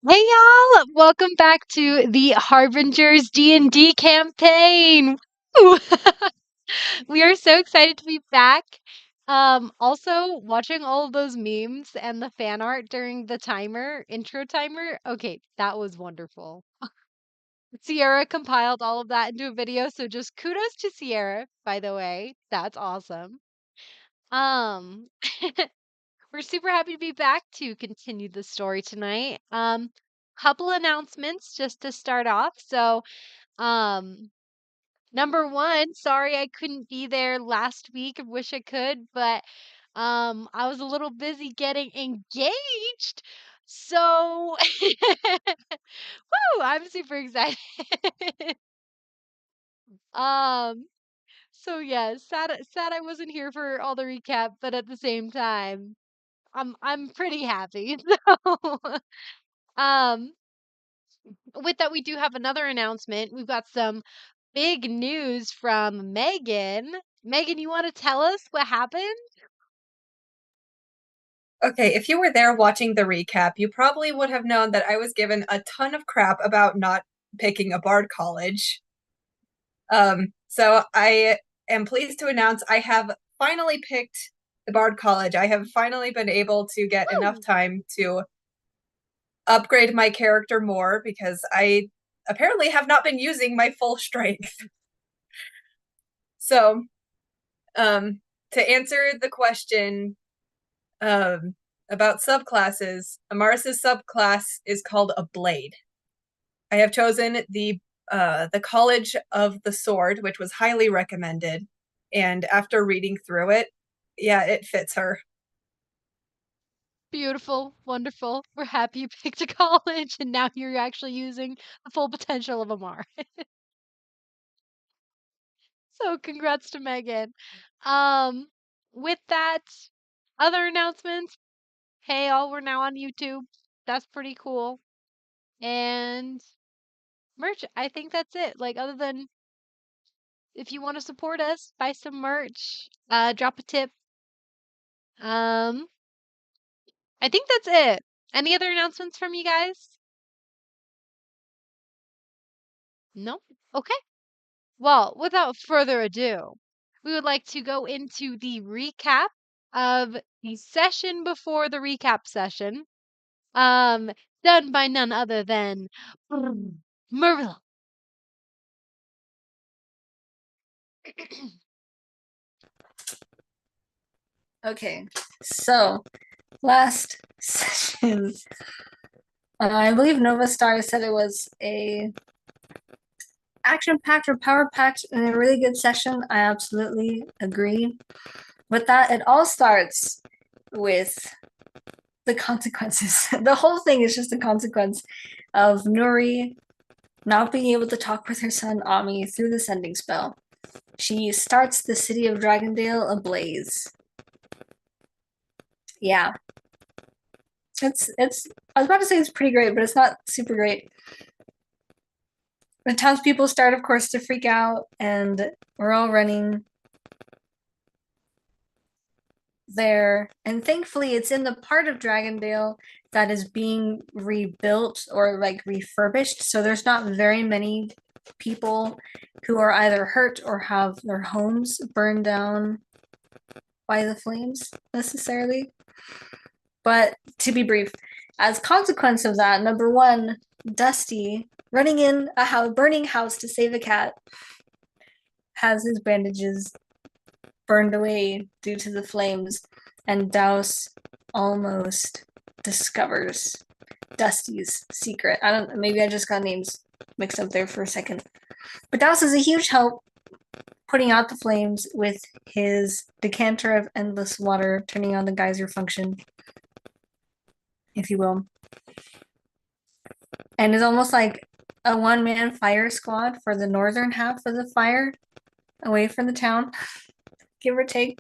Hey y'all, welcome back to the Harbingers D&D campaign. Woo! We are so excited to be back. Also watching all of those memes and the fan art during the intro timer. Okay, that was wonderful. Sierra compiled all of that into a video, so just kudos to Sierra, by the way. That's awesome. Um We're super happy to be back to continue the story tonight. Couple announcements just to start off. Um, number one, sorry I couldn't be there last week. I wish I could, but I was a little busy getting engaged. So, woo, I'm super excited. um, so yeah, sad I wasn't here for all the recap, but at the same time, I'm pretty happy. So, um, with that, we do have another announcement. We've got some big news from Megan. Megan, you want to tell us what happened? Okay, if you were there watching the recap, you probably would have known that I was given a ton of crap about not picking a bard college. So I am pleased to announce I have finally picked the bard college. I have finally been able to get enough time to upgrade my character more because I apparently have not been using my full strength. So To answer the question about subclasses, Amaris' subclass is called a blade. I have chosen the College of the Sword, which was highly recommended, and after reading through it, yeah, it fits her. Beautiful, wonderful. We're happy you picked a college and now you're actually using the full potential of Amar. So congrats to Megan. Um, with that, other announcements. Hey, all, we're now on YouTube. That's pretty cool. And merch, I think that's it. Like, other than if you want to support us, buy some merch, drop a tip. Um, I think that's it. Any other announcements from you guys? No? Okay. Well, without further ado, we would like to go into the recap of the session before the recap session. Um, done by none other than Merilla. Okay, so last session, I believe Nova Star said it was a action-packed or power-packed and a really good session. I absolutely agree with that. It all starts with the consequences. The whole thing is just a consequence of Nuri not being able to talk with her son Ami through the sending spell. She starts the city of Dragondale ablaze. Yeah. It's I was about to say it's pretty great, but it's not super great. The townspeople start, of course, to freak out, and we're all running there. And thankfully, it's in the part of Dragondale that is being rebuilt or like refurbished. So there's not very many people who are either hurt or have their homes burned down by the flames necessarily. But to be brief, as consequence of that, number one, Dusty running in a burning house to save a cat has his bandages burned away due to the flames, and Douse almost discovers Dusty's secret. Maybe I just got names mixed up there for a second. But Douse is a huge help putting out the flames with his decanter of endless water, turning on the geyser function, if you will. And is almost like a one-man fire squad for the northern half of the fire away from the town, give or take.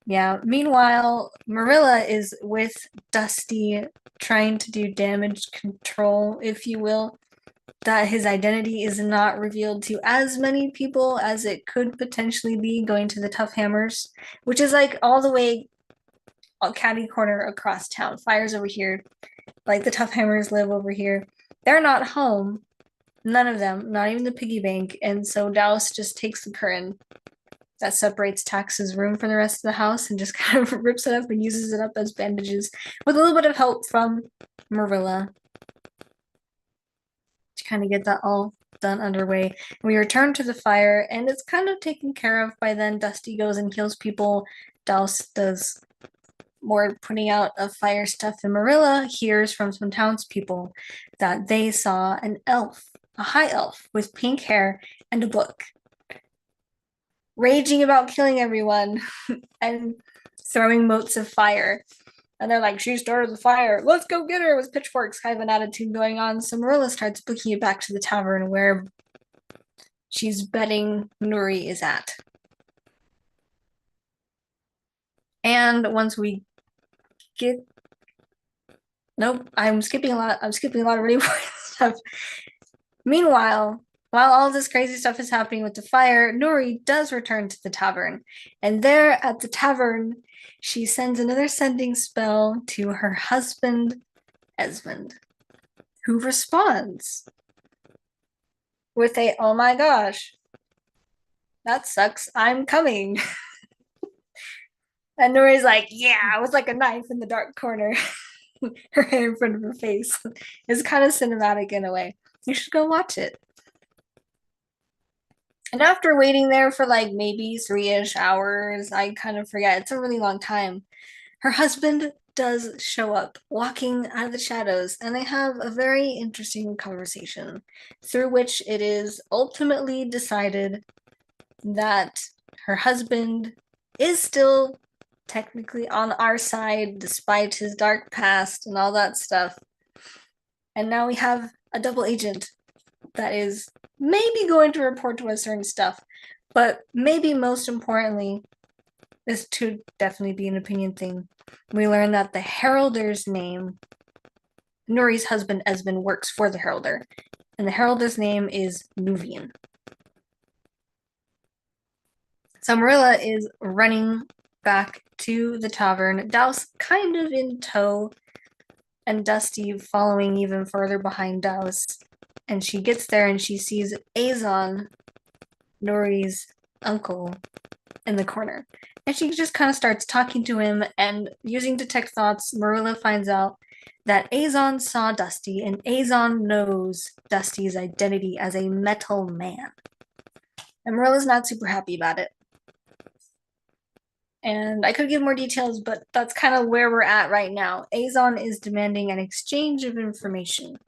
Yeah, meanwhile, Merilla is with Dusty trying to do damage control, if you will, that his identity is not revealed to as many people as it could potentially be going to the Tough Hammers, which is like all the way catty corner across town. Fire's over here. Like the Tough Hammers live over here. They're not home. None of them, not even the piggy bank. And so Douse just takes the curtain that separates Tax's room from the rest of the house and just kind of rips it up and uses it up as bandages with a little bit of help from Merilla to kind of get that all done underway. We return to the fire and it's kind of taken care of by then. Dusty goes and heals people. Douse does more putting out of fire stuff, and Merilla hears from some townspeople that they saw an elf, a high elf with pink hair and a book, raging about killing everyone and throwing motes of fire. And they're like, she started the fire. Let's go get her with pitchforks, kind of an attitude going on. So Merilla starts booking it back to the tavern where she's betting Nuri is at. And once we get nope, I'm skipping a lot of really important stuff. Meanwhile, while all this crazy stuff is happening with the fire, Nuri does return to the tavern. And there at the tavern, she sends another sending spell to her husband, Esmond, who responds with a, oh my gosh, that sucks, I'm coming. And Nuri's like, yeah, with like a knife in the dark corner, her hand in front of her face. It's kind of cinematic in a way. You should go watch it. And after waiting there for like maybe 3-ish hours, I kind of forget. It's a really long time. Her husband does show up, walking out of the shadows, and they have a very interesting conversation through which it is ultimately decided that her husband is still technically on our side despite his dark past and all that stuff. And now we have a double agent that is maybe going to report to us certain stuff, but maybe most importantly, this could definitely be an opinion thing. We learn that the Heralder's name, Nuri's husband Esmond works for the Heralder, and the Heralder's name is Nuvian. So Merilla is running back to the tavern, Douse kind of in tow, and Dusty following even further behind Douse. And she gets there and she sees Azon, Nuri's uncle, in the corner. And she just kind of starts talking to him, and using detect thoughts, Merilla finds out that Azon saw Dusty, and Azon knows Dusty's identity as a metal man. And Marilla's not super happy about it. And I could give more details, but that's kind of where we're at right now. Azon is demanding an exchange of information.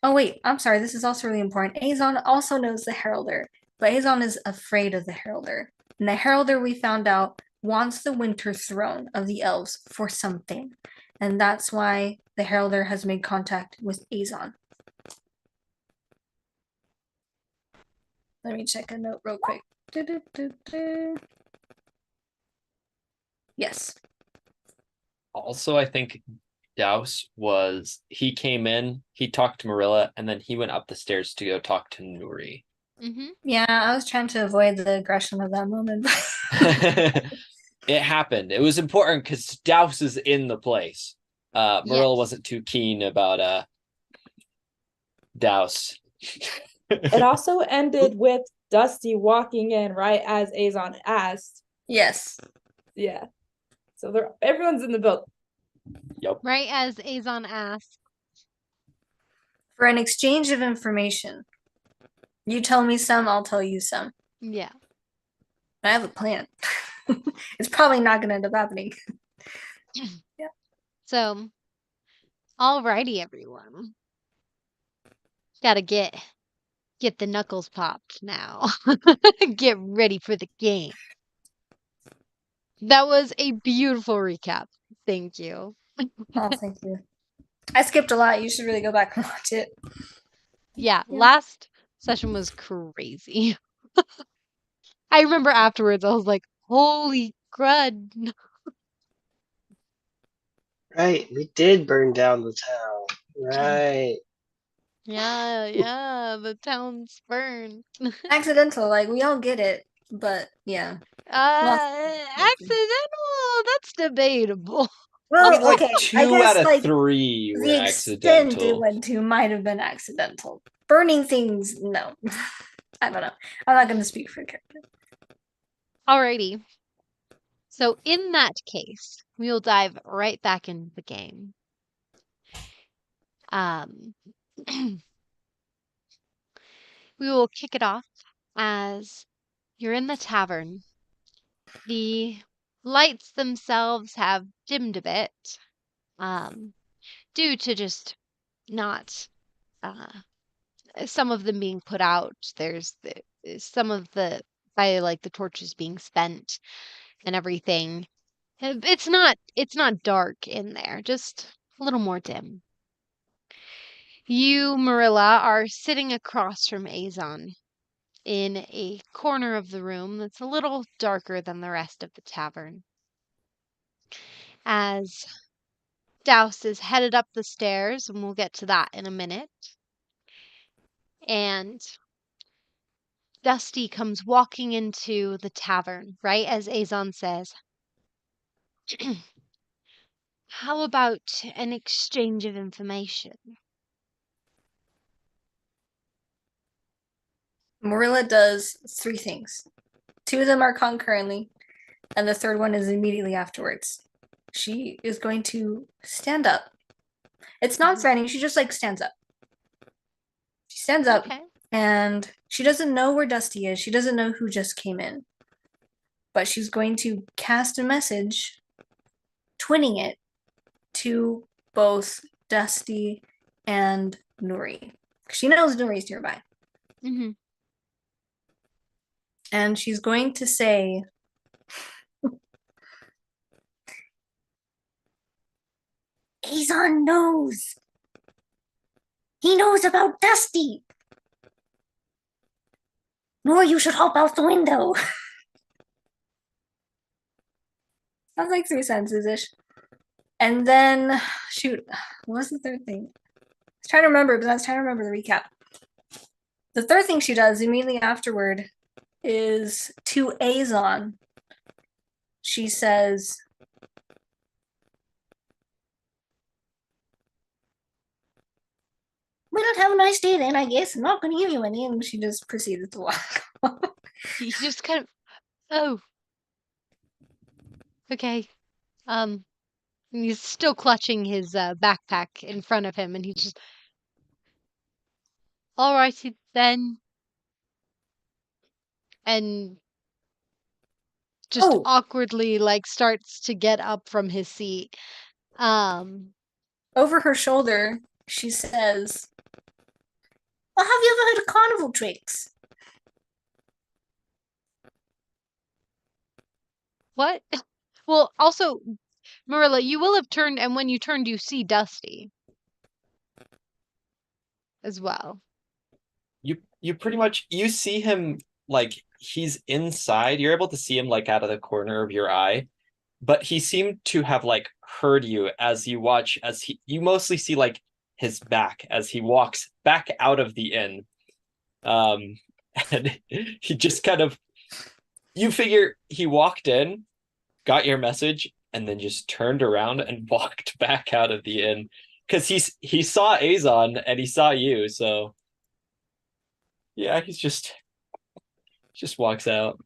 Oh wait, I'm sorry, this is also really important. Azon also knows the Heralder, but Azon is afraid of the Heralder. And the Heralder, we found out, wants the Winter Throne of the Elves for something. And that's why the Heralder has made contact with Azon. Let me check a note real quick. Yes. Also, I think Douse he came in, he talked to Merilla, and then he went up the stairs to go talk to Nuri. Mm-hmm. Yeah, I was trying to avoid the aggression of that moment. It happened. It was important because Douse is in the place. Merilla wasn't too keen about Douse. It also ended with Dusty walking in right as Azon asked. Yes. Yeah. So everyone's in the building. Yep. Right as Azon asked. For an exchange of information. You tell me some, I'll tell you some. Yeah. I have a plan. It's probably not going to end up happening. Yeah. So, alrighty, everyone. Gotta get the knuckles popped now. Get ready for the game. That was a beautiful recap. Thank you. Oh, thank you. I skipped a lot. You should really go back and watch it. Yeah, last session was crazy. I remember afterwards, I was like, holy crud. Right, we did burn down the town. Right. Yeah, the town's burned. Accidental, like, we all get it. But, yeah. Accidental? That's debatable. Well, Like okay. I 2 guess, out of like, 3 were the extent it accidental. went to might have been accidental. Burning things, no. I don't know. I'm not going to speak for the character. Alrighty. So in that case, we'll dive right back into the game. We will kick it off as you're in the tavern. The lights themselves have dimmed a bit, due to just not some of them being put out. There's some of the by like the torches being spent and everything. It's not dark in there, just a little more dim. You, Merilla, are sitting across from Azon in a corner of the room that's a little darker than the rest of the tavern. As Douse is headed up the stairs, and we'll get to that in a minute. And Dusty comes walking into the tavern, right as Azon says, how about an exchange of information? Merilla does 3 things. 2 of them are concurrently, and the third one is immediately afterwards. She is going to stand up. It's not threatening, she just like stands up. She stands up, Okay. And she doesn't know where Dusty is. She doesn't know who just came in. But she's going to cast a message, twinning it to both Dusty and Nuri. She knows Nuri's nearby. Mm-hmm. And she's going to say, Azon knows. He knows about Dusty. Nor you should hop out the window. Sounds like 3 sentences-ish. And then, shoot, what was the third thing? I was trying to remember, but I was trying to remember the recap. The third thing she does immediately afterward is to Azon. She says, "Well, have a nice day then, I guess. I'm not going to give you any." And she just proceeded to walk off. He just kind of, oh, okay. And he's still clutching his backpack in front of him, and he's just, all righty then, and just Oh. awkwardly like starts to get up from his seat. Over her shoulder, she says, "Well, have you ever heard of carnival tricks?" What? Well, also, Merilla, you will have turned, and when you turned, you see Dusty as well. You pretty much you see him like he's inside. You're able to see him like out of the corner of your eye, but he seemed to have like heard you as you watch you mostly see like his back as he walks back out of the inn. And he just kind of you figure he walked in, got your message, and then just turned around and walked back out of the inn because he saw Azon and he saw you, so yeah, he's just walks out.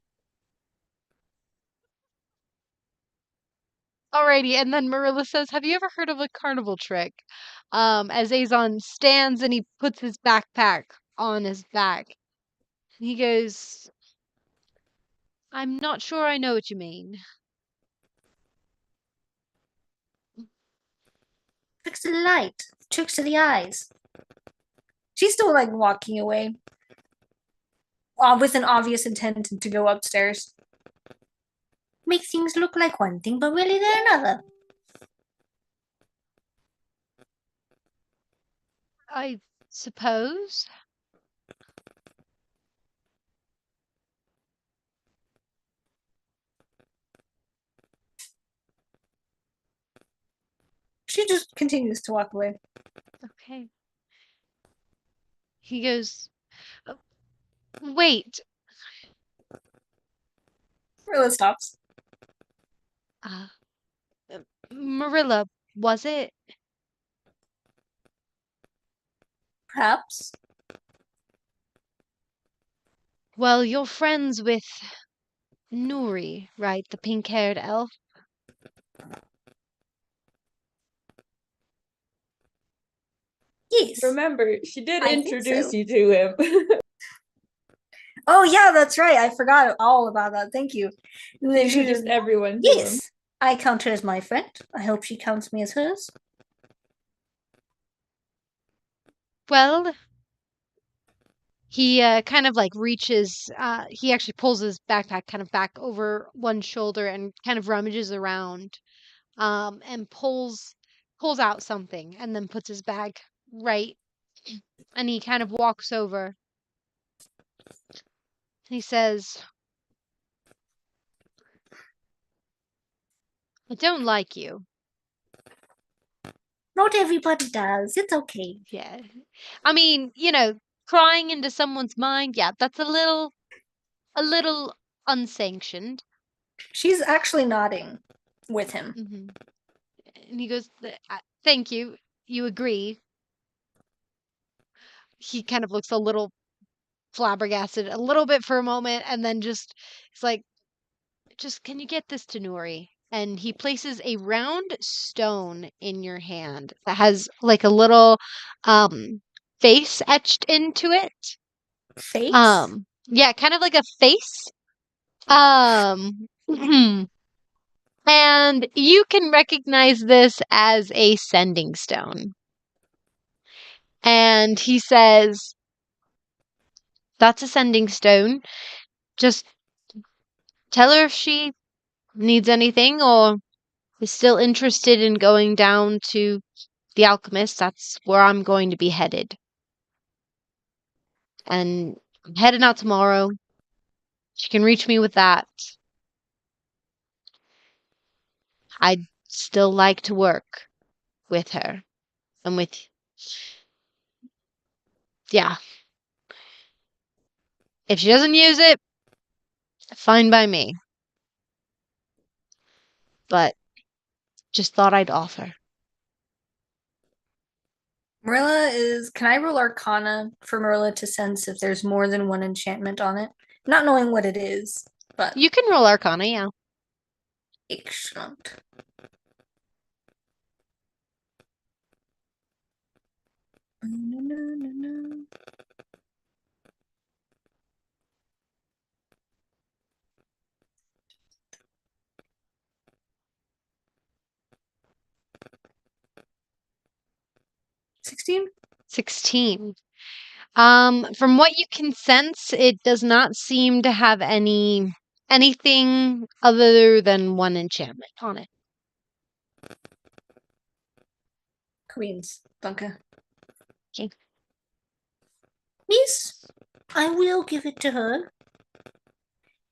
Alrighty, and then Marilla says, "Have you ever heard of a carnival trick?" As Azon stands and he puts his backpack on his back. He goes, "I'm not sure I know what you mean." Tricks of the light, tricks of the eyes. She's still like walking away with an obvious intent to go upstairs. Make things look like one thing, but really they're another. I suppose. She just continues to walk away. Okay. He goes, "Wait, Marilla stops. uh, Marilla, was it?" Perhaps. Well, you're friends with Nuri, right? The pink-haired elf? Yes. Remember, she did I think introduce so. you to him. Oh yeah, that's right. I forgot all about that. Thank you. And then She she introduced just, everyone to him. yes, I count her as my friend. I hope she counts me as hers. Well, he kind of like reaches, he actually pulls his backpack kind of back over one shoulder and kind of rummages around, and pulls out something and then puts his bag right, and he kind of walks over. He says, "I don't like you." Not everybody does. It's okay. Yeah. I mean, prying into someone's mind, yeah, that's a little unsanctioned. She's actually nodding with him. Hmm. And he goes, "Thank you. You agree." He kind of looks a little flabbergasted a little bit for a moment, and then it's like, "Just can you get this to Nuri?" And he places a round stone in your hand that has like a little face etched into it. Face? Yeah, kind of like a face. And you can recognize this as a sending stone. And he says, that's a sending stone. Just tell her if she needs anything or is still interested in going down to the alchemist. That's where I'm going to be headed. And I'm heading out tomorrow. She can reach me with that. I'd still like to work with her. And with, yeah. If she doesn't use it, fine by me. But just thought I'd offer. Merilla is. Can I roll Arcana for Merilla to sense if there's more than one enchantment on it? Not knowing what it is, but. You can roll Arcana, yeah. Excellent. No. 16? 16. From what you can sense, it does not seem to have anything other than one enchantment on it. Queens. Danke. Okay. Miss, I will give it to her.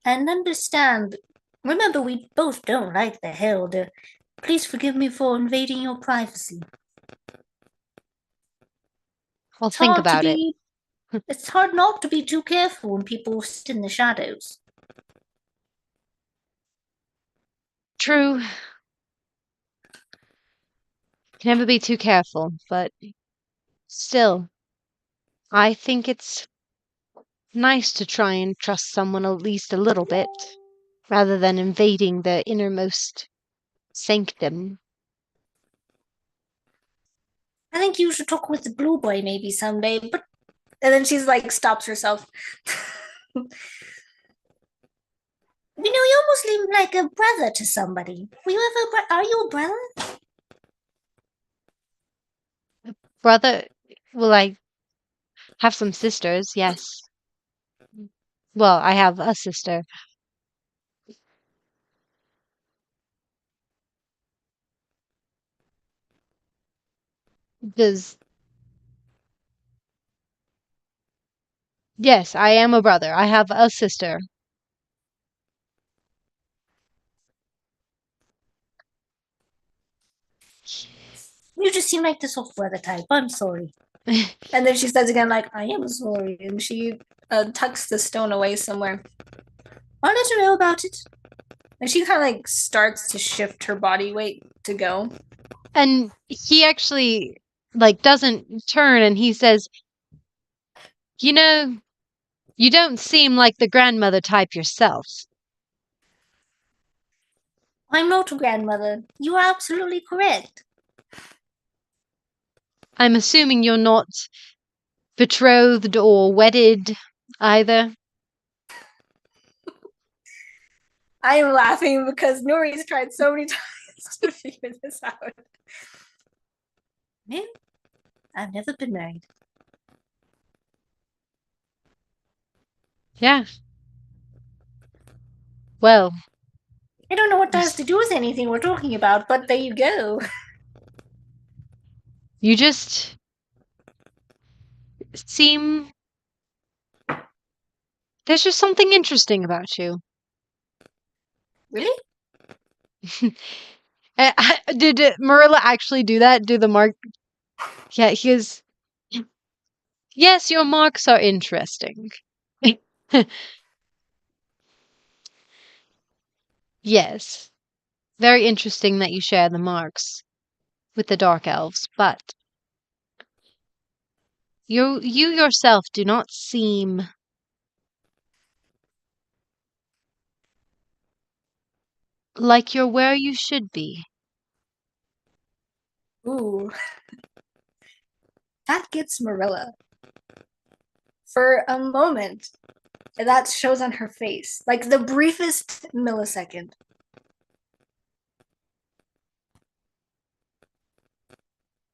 And understand, remember we both don't like the Held. Please forgive me for invading your privacy. I'll It's think hard to about it. be. It's hard not to be too careful when people sit in the shadows. True. Can never be too careful, but still, I think it's nice to try and trust someone at least a little bit, rather than invading the innermost sanctum. I think you should talk with the blue boy maybe someday, but and then she's like stops herself. You almost seem like a brother to somebody. Were you ever are you a brother? Brother, well, I have some sisters, yes. Well, I have a sister. Does Yes, I am a brother. I have a sister. You just seem like the soft brother type. I'm sorry. And then she says again, like, I am sorry. And she tucks the stone away somewhere. I'll let her know about it. And she kind of like starts to shift her body weight to go. And he actually doesn't turn and he says, "You know, you don't seem like the grandmother type yourself." I'm not a grandmother. You are absolutely correct. I'm assuming you're not betrothed or wedded either. I am laughing because Nuri's tried so many times to figure this out. Man, I've never been married. Yeah. Well, I don't know what that has to do with anything we're talking about, but there you go. you just seem there's just something interesting about you. Really? Did Merilla actually do that? Do the mark? Yeah, he is. Yes, your marks are interesting. Yes. Very interesting that you share the marks with the dark elves, but you yourself do not seem like you're where you should be. Ooh. That gets Merilla. for a moment. And that shows on her face. Like the briefest millisecond.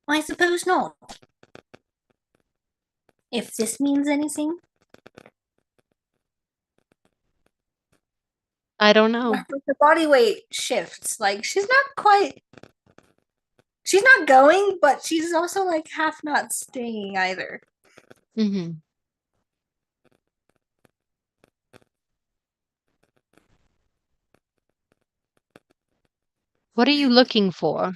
I suppose not. If this means anything. I don't know. The body weight shifts. Like she's not going, but she's also like half not staying either. Mm-hmm. What are you looking for?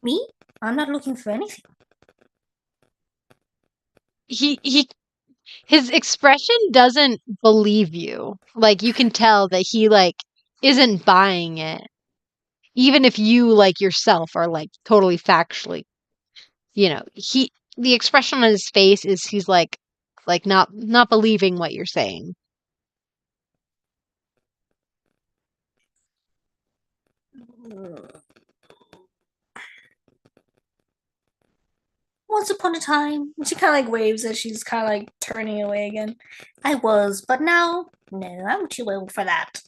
Me? I'm not looking for anything. His expression doesn't believe you. Like you can tell that he like isn't buying it. Even if you like yourself are like totally factually, the expression on his face is he's like not believing what you're saying. Once upon a time, she kind of like waves as she's kind of like turning away again. I was, but now, no, I'm too old for that.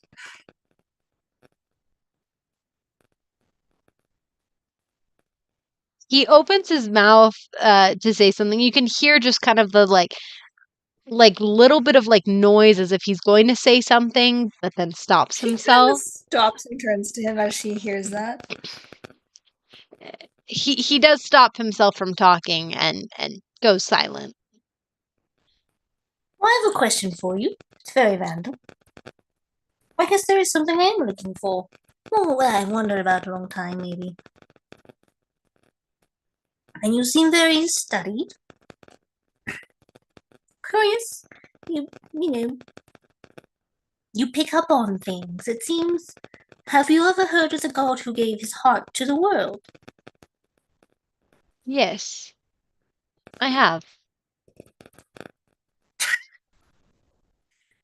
He opens his mouth to say something. You can hear just kind of the like little bit of like noise as if he's going to say something, but then stops She kind himself. of stops and turns to him as she hears that. He does stop himself from talking and goes silent. Well, I have a question for you. It's very random. I guess there is something I am looking for. Oh, I wondered about a long time, maybe. And you seem very studied. Curious. You know, you pick up on things, it seems. Have you ever heard of the god who gave his heart to the world? Yes, I have.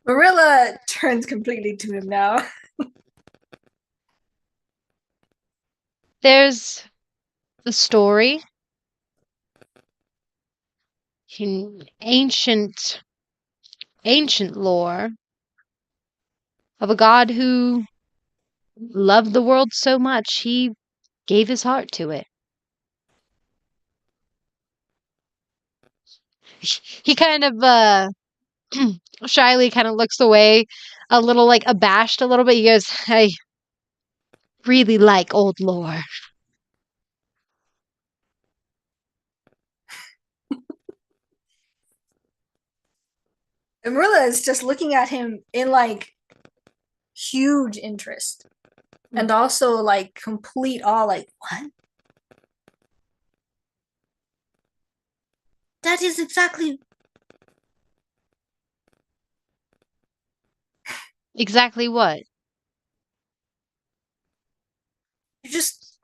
Merilla turns completely to him now. There's the story in ancient lore of a god who loved the world so much he gave his heart to it. He kind of shyly kind of looks away, a little like abashed a little bit. He goes, I really like old lore. And Merilla is just looking at him in like huge interest. And also like complete awe, like, what? That is exactly Exactly what? just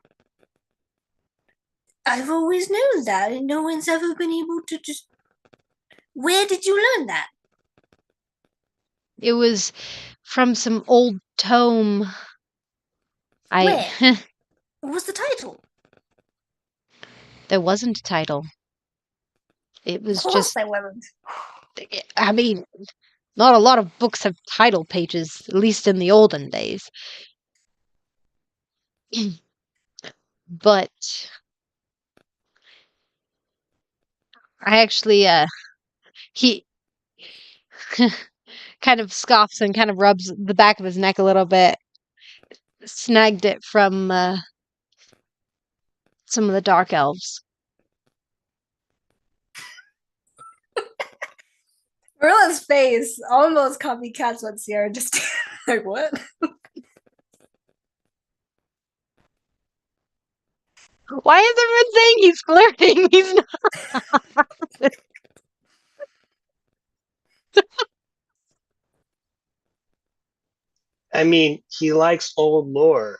I've always known that, and no one's ever been able to just. Where did you learn that? It was from some old tome. Where? What was the title? There wasn't a title. It was Of course just, I wasn't. I mean, not a lot of books have title pages, at least in the olden days. But I actually, he kind of scoffs and kind of rubs the back of his neck a little bit. Snagged it from some of the dark elves. Marilla's face almost copycats what Sierra just like, what? Why is everyone saying he's flirting? He's not. I mean, he likes old lore.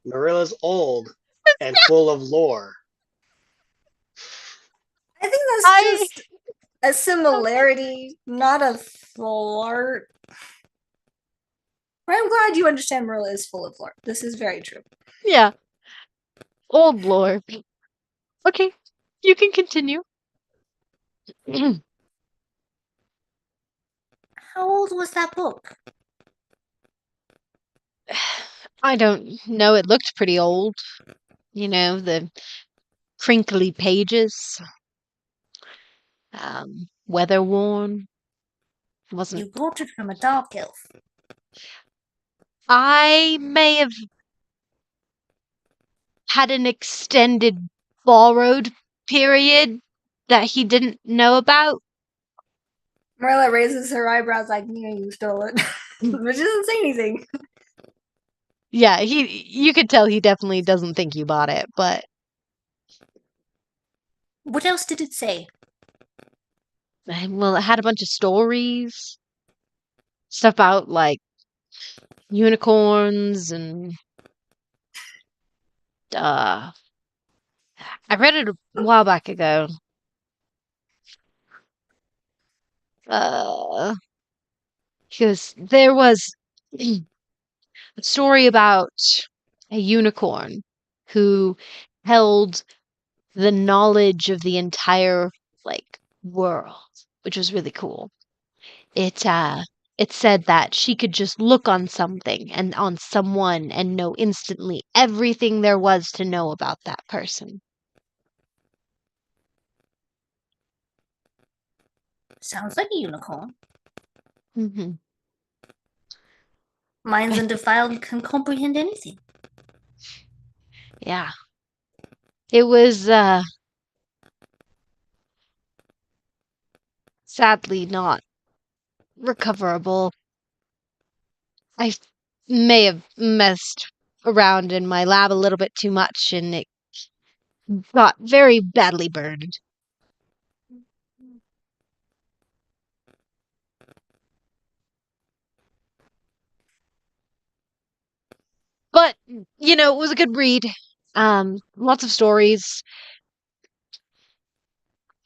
Marilla's old and full of lore. I think that's I- just a similarity, not a flirt. But I'm glad you understand Marilla is full of flirt. This is very true. Yeah. Old lore. Okay, you can continue. How old was that book? I don't know. It looked pretty old. The crinkly pages, weather worn. Wasn't You bought it from a dark elf. I may have had an extended borrowed period that he didn't know about? Merilla raises her eyebrows like, you stole it. But she doesn't say anything. Yeah, you could tell he definitely doesn't think you bought it, but What else did it say? well, it had a bunch of stories, stuff about like unicorns and uh I read it a while back ago. Uh because there was a story about a unicorn who held the knowledge of the entire like world, which was really cool. It said that she could just look on something and on someone and know instantly everything there was to know about that person. Sounds like a unicorn. Hmm. Minds undefiled can comprehend anything. Yeah. It was sadly not recoverable. I may have messed around in my lab a little bit too much and it got very badly burned. But, it was a good read. Lots of stories.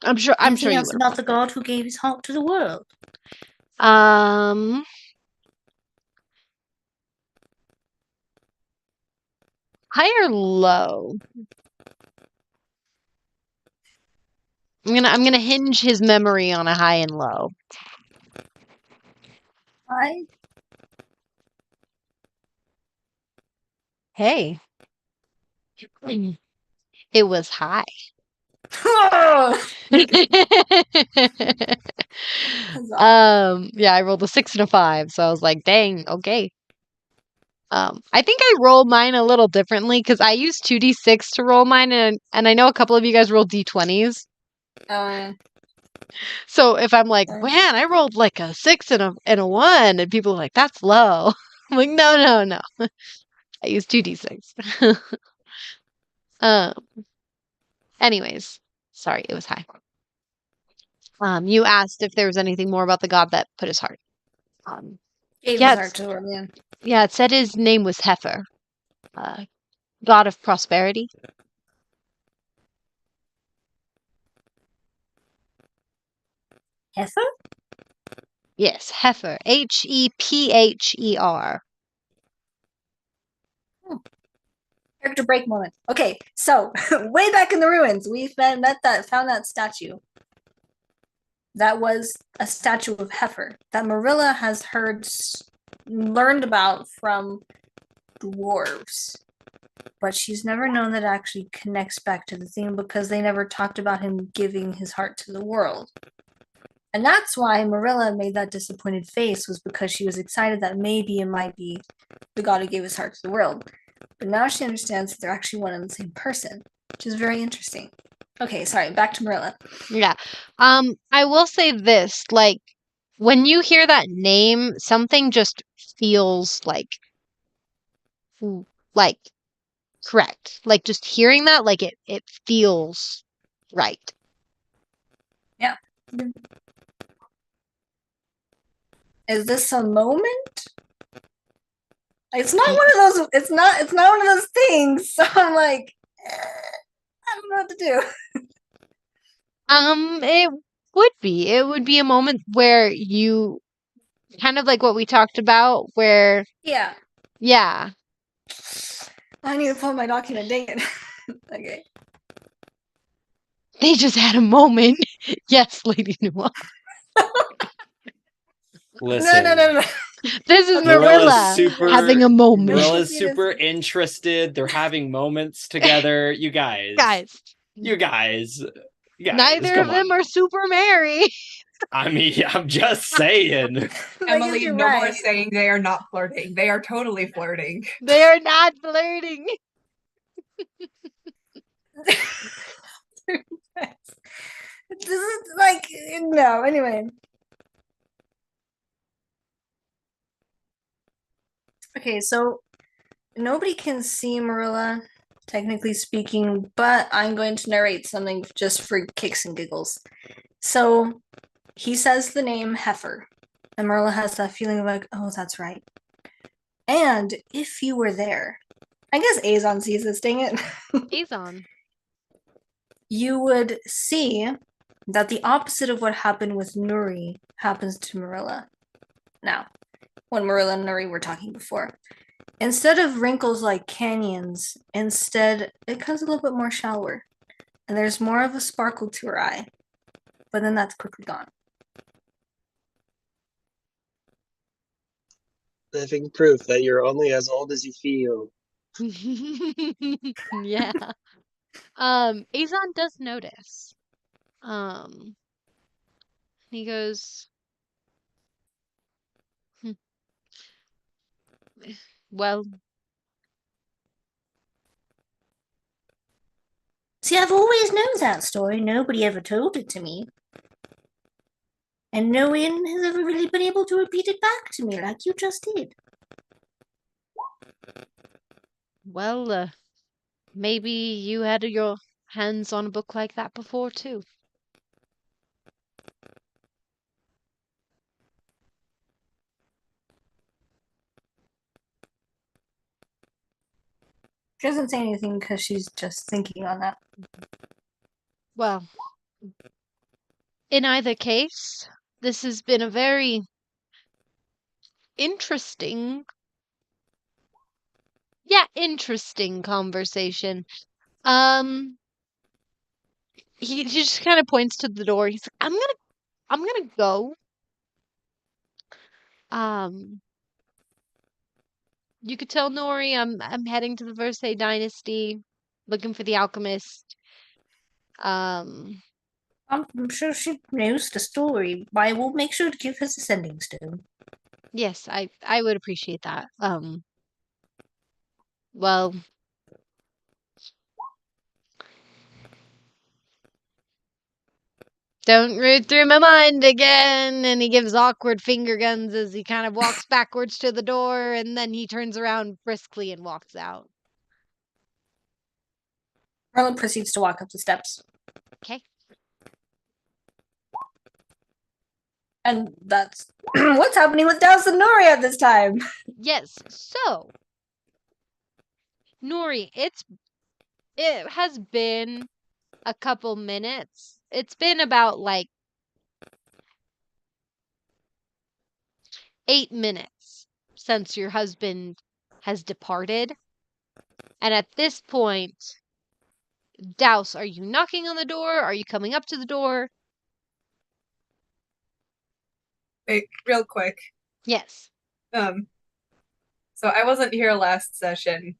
I'm sure Anything you else would have about the loved it. god who gave his heart to the world? Um, high or low? I'm gonna hinge his memory on a high and low. I Hey, it was high. Yeah, I rolled a 6 and a 5, so I was like, dang, okay. I think I roll mine a little differently because I use 2d6 to roll mine, and I know a couple of you guys roll d20s. So if I'm like, man, I rolled like a 6 and a 1, and people are like, that's low. I'm like, no. I use 2d6. um, anyways, sorry, it was high. You asked if there was anything more about the god that put his heart. gave Yeah, his heart to the world, man. Yeah, it said his name was Heifer, god of prosperity. Heifer? Yes, Heifer. Hepher. Character break moment. Okay, so way back in the ruins, we found that statue. That was a statue of Heifer that Merilla has learned about from dwarves. But she's never known that it actually connects back to the thing because they never talked about him giving his heart to the world. And that's why Merilla made that disappointed face, was because she was excited that maybe it might be the god who gave his heart to the world. But now she understands that they're actually one and the same person, which is very interesting. Okay, sorry, back to Merilla. Yeah. I will say this, like, when you hear that name, something just feels like correct. Like just hearing that, like it feels right. Yeah. Is this a moment? It's not one of those. It's not one of those things. So I'm like, I don't know what to do. It would be. It would be a moment where you kind of like what we talked about, where Yeah. yeah. I need to pull my document. Dang it. Okay. They just had a moment. Yes, Lady Noir. Listen, No. This is Okay, Merilla's Marilla super having a moment. Merilla's Yes. super interested. They're having moments together. You guys. Guys, Guys, neither come of them on. are super merry. I mean, I'm just saying. I guess Emily, you're no more right. saying they are not flirting. They are totally flirting. They are not flirting. This is like no. Anyway. Okay, so nobody can see Marilla, technically speaking, but I'm going to narrate something just for kicks and giggles. So he says the name Heifer, and Marilla has that feeling of like, oh, that's right. And if you were there, I guess Azon sees this, dang it. Azon. You would see that the opposite of what happened with Nuri happens to Marilla. Now, when Marilla and Nuri were talking before. Instead of wrinkles like canyons, instead it comes a little bit more shallower. And there's more of a sparkle to her eye. But then that's quickly gone. Living proof that you're only as old as you feel. Yeah. Azon does notice. He goes, "Hmm. Well, See, I've always known that story. Nobody ever told it to me. And no one has ever really been able to repeat it back to me like you just did. well, maybe you had your hands on a book like that before, too." She doesn't say anything because she's just thinking on that. Well, in either case, this has been a very interesting, interesting conversation. He just kind of points to the door. He's like, I'm gonna go. Um, you could tell Nori I'm heading to the Versailles Dynasty, looking for the alchemist. Um, I'm sure she knows the story. I will make sure to give her the sending stone. yes, I would appreciate that. Well, don't read through my mind again. And he gives awkward finger guns as he kind of walks backwards to the door, and then he turns around briskly and walks out. Marlon proceeds to walk up the steps. Okay. And that's what's happening with Douse and Nuri at this time. Yes. So, Nori, it has been a couple minutes. It's been about like 8 minutes since your husband has departed. And at this point, Douse, are you knocking on the door? Are you coming up to the door? Wait, real quick. Yes. So I wasn't here last session.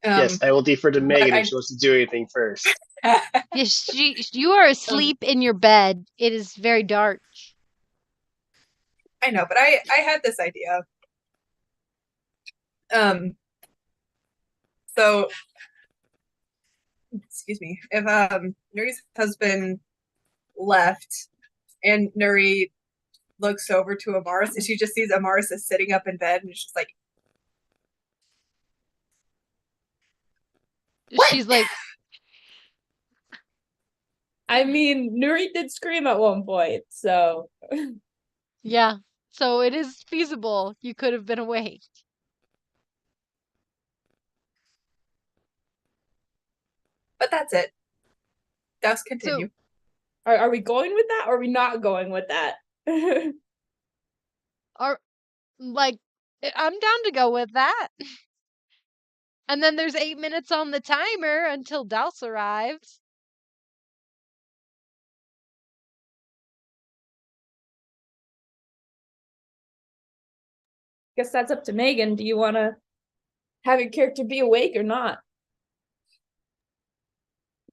Yes, I will defer to Megan I- if she wants to do anything first. Yes, you are asleep in your bed. It is very dark. I know, but I had this idea. So excuse me. If Nuri's husband left and Nuri looks over to Amaris and she just sees Amaris is sitting up in bed and it's just like, what? She's like, I mean, Nuri did scream at one point, so yeah. So it is feasible you could have been awake. But that's it. Douse continue. are we going with that or are we not going with that? Or like, I'm down to go with that. And then there's 8 minutes on the timer until Douse arrives. guess that's up to Megan. Do you want to have your character be awake or not?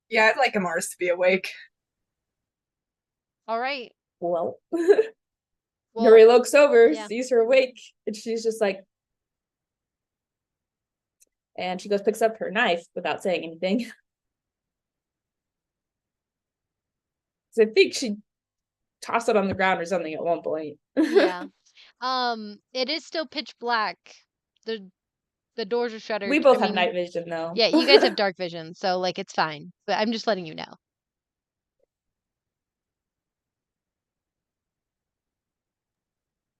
Yeah, I'd like Amaris to be awake. All right. Well, Well, Nuri looks over, yeah. sees her awake, and she's just like, and she goes picks up her knife without saying anything. So I think she tossed it on the ground or something at one point. yeah. It is still pitch black. The doors are shuttered. We both I have mean, night vision though. yeah, you guys have dark vision, so like it's fine. But I'm just letting you know.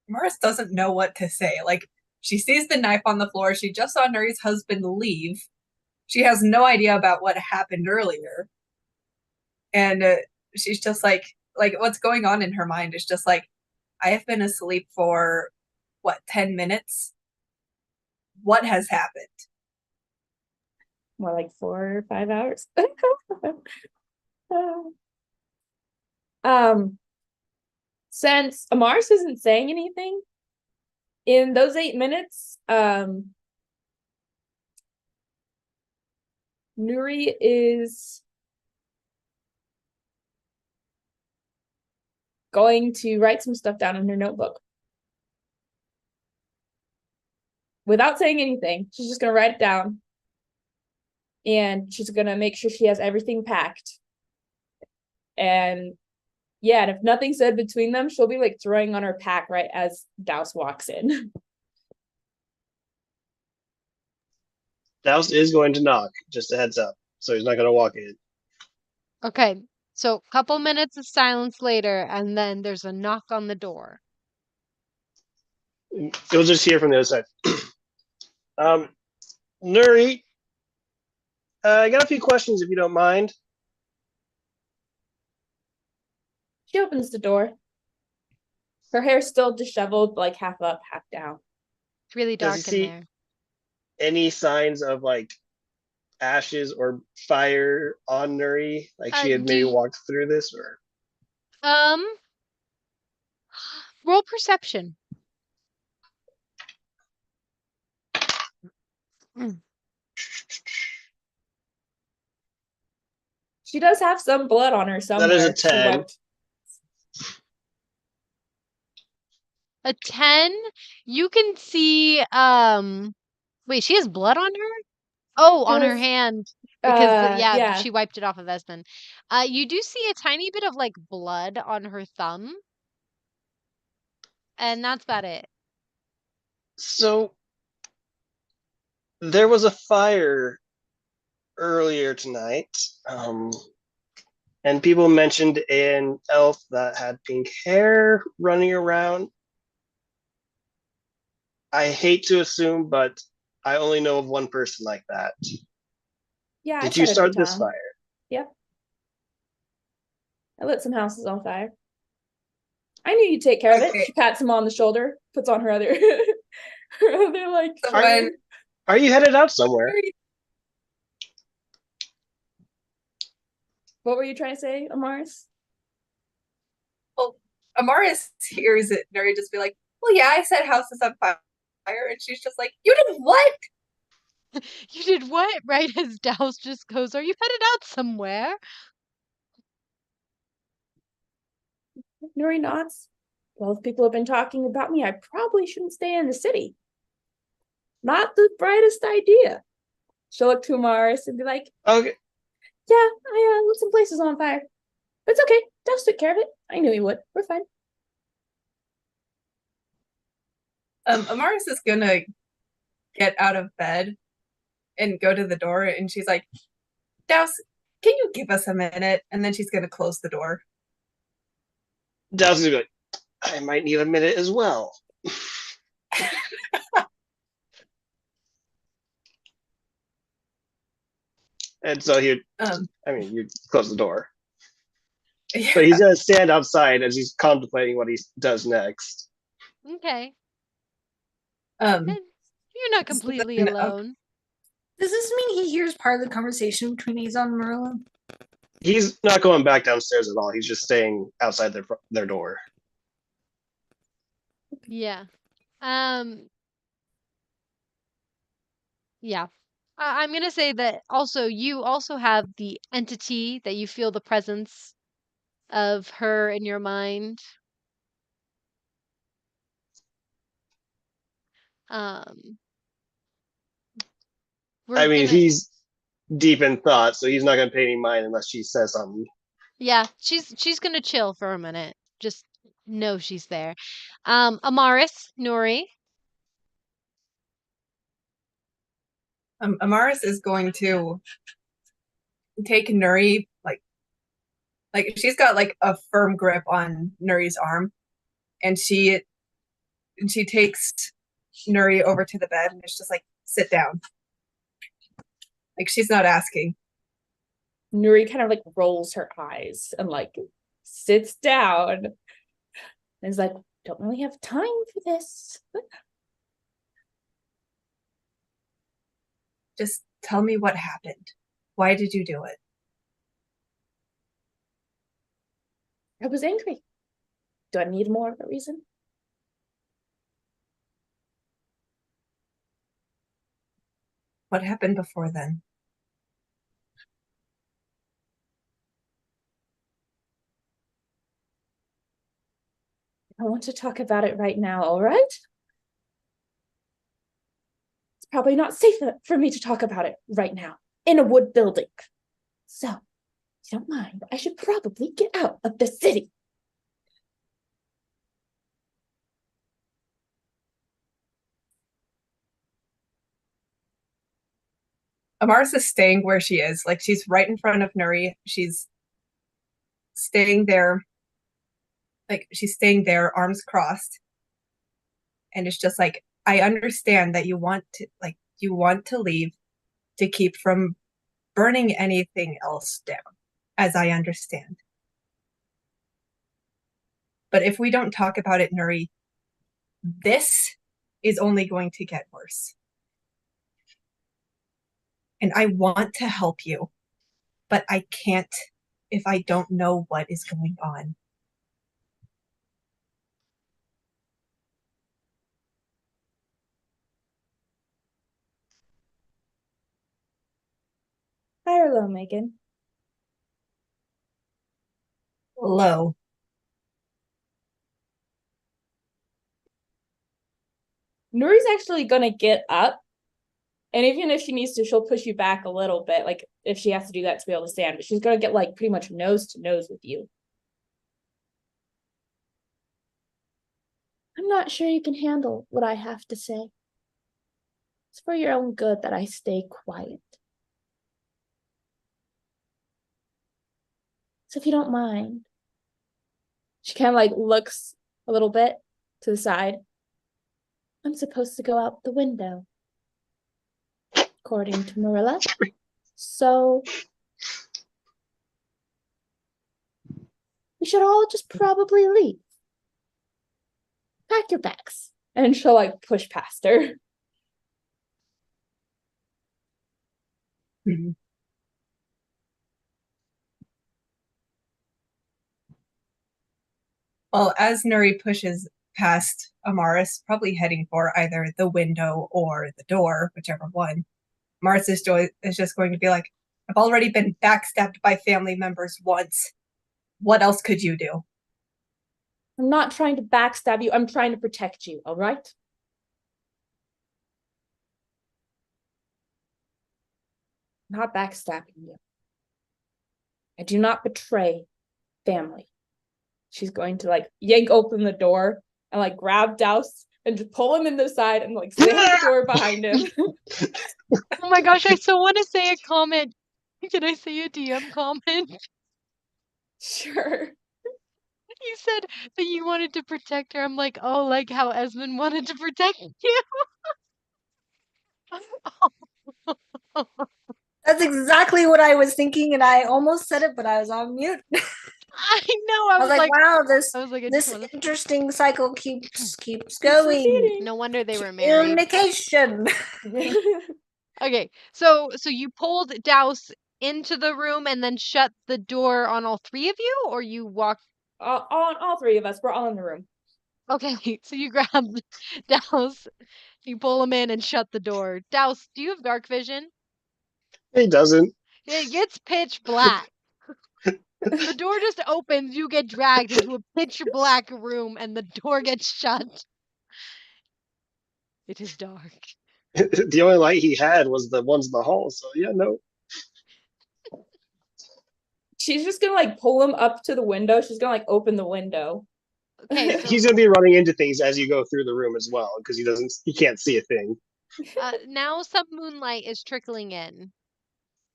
Amaris doesn't know what to say. Like, she sees the knife on the floor. She just saw Nuri's husband leave. She has no idea about what happened earlier. And she's just like what's going on in her mind is just like, I have been asleep for, what, 10 minutes? What has happened? More like 4 or 5 hours. Since Amaris isn't saying anything in those 8 minutes, Nuri is going to write some stuff down in her notebook. Without saying anything, she's just gonna write it down. And she's gonna make sure she has everything packed. And yeah, and if nothing's said between them, she'll be like throwing on her pack right as Douse walks in. Douse is going to knock, just a heads up. So he's not going to walk in. Okay. So a couple minutes of silence later, and then there's a knock on the door. You'll just hear from the other side. Nuri, I got a few questions if you don't mind. She opens the door. Her hair's still disheveled, like half up, half down. It's really Does dark he in see there. any signs of like ashes or fire on Nuri? Like she had Do maybe you- walked through this, or Roll perception. She does have some blood on her somewhere. that is a She 10. wiped. A 10. You can see. Wait, she has blood on her. Oh, on her Does- hand because yeah. she wiped it off of Espen. You do see a tiny bit of like blood on her thumb, and that's about it. So there was a fire earlier tonight, and people mentioned an elf that had pink hair running around. I hate to assume, but I only know of one person like that. Yeah, I Did you set it start in this town. fire? Yep. I lit some houses on fire. I knew you'd take care of it. Okay. She pats him on the shoulder, puts on her other her other like So when Are you headed out somewhere? What were you trying to say, Amaris? Amaris hears it, Nuri just be like, well, yeah, I set houses on fire. And she's just like, you did what? You did what? Right as Douse just goes, "Are you headed out somewhere?" Nuri nods. Well, if people have been talking about me, I probably shouldn't stay in the city. Not the brightest idea. She'll look to Amaris and be like, Okay. yeah, I lit some places on fire. But it's okay. Douse took care of it. I knew he would. We're fine. Amaris is gonna get out of bed and go to the door, and she's like, Douse, can you give us a minute? And then she's gonna close the door. Douse is like, I might need a minute as well. And so you close the door. Yeah. But he's gonna stand outside as he's contemplating what he does next. Okay. Um, You're not completely then, alone. Does this mean he hears part of the conversation between Azon and Merilla? He's not going back downstairs at all. He's just staying outside their door. Yeah. Yeah. I'm gonna say that also you also have the entity that you feel the presence of her in your mind. Um, we're I mean, gonna, he's deep in thought, so he's not going to pay any mind unless she says something. yeah, she's gonna chill for a minute. Just know she's there. Amaris, Nuri. Amaris is going to take Nuri, like she's got like a firm grip on Nuri's arm, and she takes Nuri over to the bed and it's just like, sit down. Like she's not asking. Nuri kind of like rolls her eyes and like sits down and is like, don't really have time for this. Just tell me what happened. Why did you do it? I was angry. Do I need more of a reason? What happened before then? I want to talk about it right now, all right? It's probably not safe for me to talk about it right now in a wood building. So, if you don't mind, I should probably get out of the city. Amaris is staying where she is. Like she's right in front of Nuri. She's staying there. Like she's staying there, arms crossed. And it's just like, I understand that you want to leave to keep from burning anything else down, as I understand. But if we don't talk about it, Nuri, this is only going to get worse. And I want to help you, but I can't if I don't know what is going on. Hi, hello, Megan. Hello. Nuri's actually gonna get up, and even if she needs to, she'll push you back a little bit, like if she has to do that to be able to stand, but she's gonna get like pretty much nose to nose with you. I'm not sure you can handle what I have to say. It's for your own good that I stay quiet. So if you don't mind, she kind of like looks a little bit to the side. I'm supposed to go out the window, according to Merilla. So we should all just probably leave. Pack your bags. And she'll like push past her. Mm-hmm. Well, as Nuri pushes past Amaris, probably heading for either the window or the door, whichever one, Amaris is just going to be like, I've already been backstabbed by family members once. What else could you do? I'm not trying to backstab you. I'm trying to protect you, all right? Not backstabbing you. I do not betray family. She's going to like yank open the door and like grab Douse and just pull him in the side and like slam the door behind him. Oh my gosh, I so want to say a comment. Can I say a DM comment? Sure. You said that you wanted to protect her. I'm like, oh, like how Esmond wanted to protect you. That's exactly what I was thinking, and I almost said it, but I was on mute. I know. I I was like, wow, I was like, I this just wanna... interesting cycle keeps going. No wonder they were married. Communication. Okay, so you pulled Douse into the room and then shut the door on all three of you, or you walked? On all three of us, we're all in the room. Okay, so you grabbed Douse, You pull him in and shut the door. Douse, do you have dark vision? He doesn't. It gets pitch black. The door just opens, you get dragged into a pitch black room, and the door gets shut. It is dark. The only light he had was the ones in the hall. So yeah, no. She's just gonna like pull him up to the window. She's gonna like open the window. Okay, so He's gonna be running into things as you go through the room as well because he can't see a thing. now some moonlight is trickling in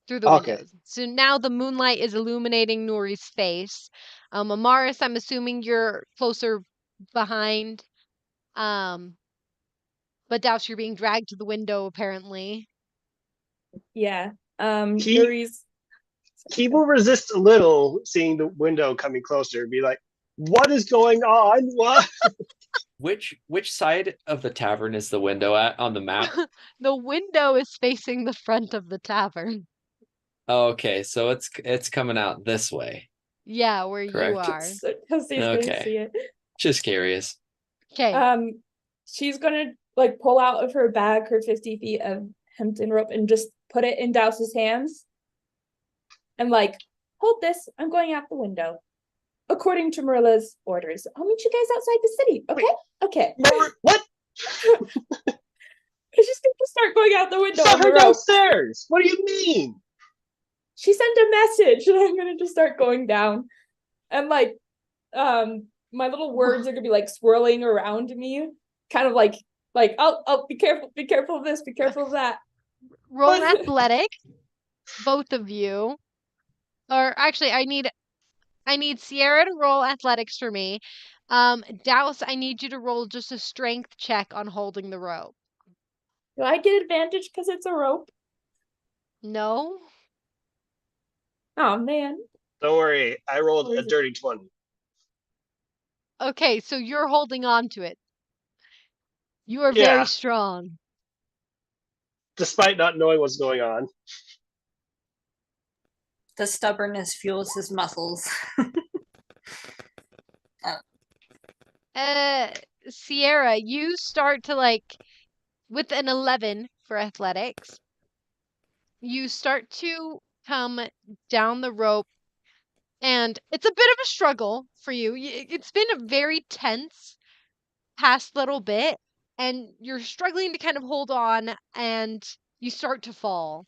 through the Okay. windows. So now the moonlight is illuminating Nuri's face. Amaris, I'm assuming you're closer behind. But Douse, you're being dragged to the window apparently. Yeah. He- Nuri's. He will resist a little seeing the window coming closer and be like, "What is going on? What?" Which side of the tavern is the window at on the map? The window is facing the front of the tavern. Okay, so it's coming out this way. Yeah, where you Correct. are. Because he's gonna Okay. see it. Just curious. Okay. She's gonna like pull out of her bag her 50 feet of hempen rope and just put it in Douse's hands. And like, hold this. I'm going out the window. According to Merilla's orders. I'll meet you guys outside the city. Okay? Okay. What? She's gonna start going out the window. Saw on the her rope. downstairs. What do you mean? She sent a message, and I'm gonna just start going down. And like, my little words are gonna be like swirling around me, kind of like, oh, be careful of this, be careful of that. Roll athletic, both of you. Or actually, I need Sierra to roll athletics for me. Douse, I need you to roll just a strength check on holding the rope. Do I get advantage because it's a rope? No? Oh man. Don't worry. I rolled a dirty 20. Okay, so you're holding on to it. You are Yeah. very strong. Despite not knowing what's going on. The stubbornness fuels his muscles. Sierra, you start to like, with an 11 for athletics, you start to come down the rope, and it's a bit of a struggle for you. It's been a very tense past little bit, and you're struggling to kind of hold on, and you start to fall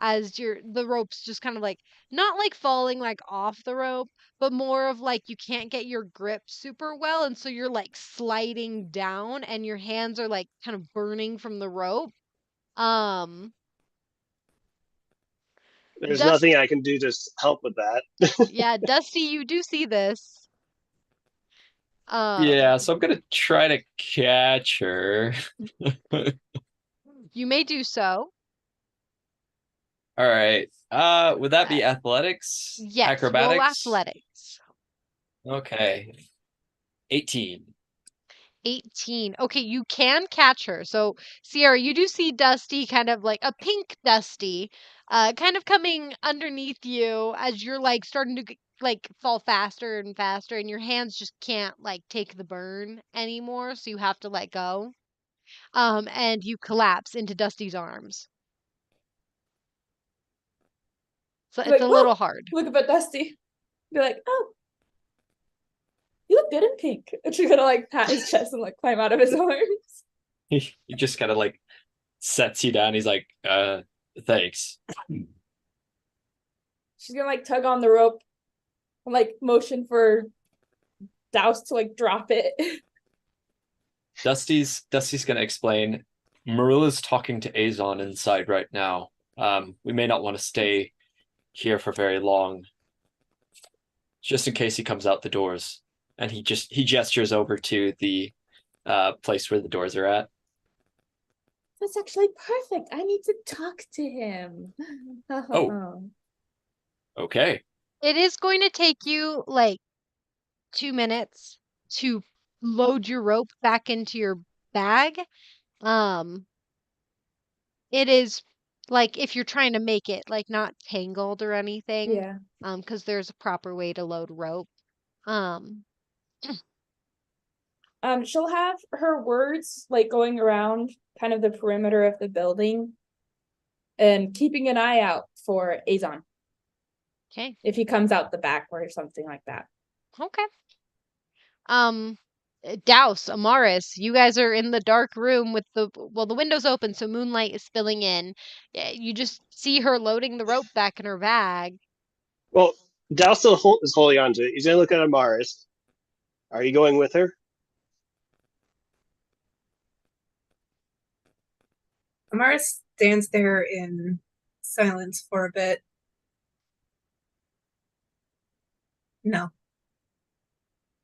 as the rope's just kind of like not like falling like off the rope, but more of like you can't get your grip super well, and so you're like sliding down, and your hands are like kind of burning from the rope. There's Dust- nothing I can do to help with that. Yeah, Dusty, you do see this. Yeah, so I'm gonna try to catch her. You may do so. All right. Would that be athletics? Yes, Acrobatics? roll athletics. Okay. 18. 18. Okay, you can catch her. So, Sierra, you do see Dusty, kind of like a pink Dusty, kind of coming underneath you as you're like starting to like fall faster and faster, and your hands just can't like take the burn anymore, so you have to let go. And you collapse into Dusty's arms. So it's Like, a little "Oh, hard. Look at Dusty. Be like, oh, you look good in pink. And she's gonna like pat his chest and like climb out of his arms. He just kind of like sets you down. He's like, thanks. She's gonna like tug on the rope and like motion for Douse to like drop it. Dusty's gonna explain. Merilla's talking to Azon inside right now. We may not want to stay here for very long. Just in case he comes out the doors. And he gestures over to the place where the doors are at. That's actually perfect. I need to talk to him. Oh. Okay. It is going to take you like 2 minutes to load your rope back into your bag. It is like if you're trying to make it like not tangled or anything. Yeah. Because there's a proper way to load rope. She'll have her words like going around kind of the perimeter of the building and keeping an eye out for Azon. Okay. If he comes out the back or something like that. Okay. Douse, Amaris, you guys are in the dark room with the window's open, so moonlight is spilling in. You just see her loading the rope back in her bag. Well, Dow still is holding on to it. He's gonna look at Amaris. Are you going with her? Amaris stands there in silence for a bit. No,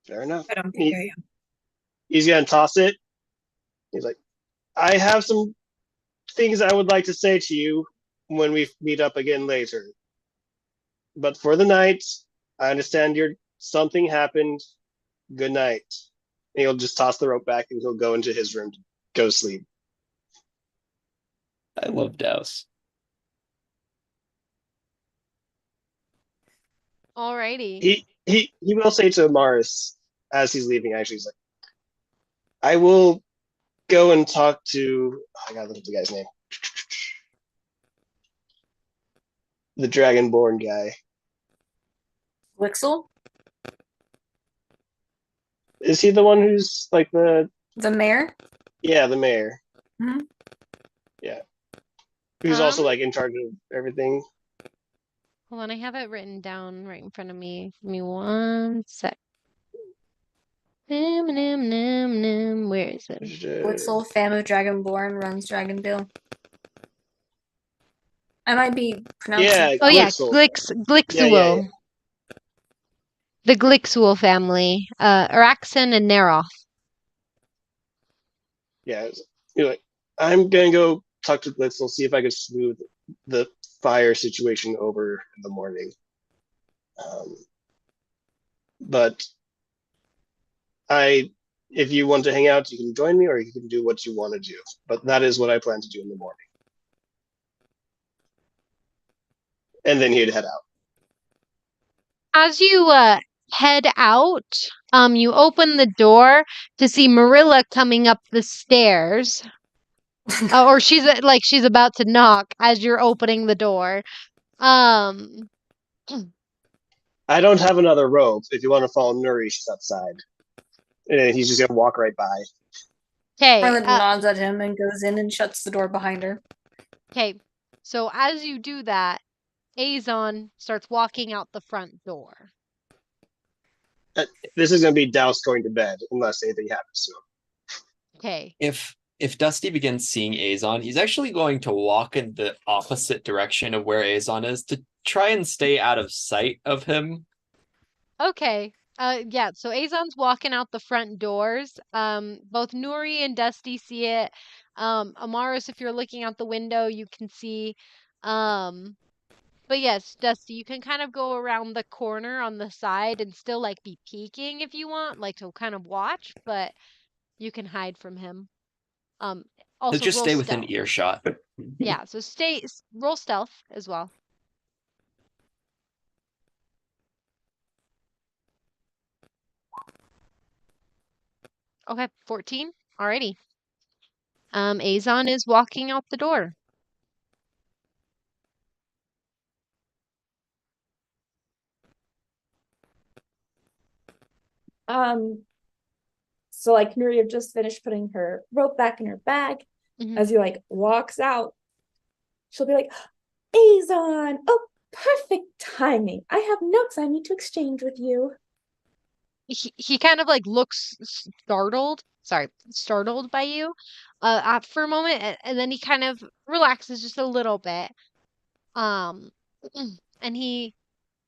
Fair enough. I don't think I am. He's gonna toss it. He's like, I have some things I would like to say to you when we meet up again later. But for the night, I understand something happened. Good night. And he'll just toss the rope back and he'll go into his room to go to sleep. I love Douse. Alrighty. He will say to Amaris as he's leaving, actually, he's like, I will go and talk to I gotta look at the guy's name. The Dragonborn guy. Wixel? Is he the one who's like The mayor? yeah, the mayor. Mhm. Yeah. Who's also Um, like in charge of everything. Hold on, I have it written down right in front of me. Give me one sec. Where is it? Wixel, fam of Dragonborn, runs Dragondale. I might be pronouncing Yeah, Oh yeah, Glixel. Glixuel. The Glixuel family. Araxen and Neroth. Yeah. You're like, I'm gonna go talk to Glitzel, see if I can smooth the fire situation over in the morning. But if you want to hang out, you can join me, or you can do what you want to do. But that is what I plan to do in the morning. And then he'd head out. As you head out, you open the door to see Merilla coming up the stairs. Or she's about to knock as you're opening the door. Um, I don't have another rope. If you want to follow Nuri, she's outside. And he's just gonna walk right by. okay. Merlin nods at him and goes in and shuts the door behind her. Okay. So as you do that, Azon starts walking out the front door. This is gonna be Douse going to bed unless anything happens to him. Okay. If Dusty begins seeing Azon, he's actually going to walk in the opposite direction of where Azon is to try and stay out of sight of him. Okay. Yeah, so Azon's walking out the front doors. Both Nuri and Dusty see it. Amaris, if you're looking out the window, you can see. But yes, Dusty, you can kind of go around the corner on the side and still like be peeking if you want, like to kind of watch, but you can hide from him. He'll Also just roll stay within stealth. earshot. Yeah, so roll stealth as well. Okay, 14. Alrighty. Azon is walking out the door. So like Nuri have just finished putting her rope back in her bag. Mhm. As he like walks out, she'll be like, Azon, oh, perfect timing. I have notes I need to exchange with you. He kind of like looks startled by you for a moment, and then he kind of relaxes just a little bit. Um, and he's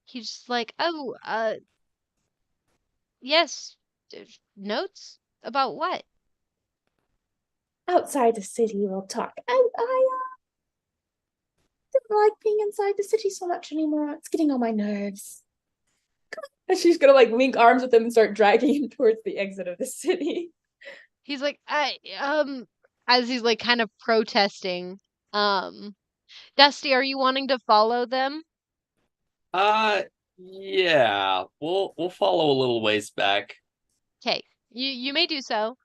just like, oh, yes, notes about what? Outside the city, we'll talk. I don't like being inside the city so much anymore. It's getting on my nerves. And she's gonna like link arms with him and start dragging him towards the exit of the city. He's like, as he's like kind of protesting. Dusty, are you wanting to follow them? Yeah. We'll follow a little ways back. Okay, You may do so.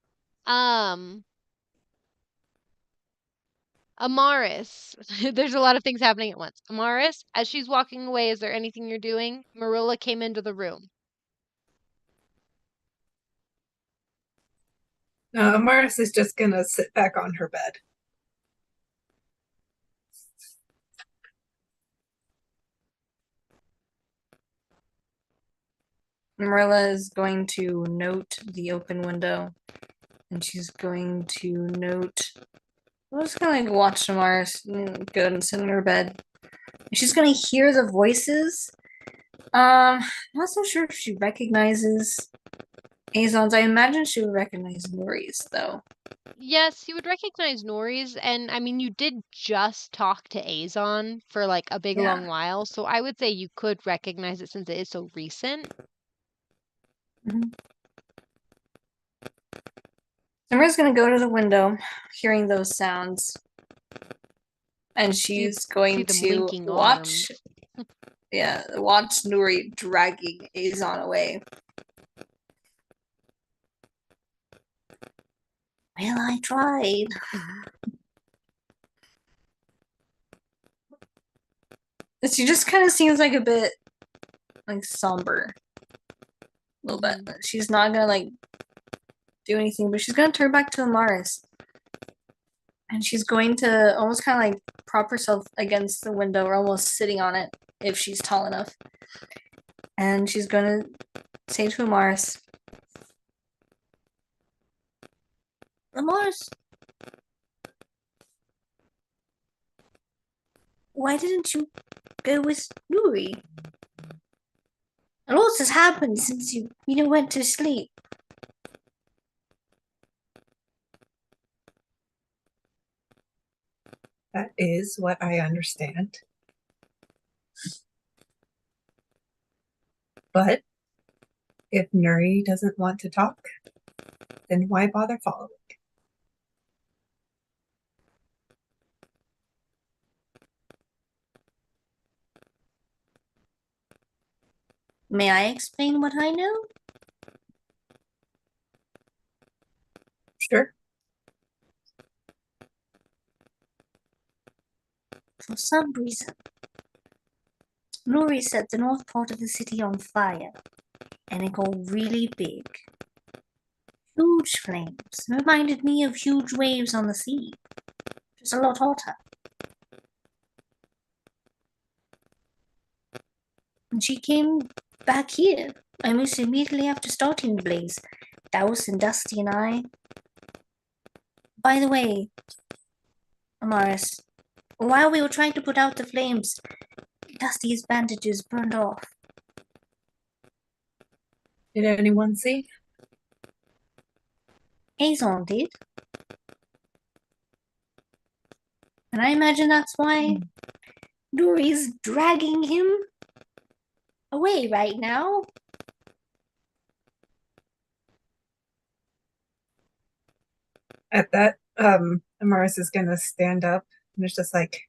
Um, Amaris. There's a lot of things happening at once. Amaris, as she's walking away, is there anything you're doing? Merilla came into the room. Amaris is just gonna sit back on her bed. Merilla is going to note the open window, and she's going to note. I'm just gonna like watch Amaris go and sit in her bed. She's gonna hear the voices. Not so sure if she recognizes Azon's. I imagine she would recognize Nuri's though. Yes, you would recognize Nori's, and I mean, you did just talk to Azon for like a big long Yeah. while, so I would say you could recognize it since it is so recent. Samira's gonna go to the window, hearing those sounds, and she's see going them to winking watch. arms. Yeah, watch Nuri dragging Azon away. Well, I tried. She just kind of seems like a bit like somber. A little bit. She's not gonna like do anything, but she's gonna turn back to Amaris. And she's going to almost kind of like prop herself against the window or almost sitting on it if she's tall enough. And she's gonna say to Amaris, Amaris, why didn't you go with Nuri? A lot has happened since you went to sleep. That is what I understand. But if Nuri doesn't want to talk, then why bother following? May I explain what I know? Sure. For some reason, Nuri set the north part of the city on fire, and it got really big. Huge flames. Reminded me of huge waves on the sea. Just a lot hotter. And she came back here, almost immediately after starting the blaze. Douse and Dusty and I. By the way, Amaris, while we were trying to put out the flames, Dusty's bandages burned off. Did anyone see? Azon did. And I imagine that's why Nuri's dragging him away right now. At that, Amaris is gonna stand up and it's just like,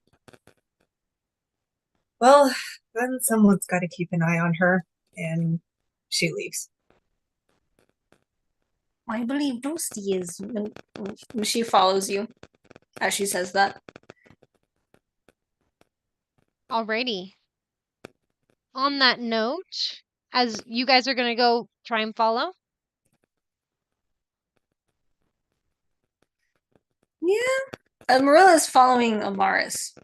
well, then someone's got to keep an eye on her, and she leaves. I believe Dusty is. She follows you as she says that. Alrighty. On that note, as you guys are gonna go try and follow. Yeah. Merilla is following Amaris.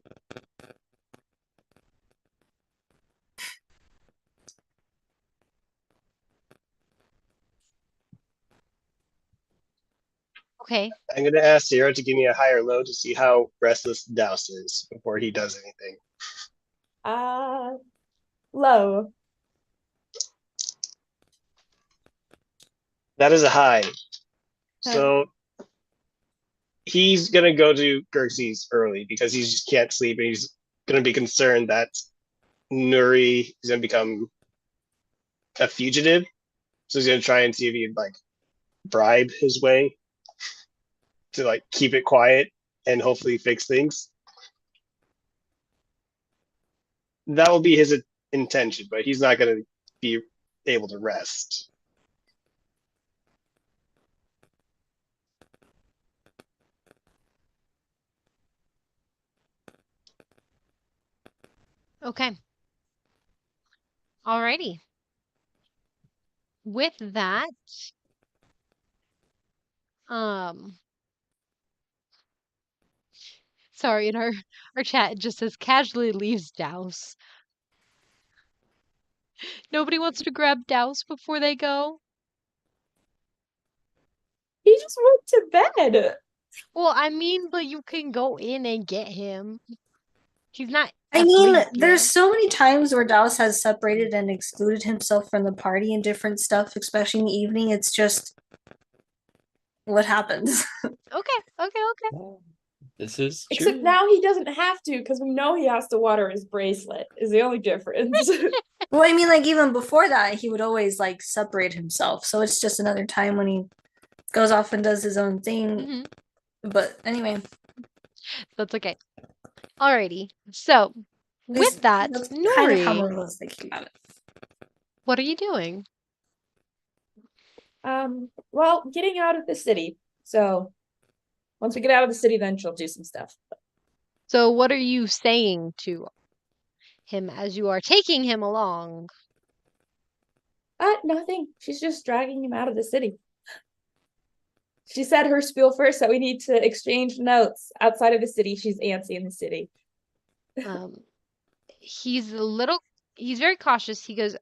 Okay. I'm going to ask Sarah to give me a higher low to see how restless Douse is before he does anything. Low. That is a high. So he's going to go to Gerxie's early because he just can't sleep and he's going to be concerned that Nuri is going to become a fugitive. So he's going to try and see if he can like bribe his way to like keep it quiet and hopefully fix things. That will be his intention, but he's not going to be able to rest. Okay. Alrighty. With that, um, sorry, in our chat it just says casually leaves Douse. Nobody wants to grab Douse before they go. He just went to bed. Well, I mean, but you can go in and get him. He's not I mean, asleep there's yet. so many times where Douse has separated and excluded himself from the party and different stuff, especially in the evening. It's just what happens. Okay. This is Except true. now he doesn't have to because we know he has to water his bracelet. Is the only difference. Well, I mean, like even before that, he would always like separate himself. So it's just another time when he goes off and does his own thing. hmm But anyway, That's okay. Alrighty. So, at least with that, that's kind of how Nuri, Merilla was thinking about it. what are you doing? Well, getting out of the city. So once we get out of the city, then she'll do some stuff. So, what are you saying to him as you are taking him along? Nothing. She's just dragging him out of the city. She said her spiel first that we need to exchange notes outside of the city. She's antsy in the city. Um, he's very cautious. He goes,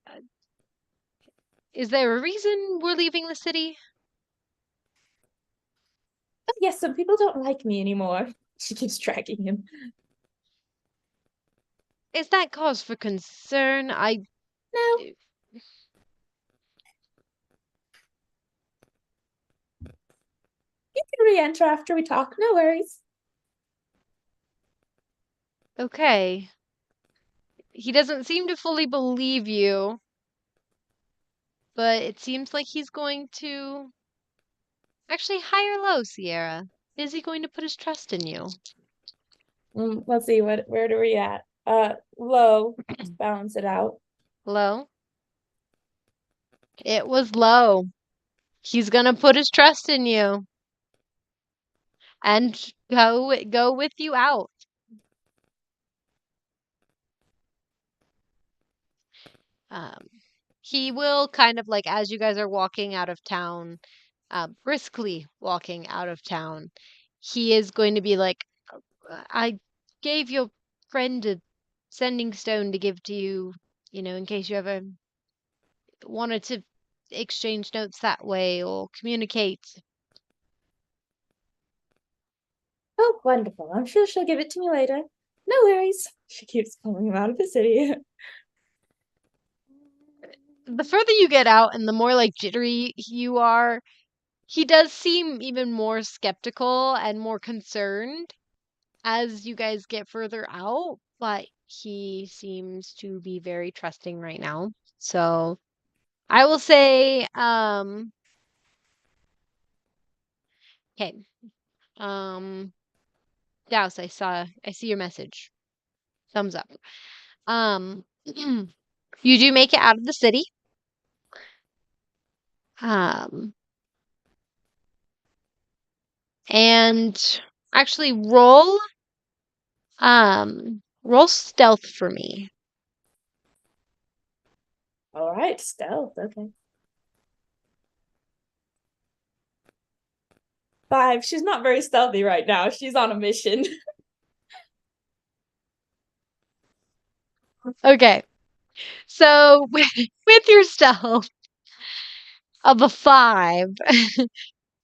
is there a reason we're leaving the city? Oh, yes, some people don't like me anymore. She keeps dragging him. Is that cause for concern? No. You can re-enter after we talk. No worries. Okay. He doesn't seem to fully believe you, but it seems like he's going to actually high or low, Sierra. Is he going to put his trust in you? Let's see, where are we at? Low. Let's balance it out. Low? It was low. He's gonna put his trust in you and go with you out. Um, he will kind of like as you guys are walking out of town, briskly walking out of town, he is going to be like, I gave your friend a sending stone to give to you, in case you ever wanted to exchange notes that way or communicate. Oh, wonderful. I'm sure she'll give it to me later. No worries. She keeps pulling him out of the city. The further you get out and the more like jittery you are, he does seem even more skeptical and more concerned as you guys get further out, but he seems to be very trusting right now. So I will say, okay, Douse, I see your message. Thumbs up. You do make it out of the city. Um, and actually roll stealth for me. All right, stealth. Okay. 5. She's not very stealthy right now. She's on a mission. Okay. So with your stealth of a 5,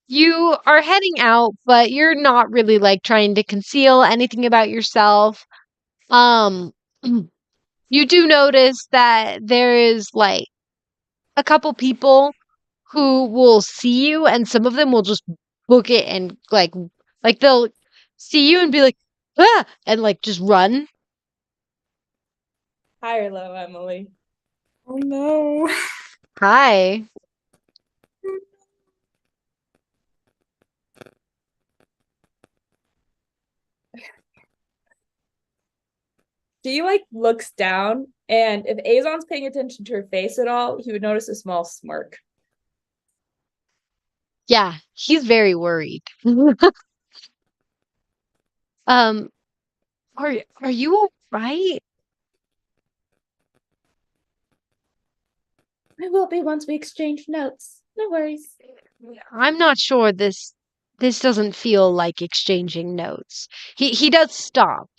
you are heading out, but you're not really like trying to conceal anything about yourself. Um, you do notice that there is like a couple people who will see you, and some of them will just book it and like they'll see you and be like, ah, and like just run. High or low, Emily? Oh no. Hi. She like looks down, and if Azon's paying attention to her face at all, he would notice a small smirk. Yeah, he's very worried. Um, are you all right? I will be once we exchange notes. No worries. I'm not sure this doesn't feel like exchanging notes. He does stop.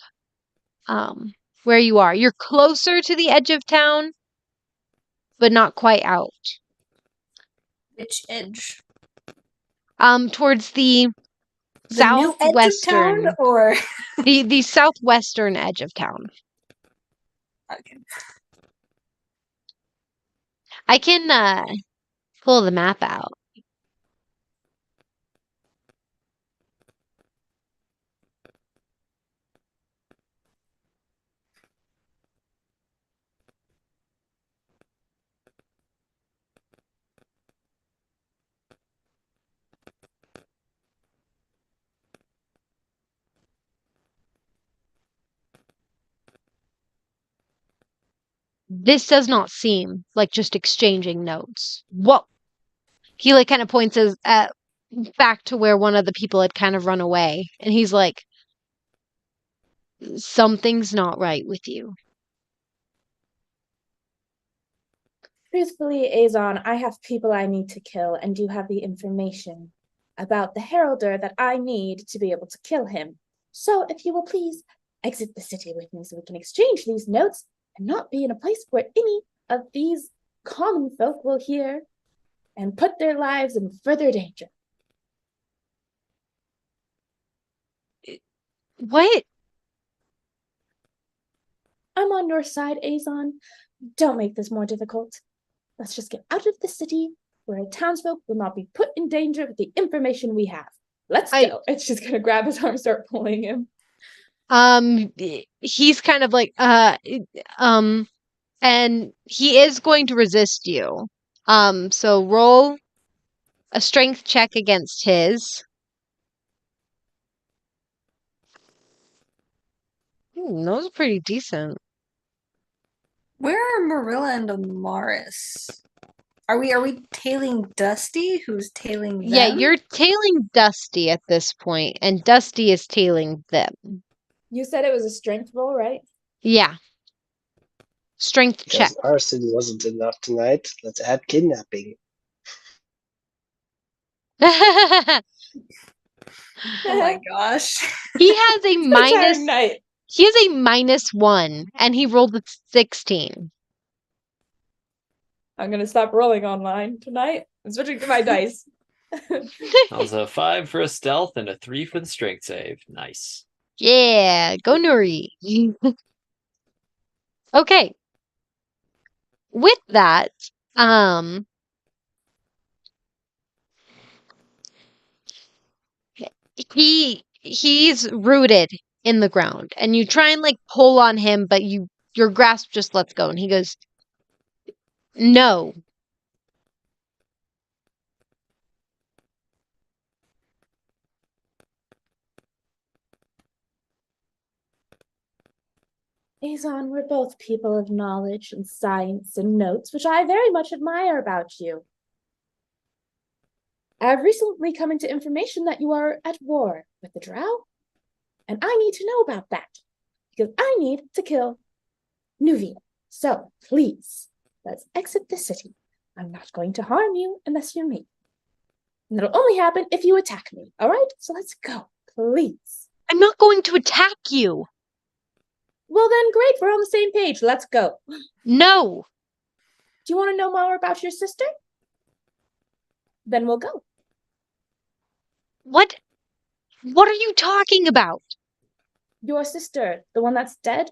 Where you are. You're closer to the edge of town, but not quite out. Which edge? Towards the The new edge of town, southwestern, or the southwestern edge of town. okay. I can pull the map out. This does not seem like just exchanging notes. What? He like kind of points at back to where one of the people had kind of run away, and he's like, "Something's not right with you." Truthfully, Azon, I have people I need to kill, and you have the information about the Heralder that I need to be able to kill him. So, if you will please exit the city with me so we can exchange these notes and not be in a place where any of these common folk will hear and put their lives in further danger. What? I'm on your side, Azon. Don't make this more difficult. Let's just get out of the city where townsfolk will not be put in danger with the information we have. Let's go. And she's gonna grab his arm, start pulling him. He's kind of like, and he is going to resist you. So roll a strength check against his. Those are pretty decent. Where are Merilla and Amaris? Are we tailing Dusty? Who's tailing them? Yeah, you're tailing Dusty at this point, and Dusty is tailing them. You said it was a strength roll, right? Yeah. Strength check. Because arson wasn't enough tonight. Let's add kidnapping. Oh my gosh. He has a minus. Night. He has a -1, and he rolled a 16. I'm gonna stop rolling online tonight. I'm switching to my dice. That was a 5 for a stealth and a 3 for the strength save. Nice. Yeah, go Nuri. Okay. With that, he's rooted in the ground, and you try and like pull on him, but your grasp just lets go, and he goes, "No." Azon, we're both people of knowledge and science and notes, which I very much admire about you. I have recently come into information that you are at war with the Drow, and I need to know about that, because I need to kill Nuri. So, please, let's exit the city. I'm not going to harm you unless you're me. And it'll only happen if you attack me, all right? So let's go, please. I'm not going to attack you. Well then, great, we're on the same page. Let's go. No. Do you want to know more about your sister? Then we'll go. What? What are you talking about? Your sister, the one that's dead?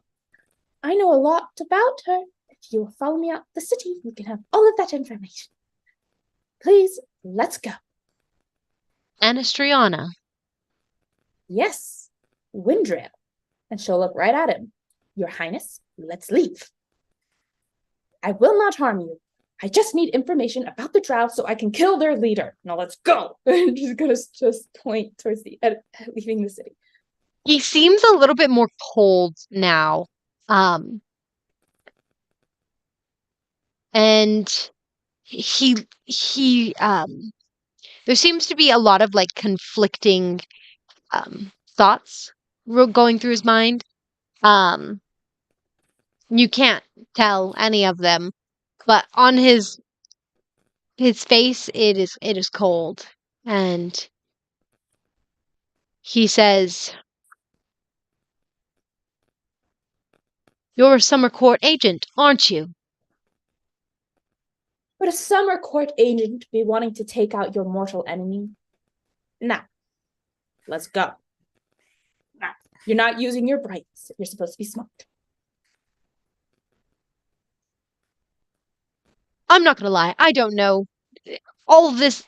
I know a lot about her. If you will follow me out the city, you can have all of that information. Please, let's go. Anastriana. Yes, Windrail. And she'll look right at him. Your Highness, let's leave. I will not harm you. I just need information about the Drow so I can kill their leader. Now let's go. I'm just gonna just point towards the leaving the city. He seems a little bit more cold now. And he there seems to be a lot of like conflicting thoughts going through his mind. You can't tell any of them, but on his His face, it is cold. And he says, "You're a summer court agent, aren't you?" Would a summer court agent be wanting to take out your mortal enemy? Now, let's go. Now, you're not using your brains. You're supposed to be smart. I'm not gonna lie, I don't know all this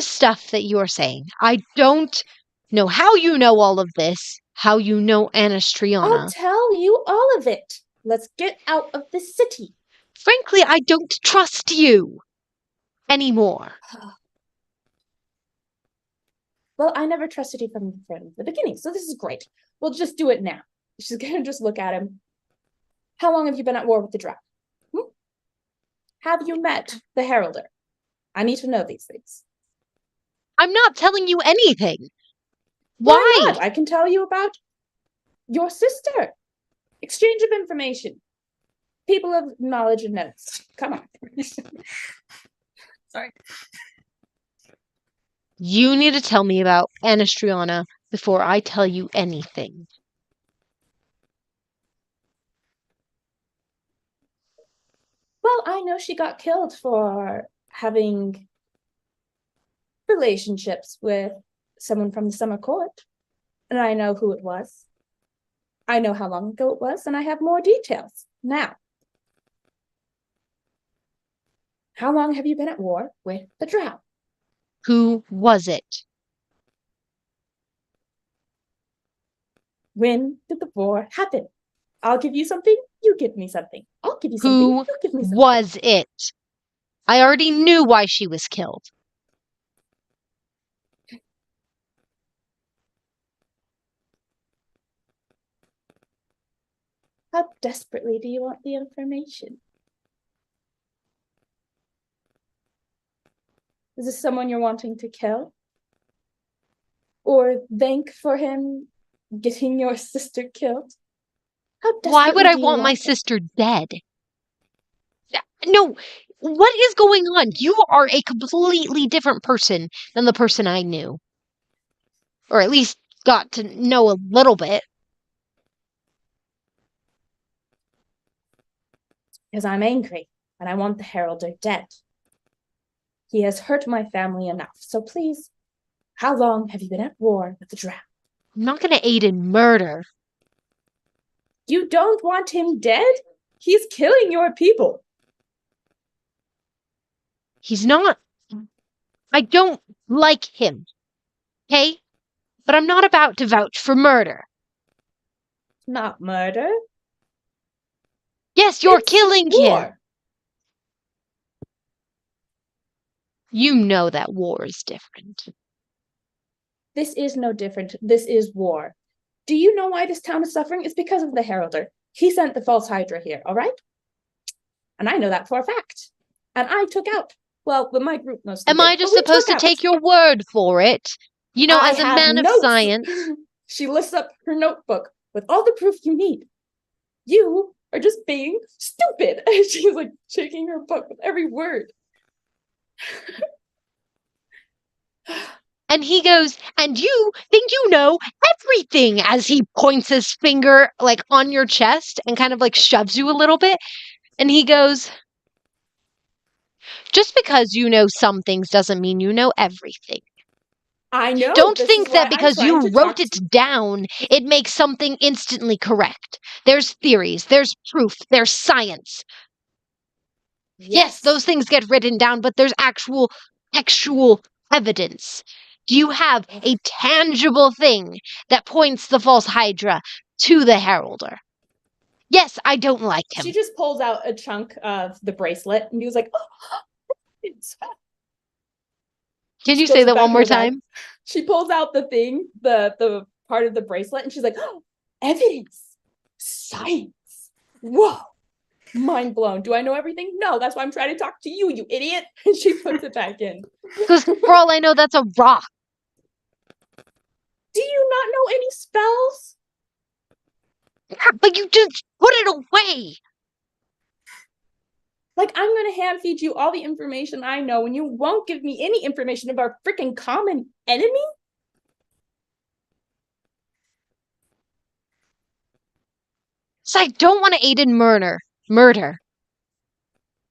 stuff that you are saying. I don't know how you know all of this, how you know I'll Anastriana. tell you all of it. Let's get out of the city. Frankly, I don't trust you anymore. Well, I never trusted you from the beginning, so this is great. We'll just do it now. She's gonna just look at him. How long have you been at war with the Drow? Have you met the Heralder? I need to know these things. I'm not telling you anything. Why Why? not? I can tell you about your sister. Exchange of information. People of knowledge and notes. Come on. Sorry. You need to tell me about Anastriana before I tell you anything. Well, I know she got killed for having relationships with someone from the summer court. And I know who it was. I know how long ago it was, and I have more details. Now, how long have you been at war with the Drow? Who was it? When did the war happen? I'll give you something, you give me something. I'll give you something, Who you give me something. was it? I already knew why she was killed. How desperately do you want the information? Is this someone you're wanting to kill? Or thank for him getting your sister killed? How Why would desperately I do you want my it? sister dead? No, what is going on? You are a completely different person than the person I knew. Or at least got to know a little bit. Because I'm angry, and I want the Heralder dead. He has hurt my family enough, so please, how long have you been at war with the Drow? I'm not going to aid in murder. You don't want him dead? He's killing your people. He's not. I don't like him. Okay? But I'm not about to vouch for murder. Not murder. Yes, you're It's killing war. him. You know that war is different. This is no different. This is war. Do you know why this town is suffering? It's because of the Heralder. He sent the false Hydra here, all right? And I know that for a fact. And I took out, well, with my group mostly. Am I just supposed to take your word for it? You know, as a man of science. She lifts up her notebook with all the proof you need. You are just being stupid. And she's like shaking her book with every word. And he goes, "And you think you know everything," as he points his finger like on your chest and kind of like shoves you a little bit. And he goes, "Just because you know some things doesn't mean you know everything. I know. Don't think that because you wrote it down, it makes something instantly correct. There's theories, there's proof, there's science. Yes, those things get written down, but there's actual textual evidence. Do you have a tangible thing that points the false Hydra to the Heralder?" Yes, I don't like him. She just pulls out a chunk of the bracelet and he was like, oh, it's Can you say that one more time? She pulls out the thing, the part of the bracelet, and she's like, oh, evidence, science. Whoa. Mind blown. Do I know everything? No, that's why I'm trying to talk to you, you idiot. And she puts it back in. Because for all I know, that's a rock. Do you not know any spells? Yeah, but you just put it away. Like, I'm gonna hand feed you all the information I know, and you won't give me any information of our freaking common enemy? So I don't want to aid in murder. Murder.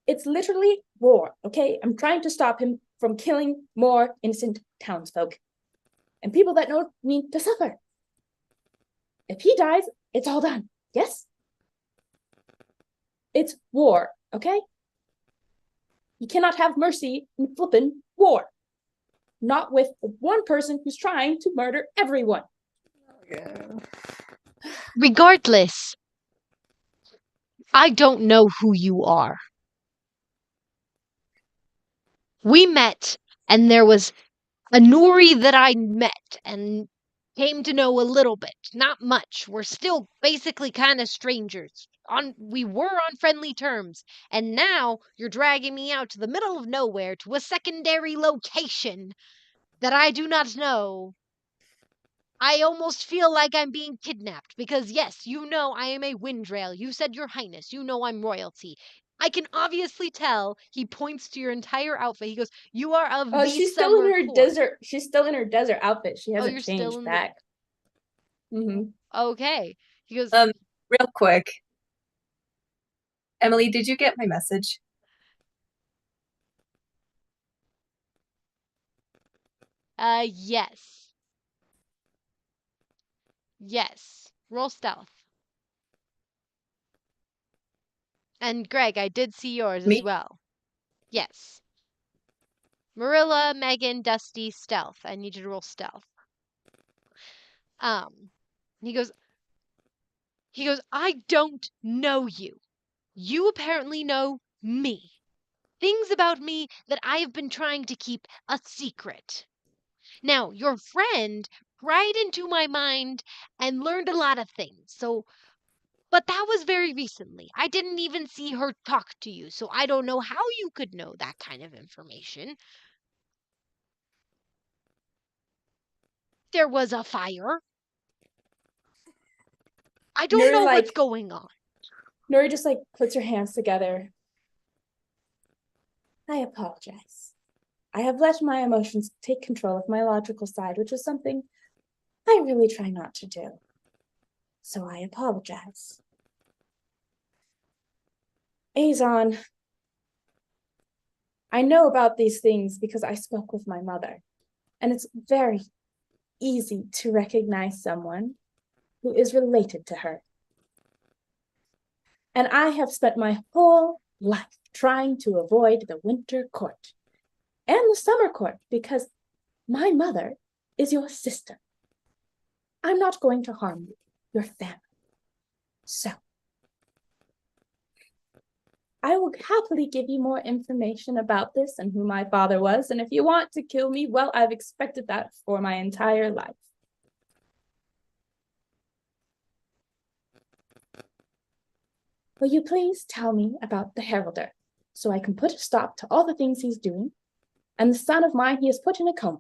It's literally war, okay? I'm trying to stop him from killing more innocent townsfolk and people that don't need to suffer. If he dies, it's all done. Yes? It's war, okay? You cannot have mercy in flippin' war. Not with one person who's trying to murder everyone. Regardless, I don't know who you are. We met, and there was a Nuri that I met and came to know a little bit. Not much. We're still basically kind of strangers. We were on friendly terms, and now you're dragging me out to the middle of nowhere to a secondary location that I do not know. I almost feel like I'm being kidnapped because, yes, you know I am a Windrail. You said your highness. You know I'm royalty. I can obviously tell. He points to your entire outfit. He goes, "You are of the She's still in summer her court." desert. She's still in her desert outfit. She Oh, hasn't you're still changed in back. Okay. He goes, Real quick. Emily, did you get my message? yes. Yes. Roll stealth. And Greg, I did see yours as Me? well. Yes. Merilla, Megan, Dusty, stealth. I need you to roll stealth. He goes, I don't know you. You apparently know me. Things about me that I have been trying to keep a secret. Now, your friend pried into my mind and learned a lot of things. But that was very recently. I didn't even see her talk to you, so I don't know how you could know that kind of information. There was a fire. I don't know what's going on. Nuri just puts her hands together. I apologize. I have let my emotions take control of my logical side, which is something I really try not to do. So I apologize. Azon, I know about these things because I spoke with my mother, and it's very easy to recognize someone who is related to her. And I have spent my whole life trying to avoid the winter court and the summer court because my mother is your sister. I'm not going to harm you, your family. So, I will happily give you more information about this and who my father was, and if you want to kill me, well, I've expected that for my entire life. Will you please tell me about the Heralder, so I can put a stop to all the things he's doing, and the son of mine he has put in a coma?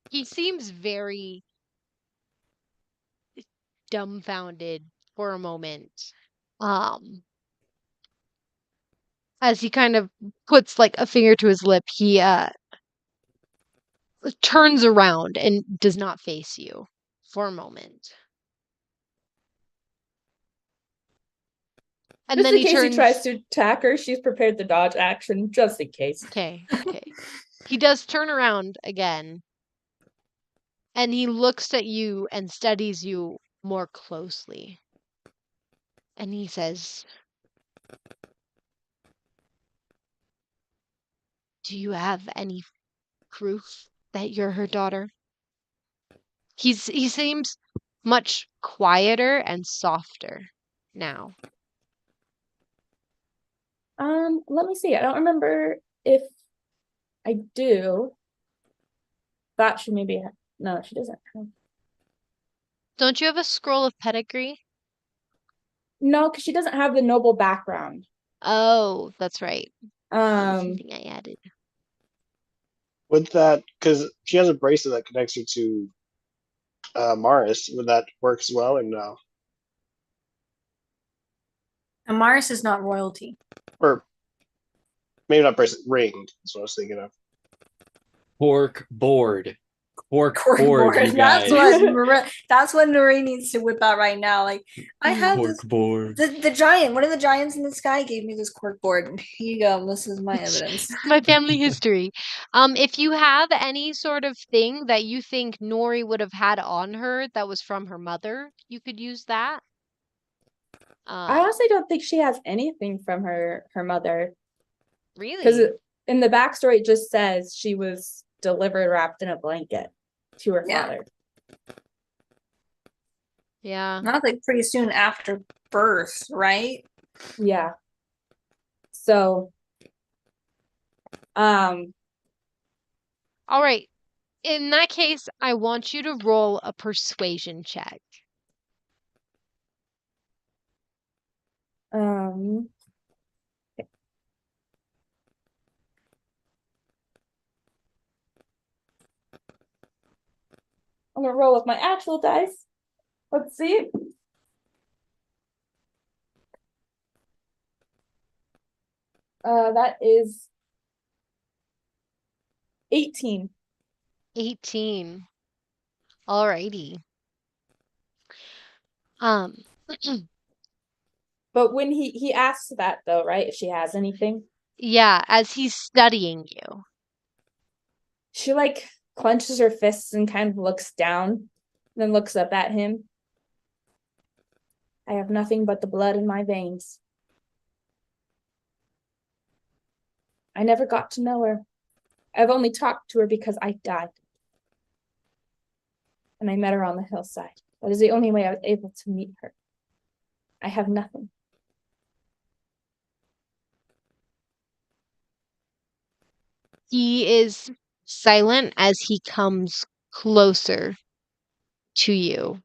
He seems very dumbfounded for a moment. As he kind of puts a finger to his lip, he turns around and does not face you for a moment. And Just then in he case he turns. tries to attack her, she's prepared to dodge action, just in case. Okay. He does turn around again. And he looks at you and studies you more closely. And he says, "Do you have any proof that you're her daughter?" He seems much quieter and softer now. Let me see. I don't remember if I do. Thought she maybe had. No, she doesn't have. Don't you have a scroll of pedigree? No, because she doesn't have the noble background. Oh, that's right. Something I added. With that, because she has a bracelet that connects her to Amaris, would that work as well or no? Amaris is not royalty. Or maybe not bracelet, ring. That's what I was thinking of. Cork board. Cork board, Corkboard. you guys. That's what Nuri needs to whip out right now. Like, I have Cork this. board. The giant, one of the giants in the sky gave me this corkboard. Here you go. This is my evidence. My family history. If you have any sort of thing that you think Nori would have had on her that was from her mother, you could use that. I honestly don't think she has anything from her mother. Because Really? in the backstory, it just says she was delivered wrapped in a blanket to her Yeah. father. Yeah. Not like pretty soon after birth, right? Yeah. So, All right. In that case, I want you to roll a persuasion check. I'm gonna roll with my actual dice. Let's see. That is 18. 18. Alrighty. Um, But when he asks that though, right? If she has anything, yeah, as he's studying you. she like clenches her fists and kind of looks down, then looks up at him. I have nothing but the blood in my veins. I never got to know her. I've only talked to her because I died. And I met her on the hillside. That is the only way I was able to meet her. I have nothing. He is silent as he comes closer to you,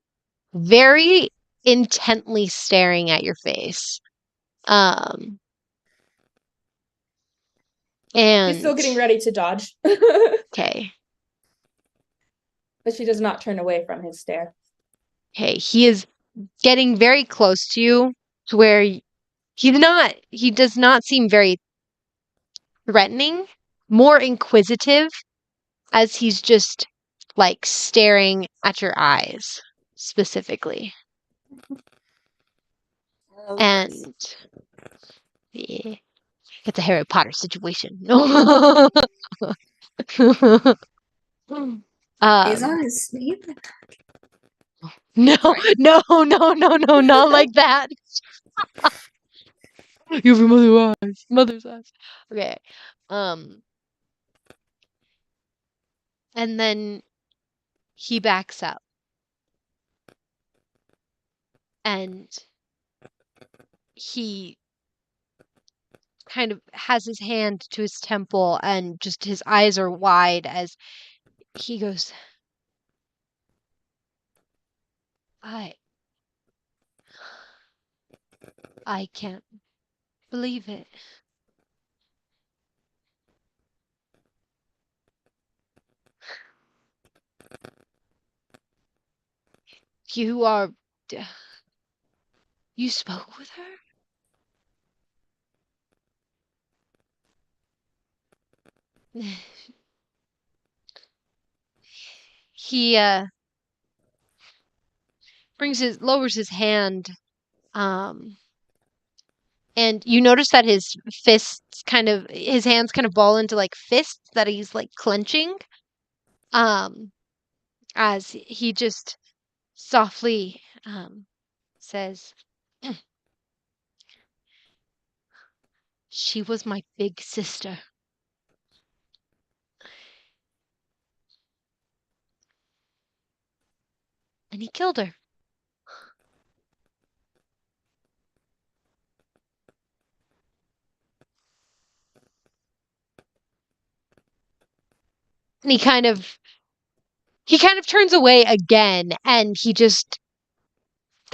very intently staring at your face. She's still And getting ready to dodge. okay. But she does not turn away from his stare. Okay, he is getting very close to you to where he does not seem very threatening, more inquisitive as he's just like staring at your eyes specifically. And yeah, it's a Harry Potter situation. Azon is sleeping. No, Sorry. no, not like that. You have mother's eyes. Okay. And then he backs up. And he kind of has his hand to his temple and just his eyes are wide as he goes, I can't believe it. You spoke with her? He lowers his hand, and you notice that his hands kind of ball into like fists that he's like clenching. As he just softly says, she was my big sister. And he killed her. And he kind of turns away again, and he just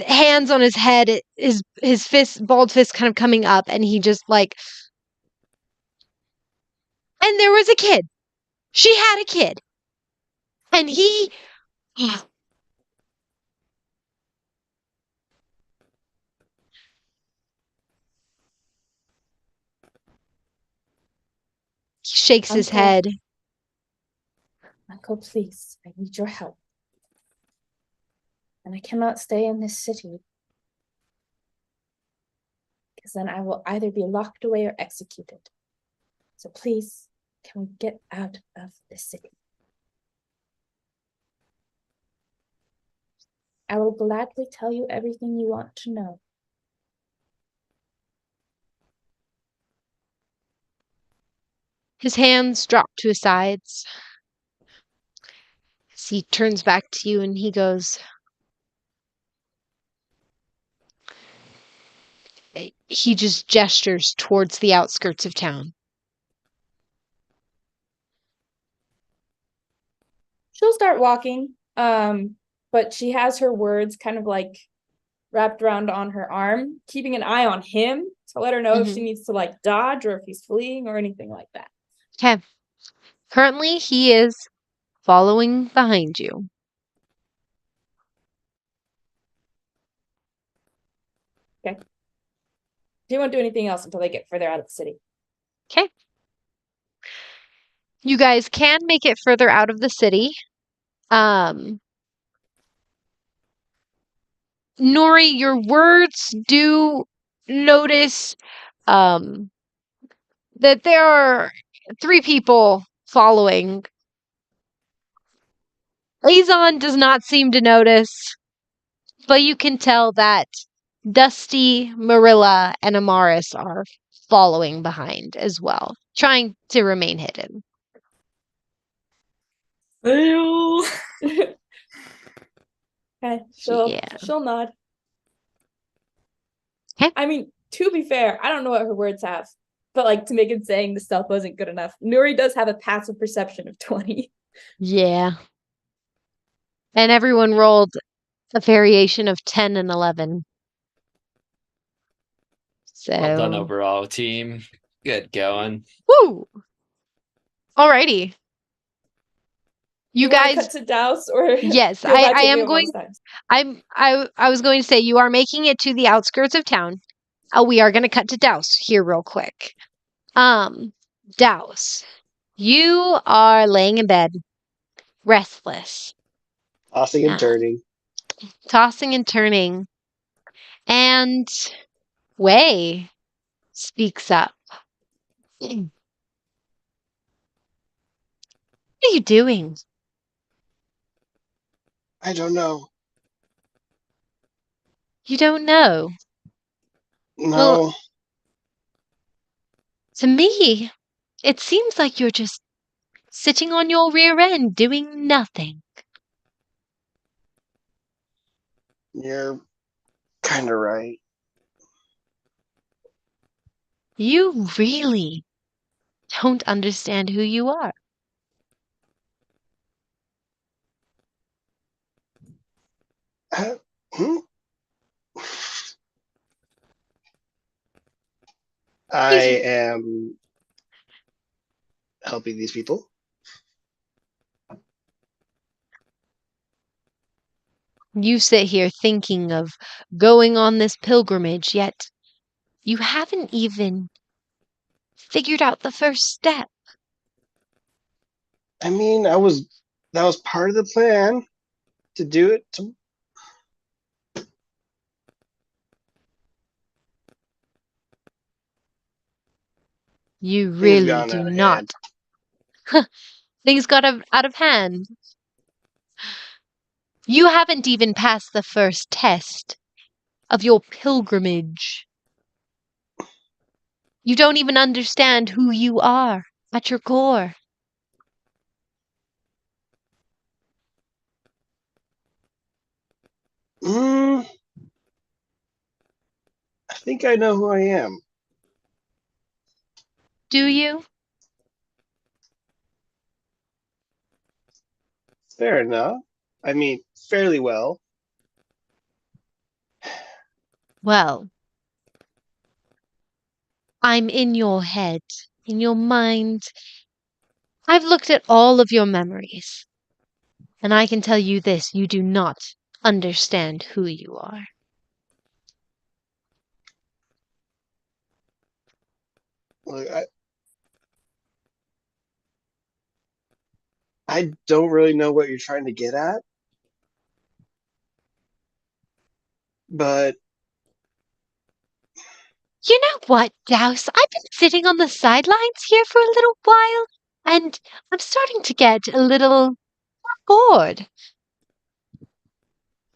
hands on his head, his fist, bald fist kind of coming up, and he just like, and there was a kid. She had a kid. And he Shakes his Uncle. head. Uncle, please, I need your help. And I cannot stay in this city. Because then I will either be locked away or executed. So please, can we get out of the city? I will gladly tell you everything you want to know. His hands drop to his sides. As he turns back to you and he goes, he just gestures towards the outskirts of town. She'll start walking, but she has her words kind of like wrapped around on her arm, keeping an eye on him to let her know if she needs to like dodge or if he's fleeing or anything like that. Okay. Currently, he is following behind you. Okay. He won't do anything else until they get further out of the city. Okay. You guys can make it further out of the city. Nuri, your words do notice that there are 3 people following. Azon does not seem to notice, but you can tell that Dusty, Merilla, and Amaris are following behind as well, trying to remain hidden. Fail. Okay, Yeah. she'll nod. Okay. I mean, to be fair, I don't know what her words have, but like to make it saying the stealth wasn't good enough. Nuri does have a passive perception of 20. Yeah. And everyone rolled a variation of 10 and 11. So. Well done overall, team. Good going. Woo! Alrighty. You wanna guys cut to Douse or yes, feel bad I taking am over all going this time? I was going to say you are making it to the outskirts of town. We are going to cut to Douse here real quick. Douse, you are laying in bed, restless, Tossing and turning. tossing and turning, and Wei speaks up. What are you doing? I don't know. You don't know. No. Well, to me, it seems like you're just sitting on your rear end doing nothing. You're kind of right. You really don't understand who you are. Hmm? I am helping these people. You sit here thinking of going on this pilgrimage, yet you haven't even figured out the first step. I mean, that was part of the plan to do it. You Things really gone do out of not. hand. Things got out of hand. You haven't even passed the first test of your pilgrimage. You don't even understand who you are at your core. I think I know who I am. Do you? Fair enough. I mean, fairly well. Well, I'm in your head, in your mind. I've looked at all of your memories, and I can tell you this, you do not understand who you are. Look, I don't really know what you're trying to get at, but You know what, Douse? I've been sitting on the sidelines here for a little while, and I'm starting to get a little bored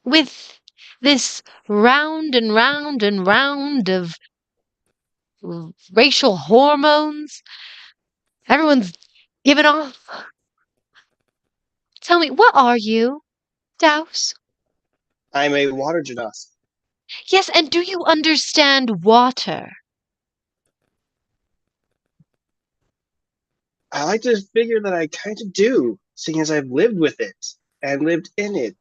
with this round and round and round of racial hormones. Everyone's giving off. Tell me, what are you, Douse? I'm a water genasi. Yes, and do you understand water? I like to figure that I kind of do, seeing as I've lived with it and lived in it.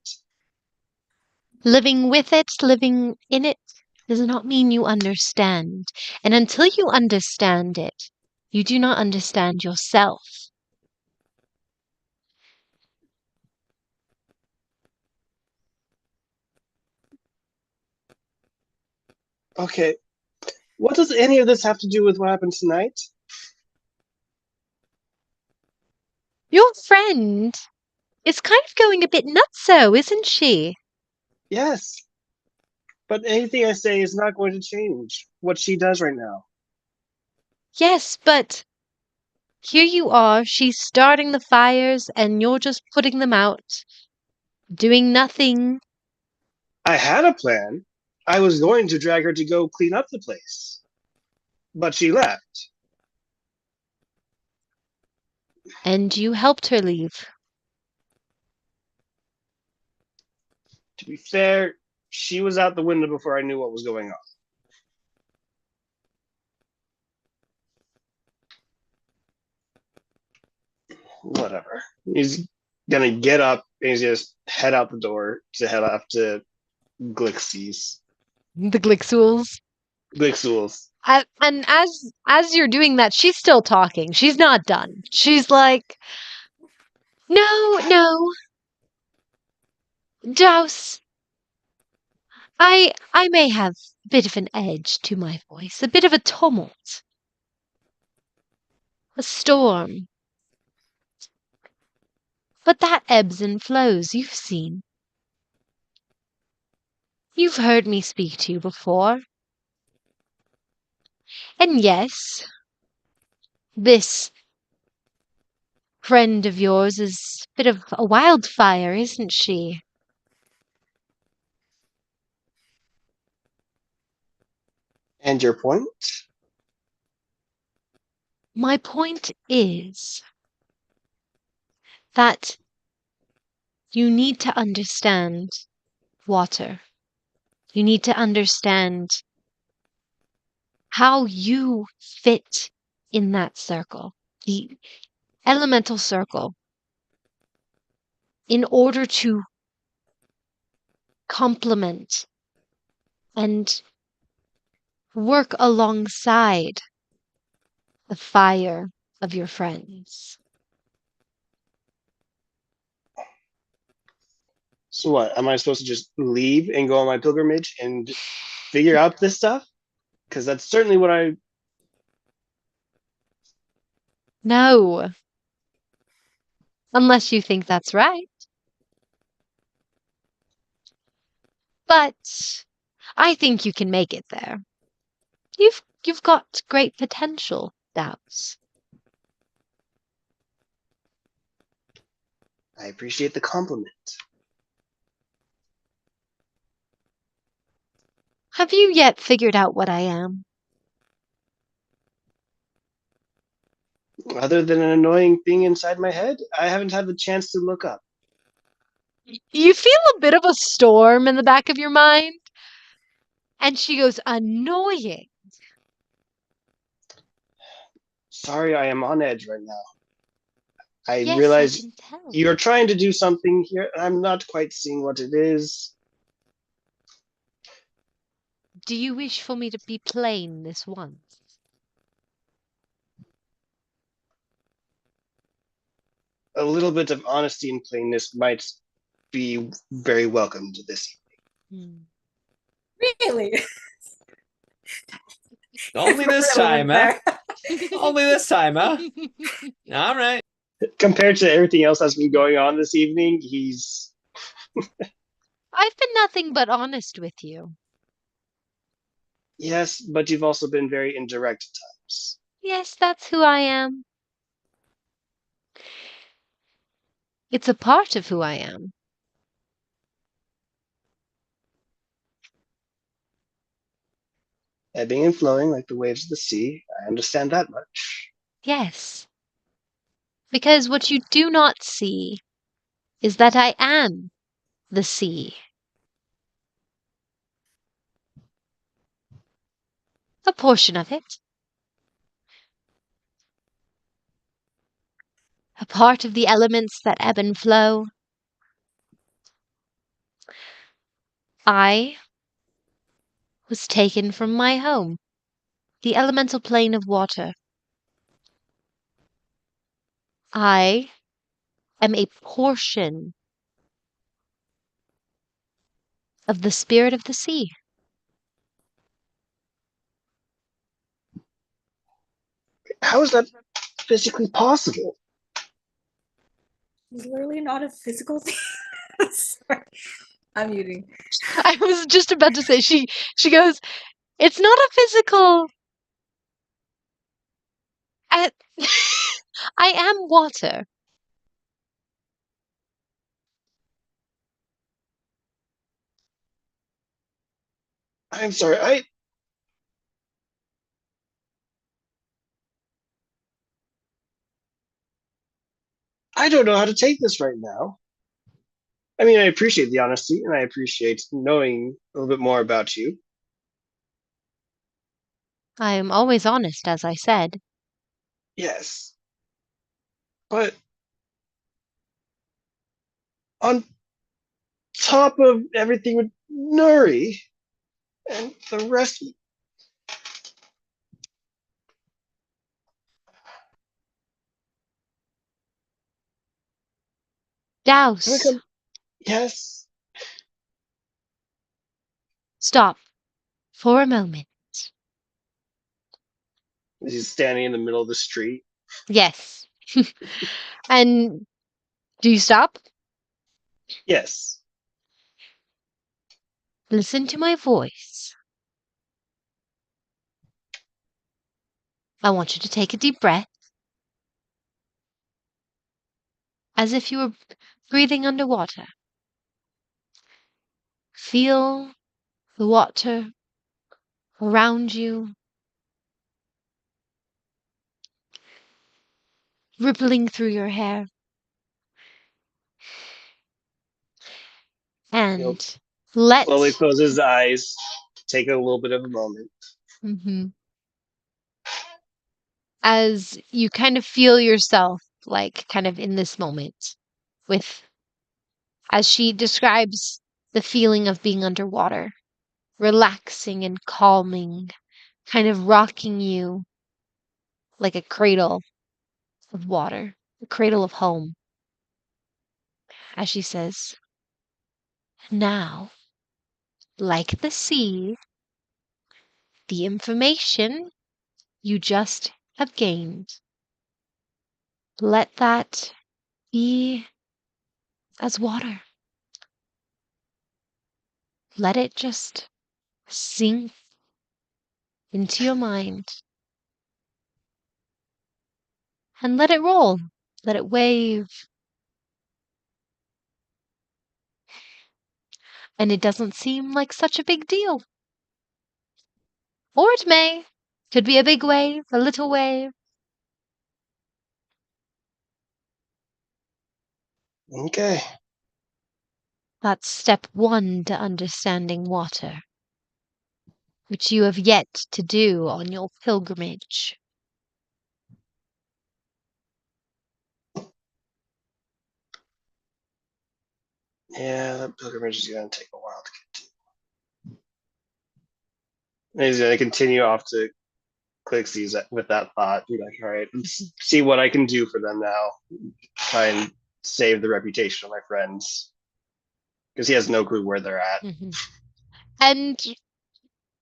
Living with it, living in it, does not mean you understand. And until you understand it, you do not understand yourself. Okay, what does any of this have to do with what happened tonight? Your friend is kind of going a bit nutso, isn't she? Yes, but anything I say is not going to change what she does right now. Yes, but here you are, she's starting the fires, and you're just putting them out, doing nothing. I had a plan. I was going to drag her to go clean up the place, but she left. And you helped her leave. To be fair, she was out the window before I knew what was going on. Whatever. He's gonna get up and he's just head out the door to head off to Glixies. The Glixools. Glixools. And as you're doing that, she's still talking. She's not done. She's like, no, Douse. I may have a bit of an edge to my voice, a bit of a tumult, a storm. But that ebbs and flows, you've seen. You've heard me speak to you before. And yes, this friend of yours is a bit of a wildfire, isn't she? And your point? My point is that you need to understand water. You need to understand how you fit in that circle, the elemental circle, in order to complement and work alongside the fire of your friends. So what? Am I supposed to just leave and go on my pilgrimage and figure out this stuff? Because that's certainly what I. No, unless you think that's right. But I think you can make it there. You've got great potential, Doubts. I appreciate the compliment. Have you yet figured out what I am? Other than an annoying thing inside my head, I haven't had the chance to look up. You feel a bit of a storm in the back of your mind. And she goes, annoying. Sorry, I am on edge right now. I Yes, realize I can tell. you're trying to do something here, and I'm not quite seeing what it is. Do you wish for me to be plain this once? A little bit of honesty and plainness might be very welcome to this evening. Really? Only this Really time, huh? went there. Only this time, huh? All right. Compared to everything else that's been going on this evening, he's I've been nothing but honest with you. yes, but you've also been very indirect at times. Yes, that's who I am. It's a part of who I am. Ebbing and flowing like the waves of the sea. I understand that much. Yes. Because what you do not see is that I am the sea. A portion of it. A part of the elements that ebb and flow. I was taken from my home, the elemental plane of water. I am a portion of the spirit of the sea. How is that physically possible? It's literally not a physical thing. Sorry. I'm muting. I was just about to say, she goes, it's not a physical. I, I am water. I'm sorry, I don't know how to take this right now. I mean, I appreciate the honesty and I appreciate knowing a little bit more about you. I am always honest, as I said. Yes. But on top of everything with Nuri and the rest, Douse, yes. stop for a moment. He's standing in the middle of the street. Yes. And do you stop? Yes. Listen to my voice. I want you to take a deep breath, as if you were breathing underwater. Feel the water around you, rippling through your hair. He'll And let slowly close his eyes, take a little bit of a moment. Mhm. As you kind of feel yourself like kind of in this moment with as she describes the feeling of being underwater, relaxing and calming, kind of rocking you like a cradle of water, a cradle of home. As she says, now, like the sea, the information you just have gained, let that be as water. Let it just sink into your mind and let it roll. Let it wave. And it doesn't seem like such a big deal. Or it may. Could be a big wave, a little wave. Okay. That's step one to understanding water, which you have yet to do on your pilgrimage. Yeah, that pilgrimage is going to take a while to get to. And he's going to continue off to Clixies with that thought. Be like, all right, let's see what I can do for them now. Try and save the reputation of my friends. Because he has no clue where they're at. Mhm. And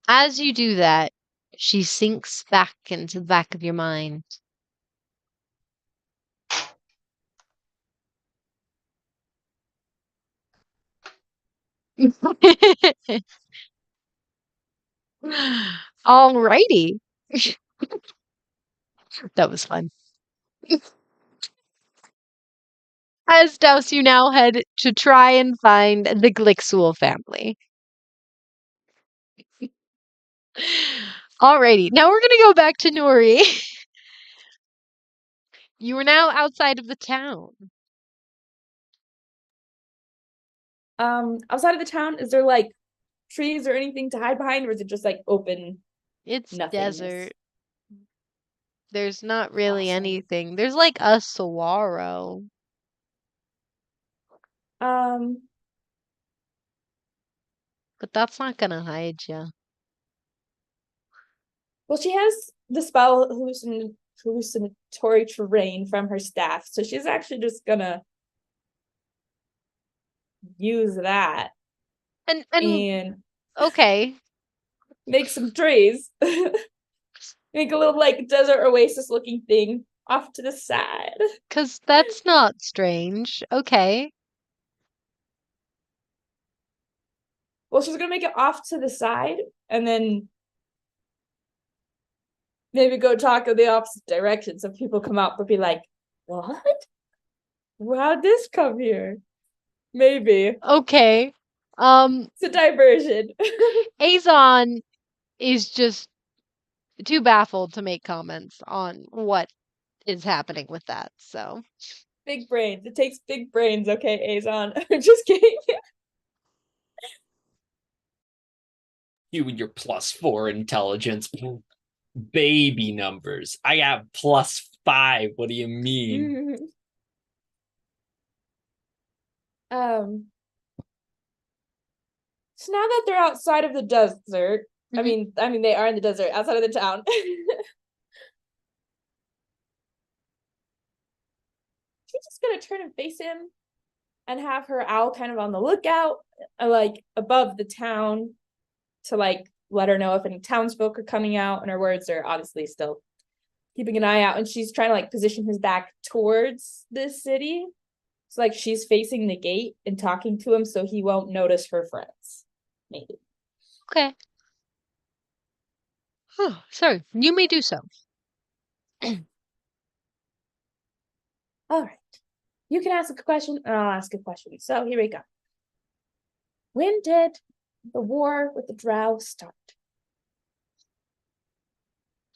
as you do that, she sinks back into the back of your mind. Alrighty. That was fun. As Douse, you now head to try and find the Glixul family. Alrighty, now we're gonna go back to Nuri. You are now outside of the town. Outside of the town, is there like trees or anything to hide behind, or is it just like open It's nothingness? desert. There's not really Awesome. anything. There's like a saguaro. Um, But that's not gonna hide ya. well, she has the spell hallucinatory terrain from her staff, so she's actually just gonna use that And and okay, make some trees. Make a little like desert oasis looking thing off to the side. 'cause that's not strange. Okay. Well, she's gonna make it off to the side and then maybe go talk in the opposite direction so people come out but be like, what? How'd this come here? Maybe. Okay. It's a diversion. Azon is just too baffled to make comments on what is happening with that. So, Big brains. It takes big brains, okay, Azon. Just kidding. You and your +4 intelligence. Baby numbers. I have +5. What do you mean? So now that they're outside of the desert, I mean they are in the desert, outside of the town. She's just gonna turn and face him and have her owl kind of on the lookout, like above the town, to like let her know if any townsfolk are coming out, and her words are obviously still keeping an eye out, and she's trying to like position his back towards this city. So like she's facing the gate and talking to him so he won't notice her friends. Maybe. okay. So, you may do so. All right. You can ask a question and I'll ask a question. So here we go. When did the war with the Drow start?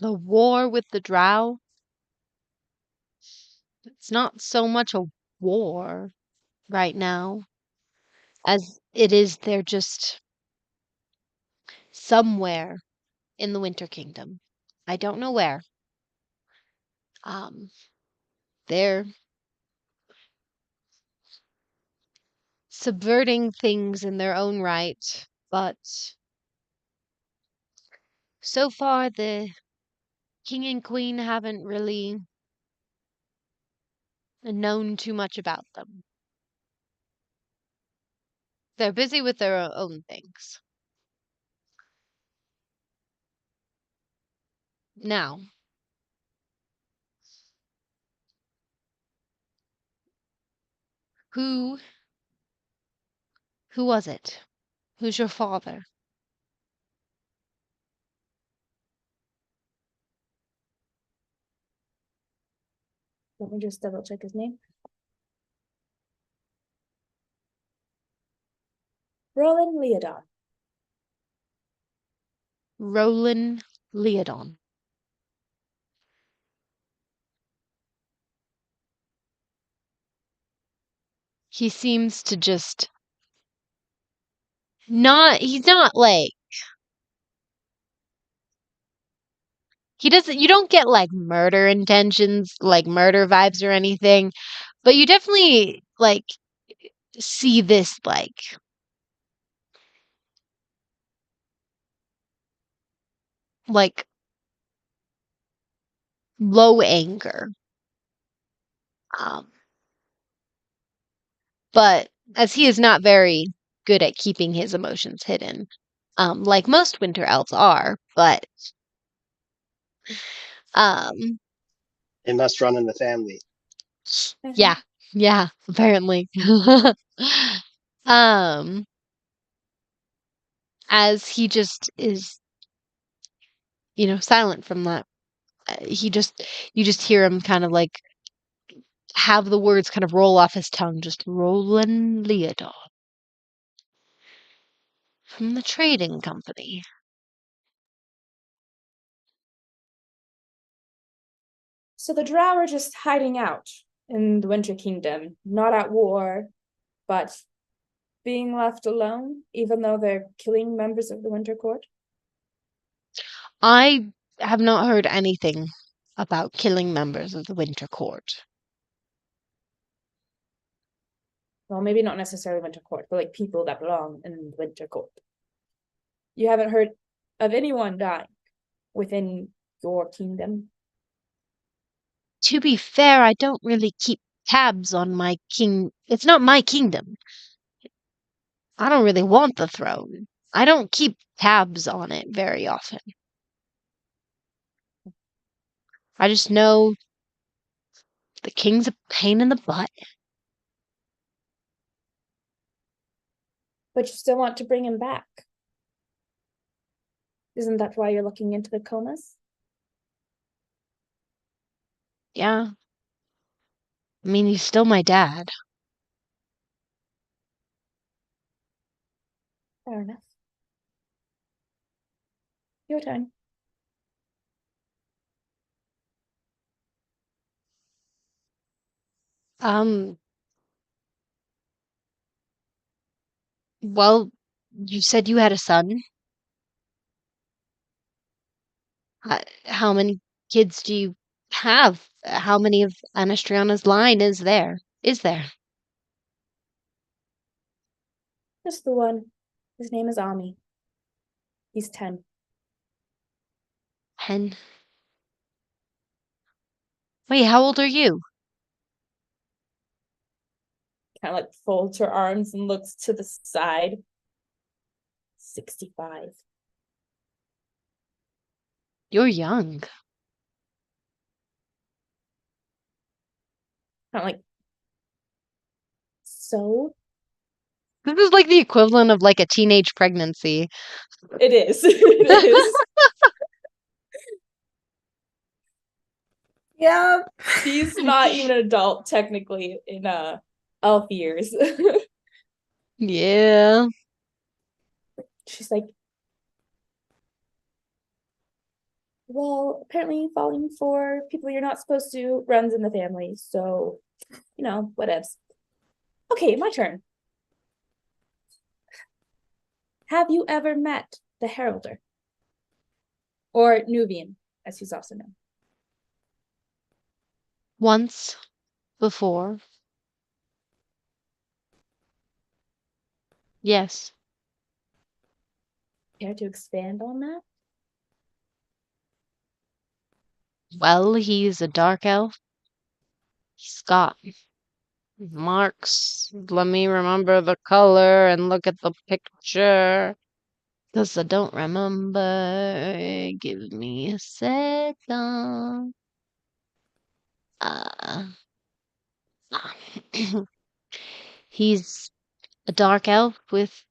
The war with the Drow? It's not so much a war right now as it is they're just somewhere in the Winter Kingdom. I don't know where. They're subverting things in their own right, but so far the king and queen haven't really known too much about them. They're busy with their own things. Now, who was it? Who's your father? Let me just double check his name. Roland Leodon. Roland Leodon. He seems to just he's not like you don't get like murder intentions, like murder vibes or anything, but you definitely like see this like low anger. But as he is not very good at keeping his emotions hidden, like most winter elves are, but It must run in the family. yeah, apparently. as he just is, silent from that. You just hear him kind of like have the words kind of roll off his tongue, just Roland Leodon from the trading company. So the Drow are just hiding out in the Winter Kingdom, not at war, but being left alone, even though they're killing members of the Winter Court. I have not heard anything about killing members of the Winter Court. Well, maybe not necessarily Winter Court, but like people that belong in the Winter Court. You haven't heard of anyone dying within your kingdom? To be fair, I don't really keep tabs on my king. It's not my kingdom. I don't really want the throne. I don't keep tabs on it very often. I just know the king's a pain in the butt. But you still want to bring him back. Isn't that why you're looking into the comas? Yeah. I mean, he's still my dad. Fair enough. Your turn. Um, well, you said you had a son. How many kids do you have? How many of Anastriana's line is there? Is there? Just the one. His name is Ami. He's 10. 10. Wait, how old are you? Kind of like folds her arms and looks to the side. 65. You're young. Kind of like, so? This is like the equivalent of like a teenage pregnancy. It is. It is. Yeah. She's not even an adult, technically, in elf years. Yeah. She's like, well, apparently falling for people you're not supposed to runs in the family, so, whatevs. Okay, my turn. Have you ever met the Heralder? Or Nuvian, as he's also known. Once before. Yes. Care to expand on that? Well, he's a dark elf. He's got marks. Let me remember the color and look at the picture. Because I don't remember. Give me a second. He's a dark elf with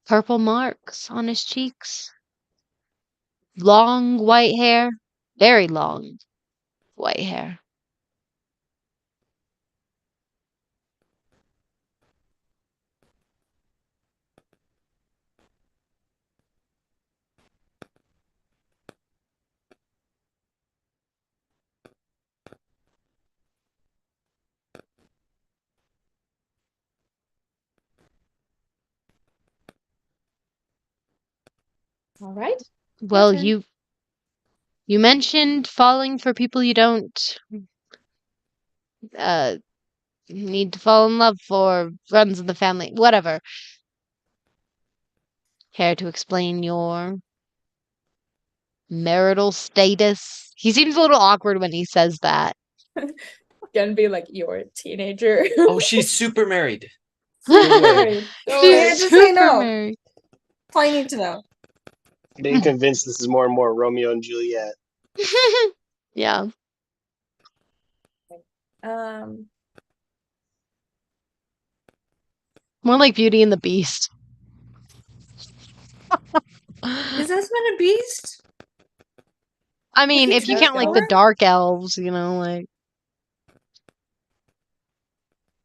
purple marks on his cheeks. Long white hair. Very long white hair. All right. Well, turn. you mentioned falling for people you don't uh need to fall in love for, runs in the family, whatever. Care to explain your marital status? He seems a little awkward when he says that. Gonna be like, you're a teenager. Oh, she's super married. Super married. Don't She's worry. just say super no. married. That's all you need to know. Being convinced this is more and more Romeo and Juliet. Yeah. More like Beauty and the Beast. Is Esmond a beast? I mean, he if you turn count like the forward? dark elves, like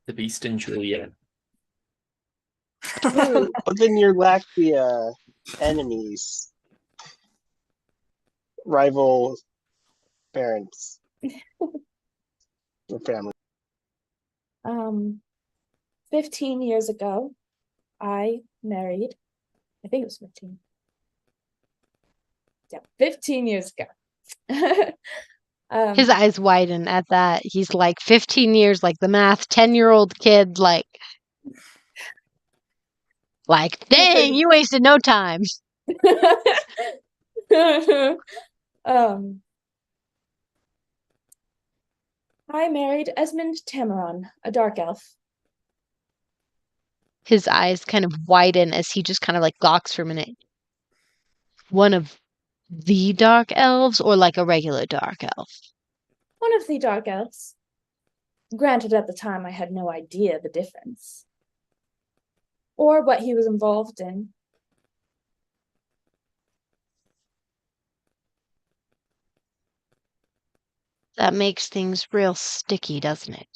The Beast and Juliet. True. But then you lack the enemies, rival parents, or family. 15 years ago, I married. I think it was 15. Yeah, 15 years ago. his eyes widen at that. He's like 15 years, like the math 10-year-old kid, like dang, you wasted no time. I married Esmond Tamaron, a dark elf. His eyes kind of widen as he just kind of like gawks for a minute. One of the dark elves or like a regular dark elf? One of the dark elves. Granted, at the time I had no idea the difference. Or what he was involved in. That makes things real sticky, doesn't it?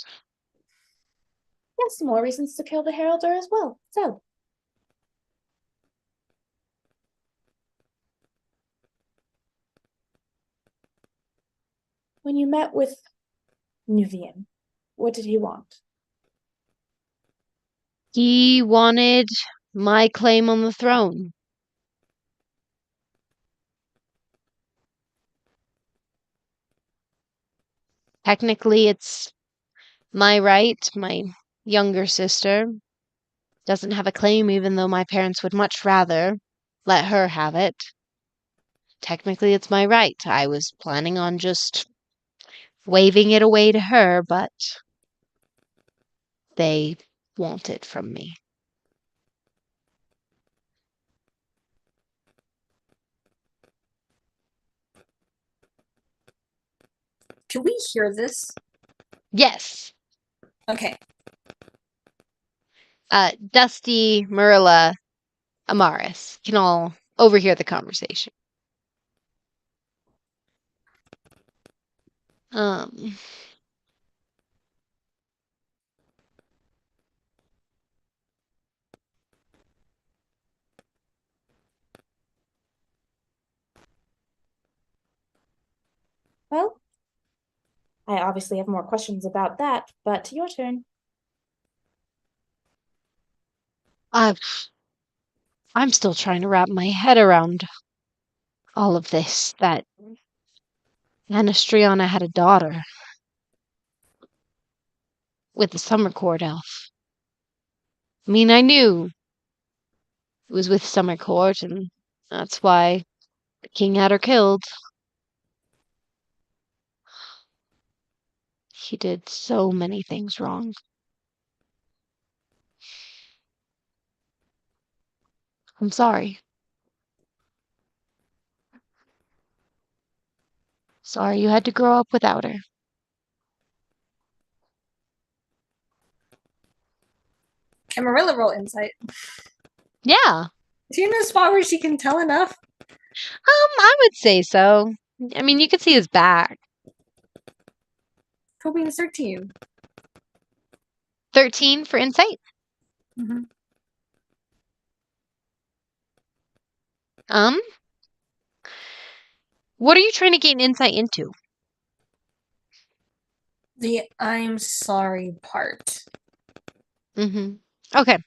Yes, more reasons to kill the Heralder as well. So. When you met with Nuvian, what did he want? He wanted my claim on the throne. Technically, it's my right. My younger sister doesn't have a claim, even though my parents would much rather let her have it. Technically, it's my right. I was planning on just waving it away to her, but they want it from me. Can we hear this? Yes. Okay. Dusty, Merilla, Amaris can all overhear the conversation. Um, Well, I obviously have more questions about that, but your turn. I'm still trying to wrap my head around all of this. That Anastriana had a daughter with the Summer Court elf. I mean, I knew it was with Summer Court, and that's why the king had her killed. He did so many things wrong. I'm sorry. Sorry you had to grow up without her. Can Merilla roll insight? Yeah. Is she in a spot where she can tell enough? I would say so. I mean, you could see his back. Toby is 13. 13 for insight. Mm-hmm. What are you trying to gain insight into? The I'm sorry part. Mm-hmm. Okay.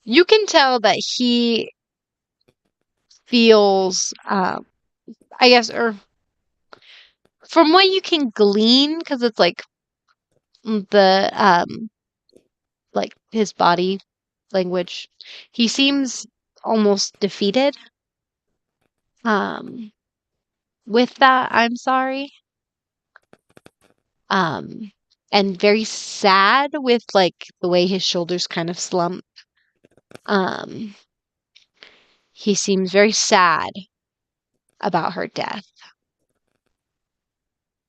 You can tell that he feels, I guess, or from what you can glean, because it's like like his body language, he seems almost defeated. Um, with that, I'm sorry. Um, and very sad with like the way his shoulders kind of slump. Um, he seems very sad about her death.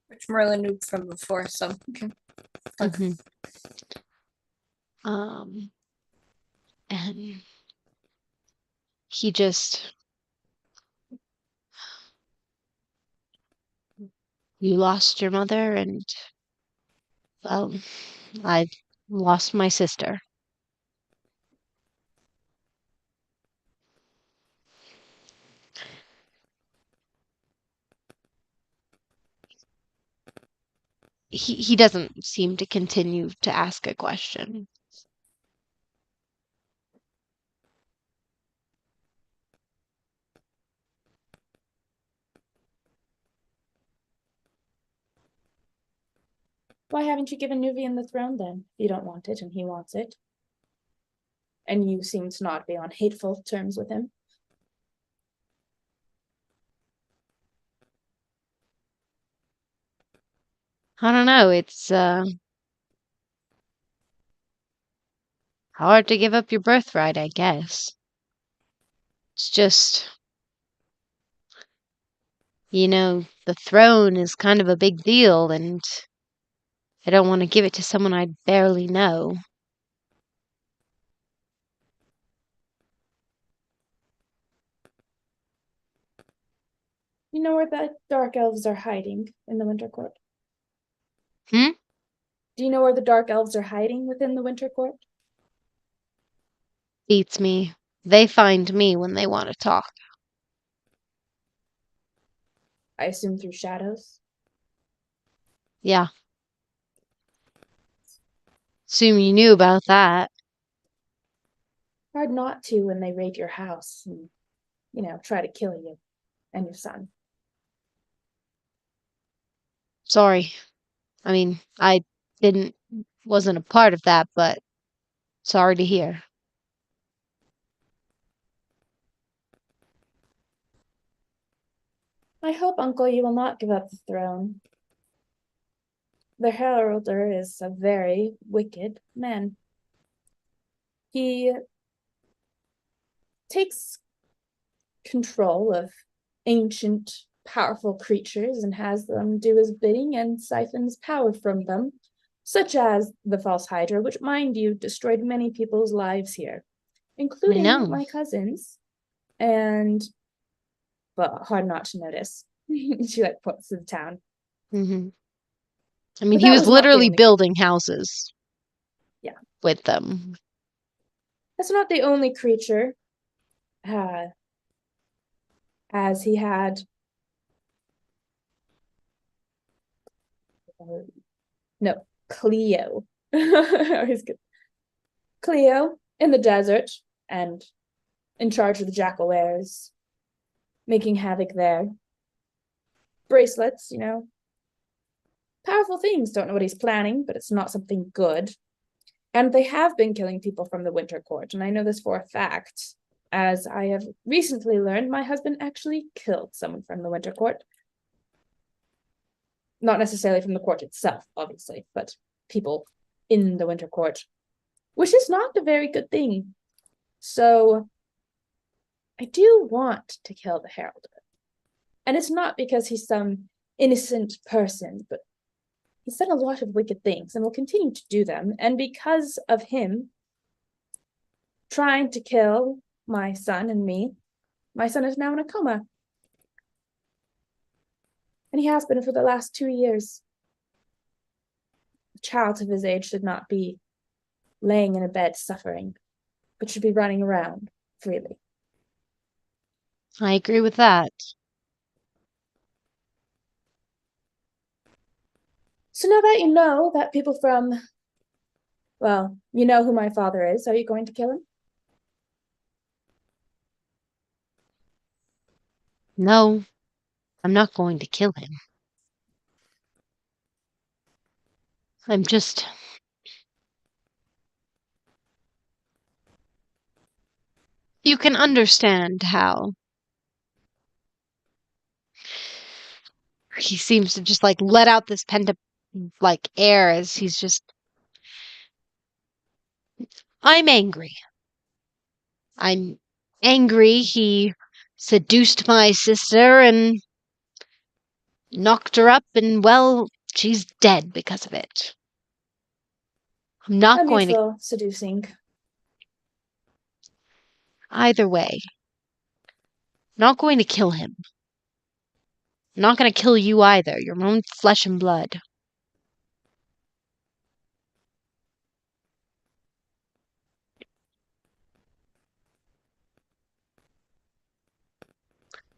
Which Merilla knew from before, so okay. Mhm. And he just. You lost your mother, and, well, I lost my sister. He doesn't seem to continue to ask a question. Why haven't you given Nuvian the throne then? You don't want it and he wants it. And you seem to not be on hateful terms with him. I don't know, it's hard to give up your birthright, I guess. It's just, the throne is kind of a big deal, and I don't want to give it to someone I barely know. You know where the dark elves are hiding in the Winter Court? Hmm? Do you know where the dark elves are hiding within the Winter Court? Beats me. They find me when they want to talk. I assume through shadows. Yeah. Assume you knew about that. Hard not to when they raid your house and, try to kill you and your son. Sorry. I mean, I wasn't a part of that, but sorry to hear. I hope, Uncle, you will not give up the throne. The Heralder is a very wicked man. He takes control of ancient, powerful creatures and has them do his bidding and siphons power from them, such as the False Hydra, which, mind you, destroyed many people's lives here, including know. my cousins. And, well, hard not to notice. She points to the town. Mm-hmm. I mean, But he that was was not the literally only- building houses. Yeah. With them. That's not the only creature, as he had. No, Cleo. Always good. Cleo in the desert and in charge of the jackal-wares, making havoc there. Bracelets, powerful things. Don't know what he's planning, but it's not something good. And they have been killing people from the Winter Court, and I know this for a fact, as I have recently learned my husband actually killed someone from the Winter Court. Not necessarily from the court itself, obviously, but people in the Winter Court, which is not a very good thing. So I do want to kill the Heralder. And it's not because he's some innocent person, but he's done a lot of wicked things and will continue to do them. And because of him trying to kill my son and me, my son is now in a coma. And he has been for the last 2 years. A child of his age should not be laying in a bed suffering, but should be running around freely. I agree with that. So now that you know that people from, well, you know who my father is, are you going to kill him? No, I'm not going to kill him. I'm just. You can understand how he seems to just let out this pent up air as he's just. I'm angry. I'm angry he seduced my sister and knocked her up, and, well, she's dead because of it. I'm A not going to. mutual seducing. Either way, Not going to kill him. Not going to kill you either, your own flesh and blood.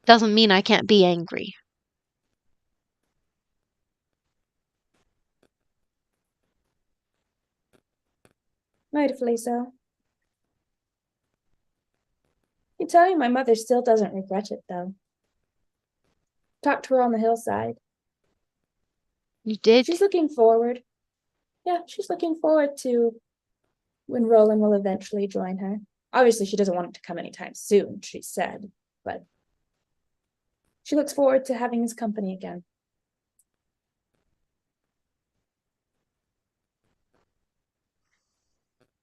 Doesn't mean I can't be angry. Rightfully so. I can tell you my mother still doesn't regret it, though. Talked to her on the hillside. You did? She's looking forward. Yeah, she's looking forward to when Roland will eventually join her. Obviously, she doesn't want it to come anytime soon, she said, but she looks forward to having his company again.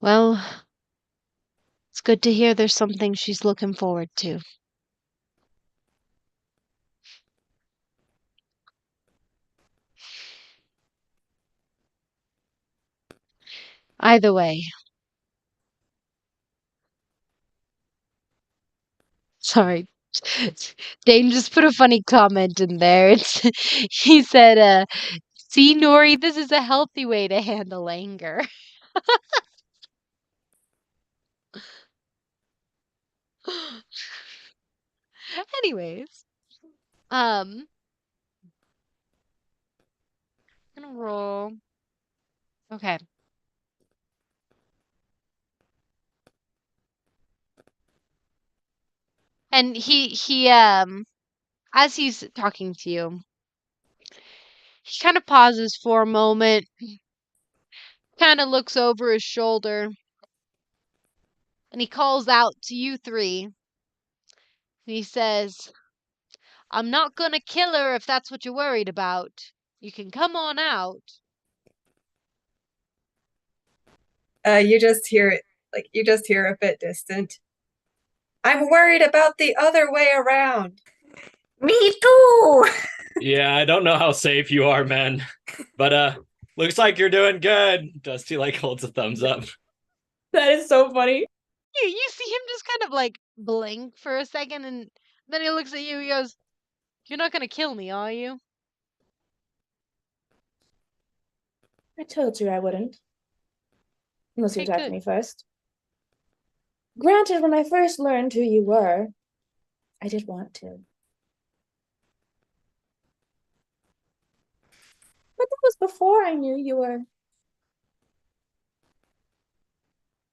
Well, it's good to hear there's something she's looking forward to. Either way. Sorry. Dane just put a funny comment in there. He said, see, Nuri, this is a healthy way to handle anger. Anyways, I'm gonna roll. Okay. And as he's talking to you, he kind of pauses for a moment, kind of looks over his shoulder, and he calls out to you three. And he says, I'm not gonna kill her if that's what you're worried about. You can come on out. You just hear it, you just hear a bit distant. I'm worried about the other way around. Me too. Yeah, I don't know how safe you are, man. But looks like you're doing good. Dusty holds a thumbs up. That is so funny. You see him just kind of blink for a second, and then he looks at you. He goes, "You're not gonna kill me, are you?" I told you I wouldn't. Unless you Okay, attacked good. me first. Granted, when I first learned who you were, I did want to. But that was before I knew you were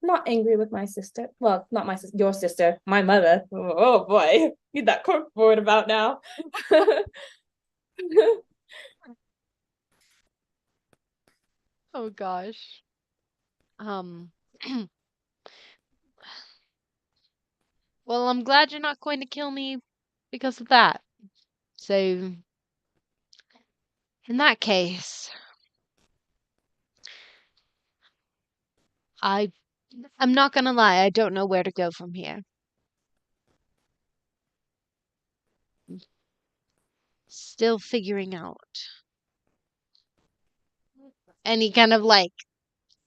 not angry with my sister. Well, not my sister, your sister, my mother. Oh boy, need that cork board about now. Oh gosh. Um. Well, I'm glad you're not going to kill me because of that. So, in that case, I'm not gonna lie, I don't know where to go from here. Still figuring out. And he kind of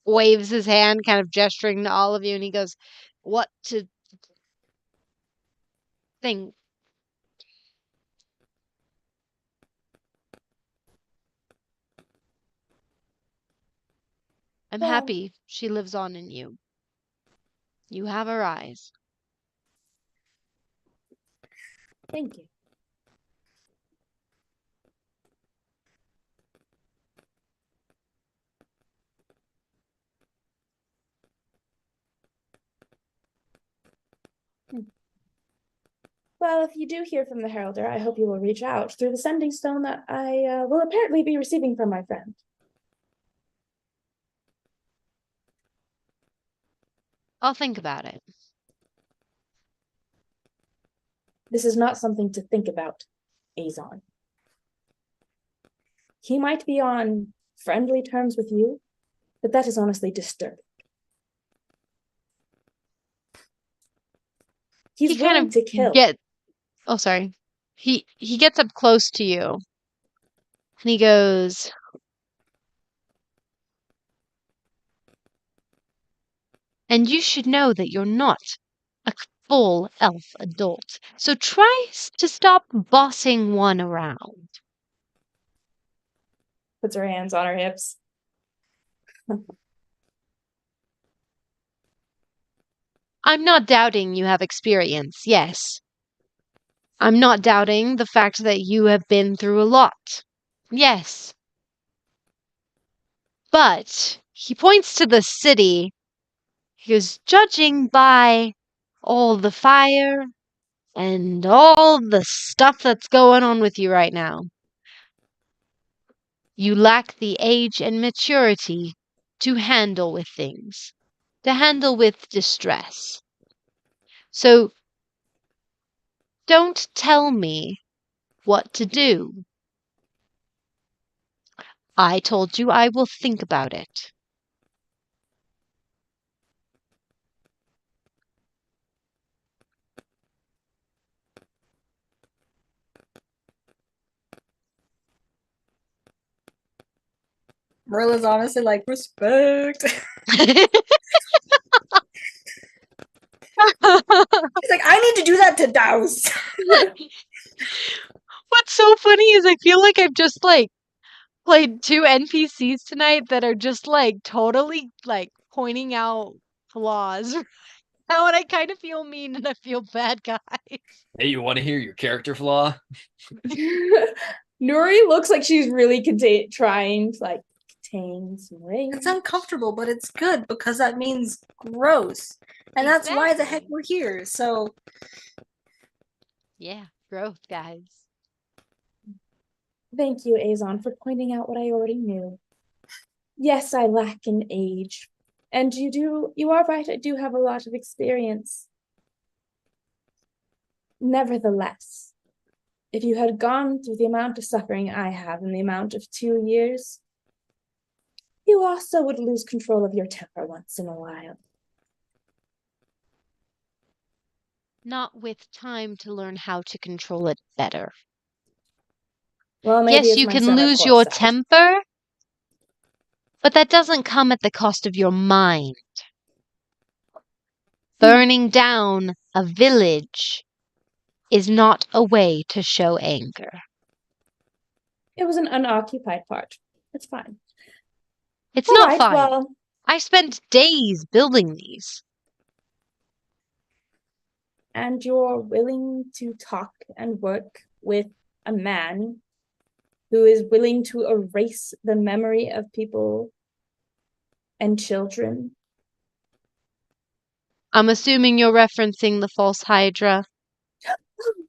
waves his hand, kind of gesturing to all of you, and he goes, "What to think?" I'm Well, happy she lives on in you. You have her eyes. thank you. Well, if you do hear from the Heralder, I hope you will reach out through the sending stone that I will apparently be receiving from my friend. I'll think about it. This is not something to think about, Azon. He might be on friendly terms with you, but that is honestly disturbing. He's He kind willing of to kill. Oh, sorry. He gets up close to you, and he goes, "And you should know that you're not a full elf adult. So try to stop bossing one around. Puts her hands on her hips. I'm not doubting you have experience, yes. I'm not doubting the fact that you have been through a lot. Yes. But he points to the city. He goes, judging by all the fire and all the stuff that's going on with you right now, you lack the age and maturity to handle with things, to handle with distress. So don't tell me what to do. I told you I will think about it. Merilla's honestly like, respect. She's like, I need to do that to Douse. What's so funny is I feel like I've just played two NPCs tonight that are just totally pointing out flaws. Now and I kind of feel mean and I feel bad, guys. Hey, you want to hear your character flaw? Nuri looks like she's really trying to contain some rage. It's uncomfortable, but it's good because that means growth. And that's why the heck Exactly. we're here. So Yeah, growth, guys. Thank you, Azon, for pointing out what I already knew. Yes, I lack in age. And you are right, I do have a lot of experience. Nevertheless, if you had gone through the amount of suffering I have in the amount of 2 years, you also would lose control of your temper once in a while. Not with time to learn how to control it better. Well, maybe Yes, it's you my can center lose core your side. temper, but that doesn't come at the cost of your mind. Burning down a village is not a way to show anger. It was an unoccupied part. It's fine. It's All not right, fine. well, I spent days building these. and you're willing to talk and work with a man who is willing to erase the memory of people and children. I'm assuming you're referencing the false Hydra.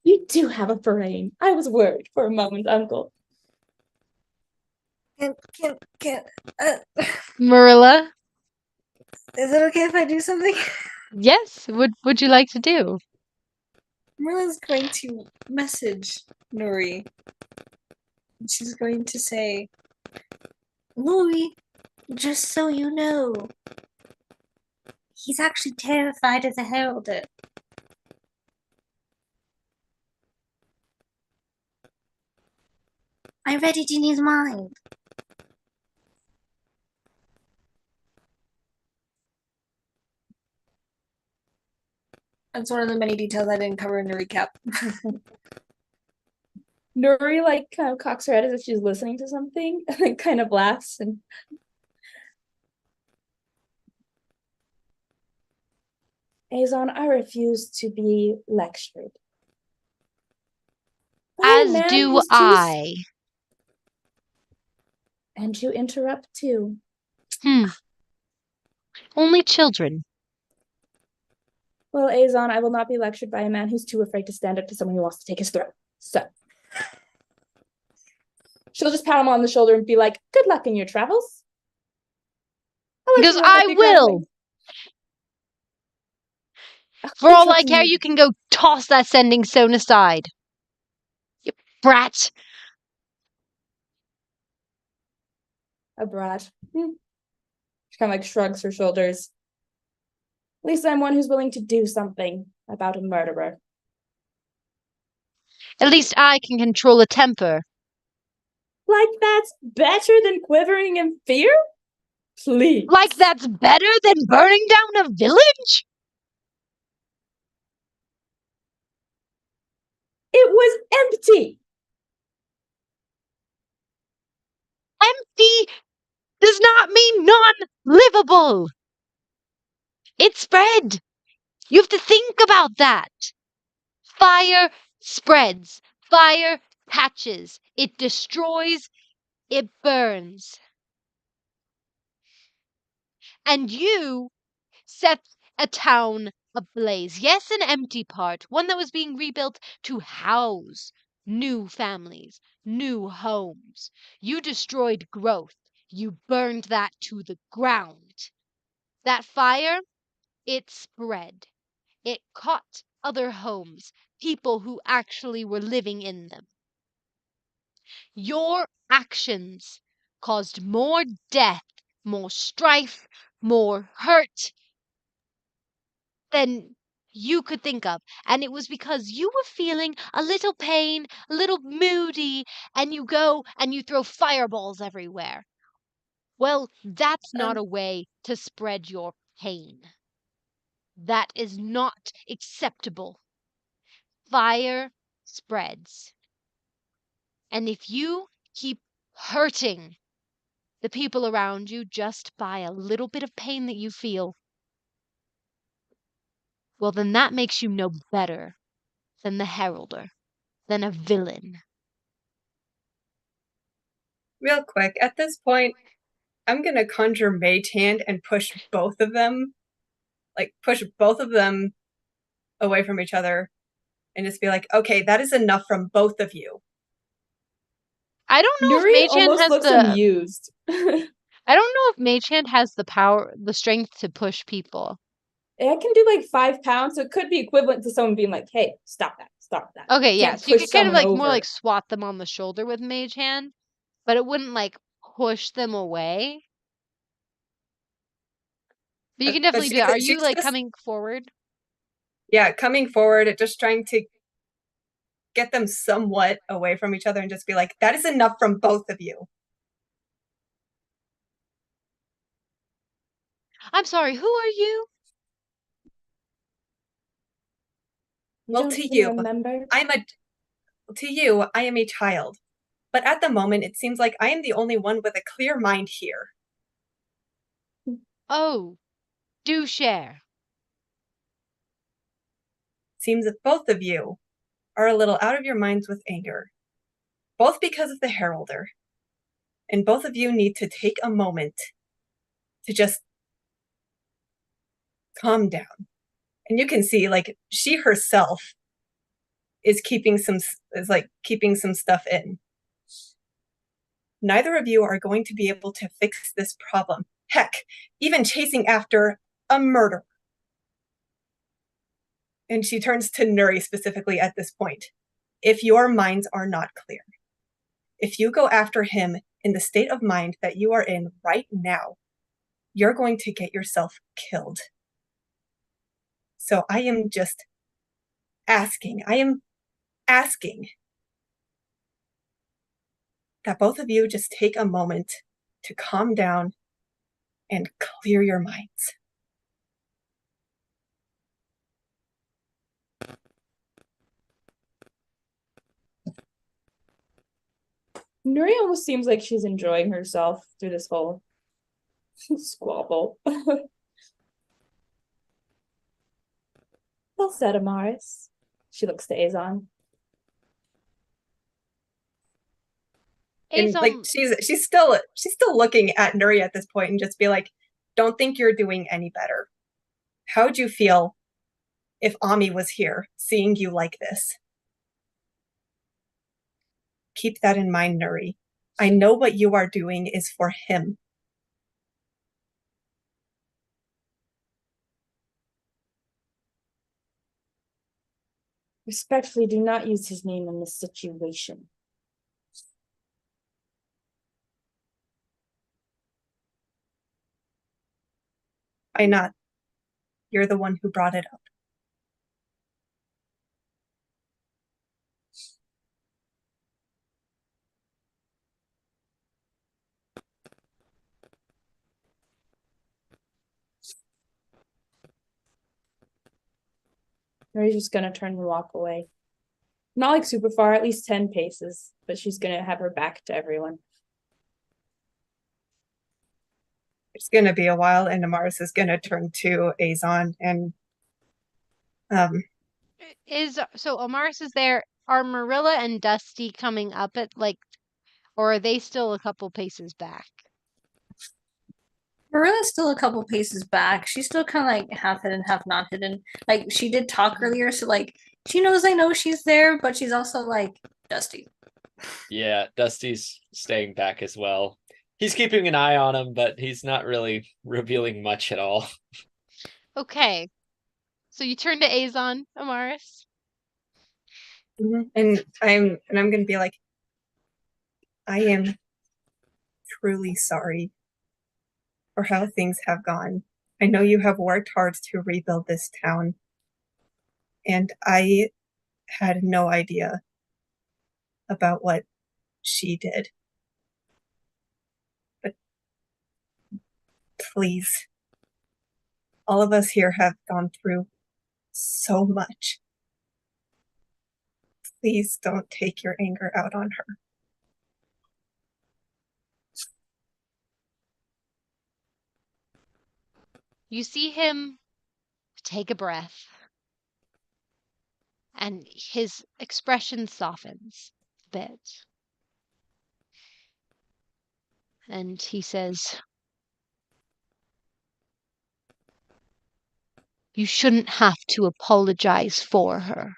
You do have a brain. I was worried for a moment, Uncle. can Merilla? is it okay if I do something? Yes, what would you like to do? Merilla's going to message Nuri. She's going to say, Nuri, just so you know, he's actually terrified of the Heralded. I read it in his mind. That's one of the many details I didn't cover in the recap. Nuri kind of cocks her head as if she's listening to something and then kind of laughs and Azon, I refuse to be lectured. By a As man do who's I. And you interrupt too. Only children. Well, Azon, I will not be lectured by a man who's too afraid to stand up to someone who wants to take his throat. So she'll just pat him on the shoulder and be like, good luck in your travels. Because I will. For all I care, you can go toss that sending stone aside. You brat. A brat. She kind of shrugs her shoulders. At least I'm one who's willing to do something about a murderer. At least I can control a temper. Like that's better than quivering in fear? Please. Like that's better than burning down a village? It was empty. Empty does not mean non-livable. It spread. You have to think about that. Fire spreads. Fire catches. It destroys. It burns. And you set a town ablaze. Yes, an empty part, one that was being rebuilt to house new families, new homes. You destroyed growth. You burned that to the ground. That fire, it spread. It caught other homes, people who actually were living in them. Your actions caused more death, more strife, more hurt than you could think of. And it was because you were feeling a little pain, a little moody, and you go and you throw fireballs everywhere. Well, that's not a way to spread your pain. That is not acceptable. Fire spreads. And if you keep hurting the people around you just by a little bit of pain that you feel, well, then that makes you no better than the heralder, than a villain. Real quick, at this point, I'm gonna conjure Mage Hand and push both of them. Like, push both of them away from each other and just be like, okay, that is enough from both of you. I don't know if Nuri Mage Hand almost has looks the amused. I don't know if Mage Hand has the power, the strength to push people. I can do like 5 pounds, so it could be equivalent to someone being like, "Hey, stop that, stop that." Okay, yeah, Can't so you push could kind of someone like more over. like swat them on the shoulder with Mage Hand, but it wouldn't like push them away. But you can definitely do that. Are you like coming forward? Yeah, coming forward, just trying to get them somewhat away from each other and just be like, that is enough from both of you. I'm sorry, who are you? Well, don't to even you, remember? I am a child. But at the moment, it seems like I am the only one with a clear mind here. Oh, do share. Seems that both of you are a little out of your minds with anger, both because of the Heralder, and both of you need to take a moment to just calm down. And you can see, like, she herself is keeping some stuff in. Neither of you are going to be able to fix this problem. Heck, even chasing after a murderer. And she turns to Nuri specifically at this point. If your minds are not clear, if you go after him in the state of mind that you are in right now, you're going to get yourself killed. So I am asking that both of you just take a moment to calm down and clear your minds. Nuri almost seems like she's enjoying herself through this whole squabble. Well said, Amaris. She looks to Azon. And like she's still looking at Nuri at this point and just be like, don't think you're doing any better. How'd you feel if Ami was here seeing you like this? Keep that in mind, Nuri. I know what you are doing is for him. Respectfully, do not use his name in this situation. Why not? You're the one who brought it up. Nuri's just gonna turn and walk away. Not like super far, at least 10 paces, but she's gonna have her back to everyone. It's gonna be a while, and Amaris is gonna turn to Azon and So Amaris is there. Are Merilla and Dusty coming up at like, or are they still a couple paces back? Marilla's still a couple paces back. She's still kind of like half hidden, half not hidden. Like she did talk earlier, so like she knows I know she's there, but she's also like Dusty. Yeah, Dusty's staying back as well. He's keeping an eye on him, but he's not really revealing much at all. Okay. So you turn to Azon, Amaris. and I'm gonna be like, I am truly sorry for how things have gone. I know you have worked hard to rebuild this town, and I had no idea about what she did. But please, all of us here have gone through so much. Please don't take your anger out on her. You see him take a breath, and his expression softens a bit. And he says, "You shouldn't have to apologize for her."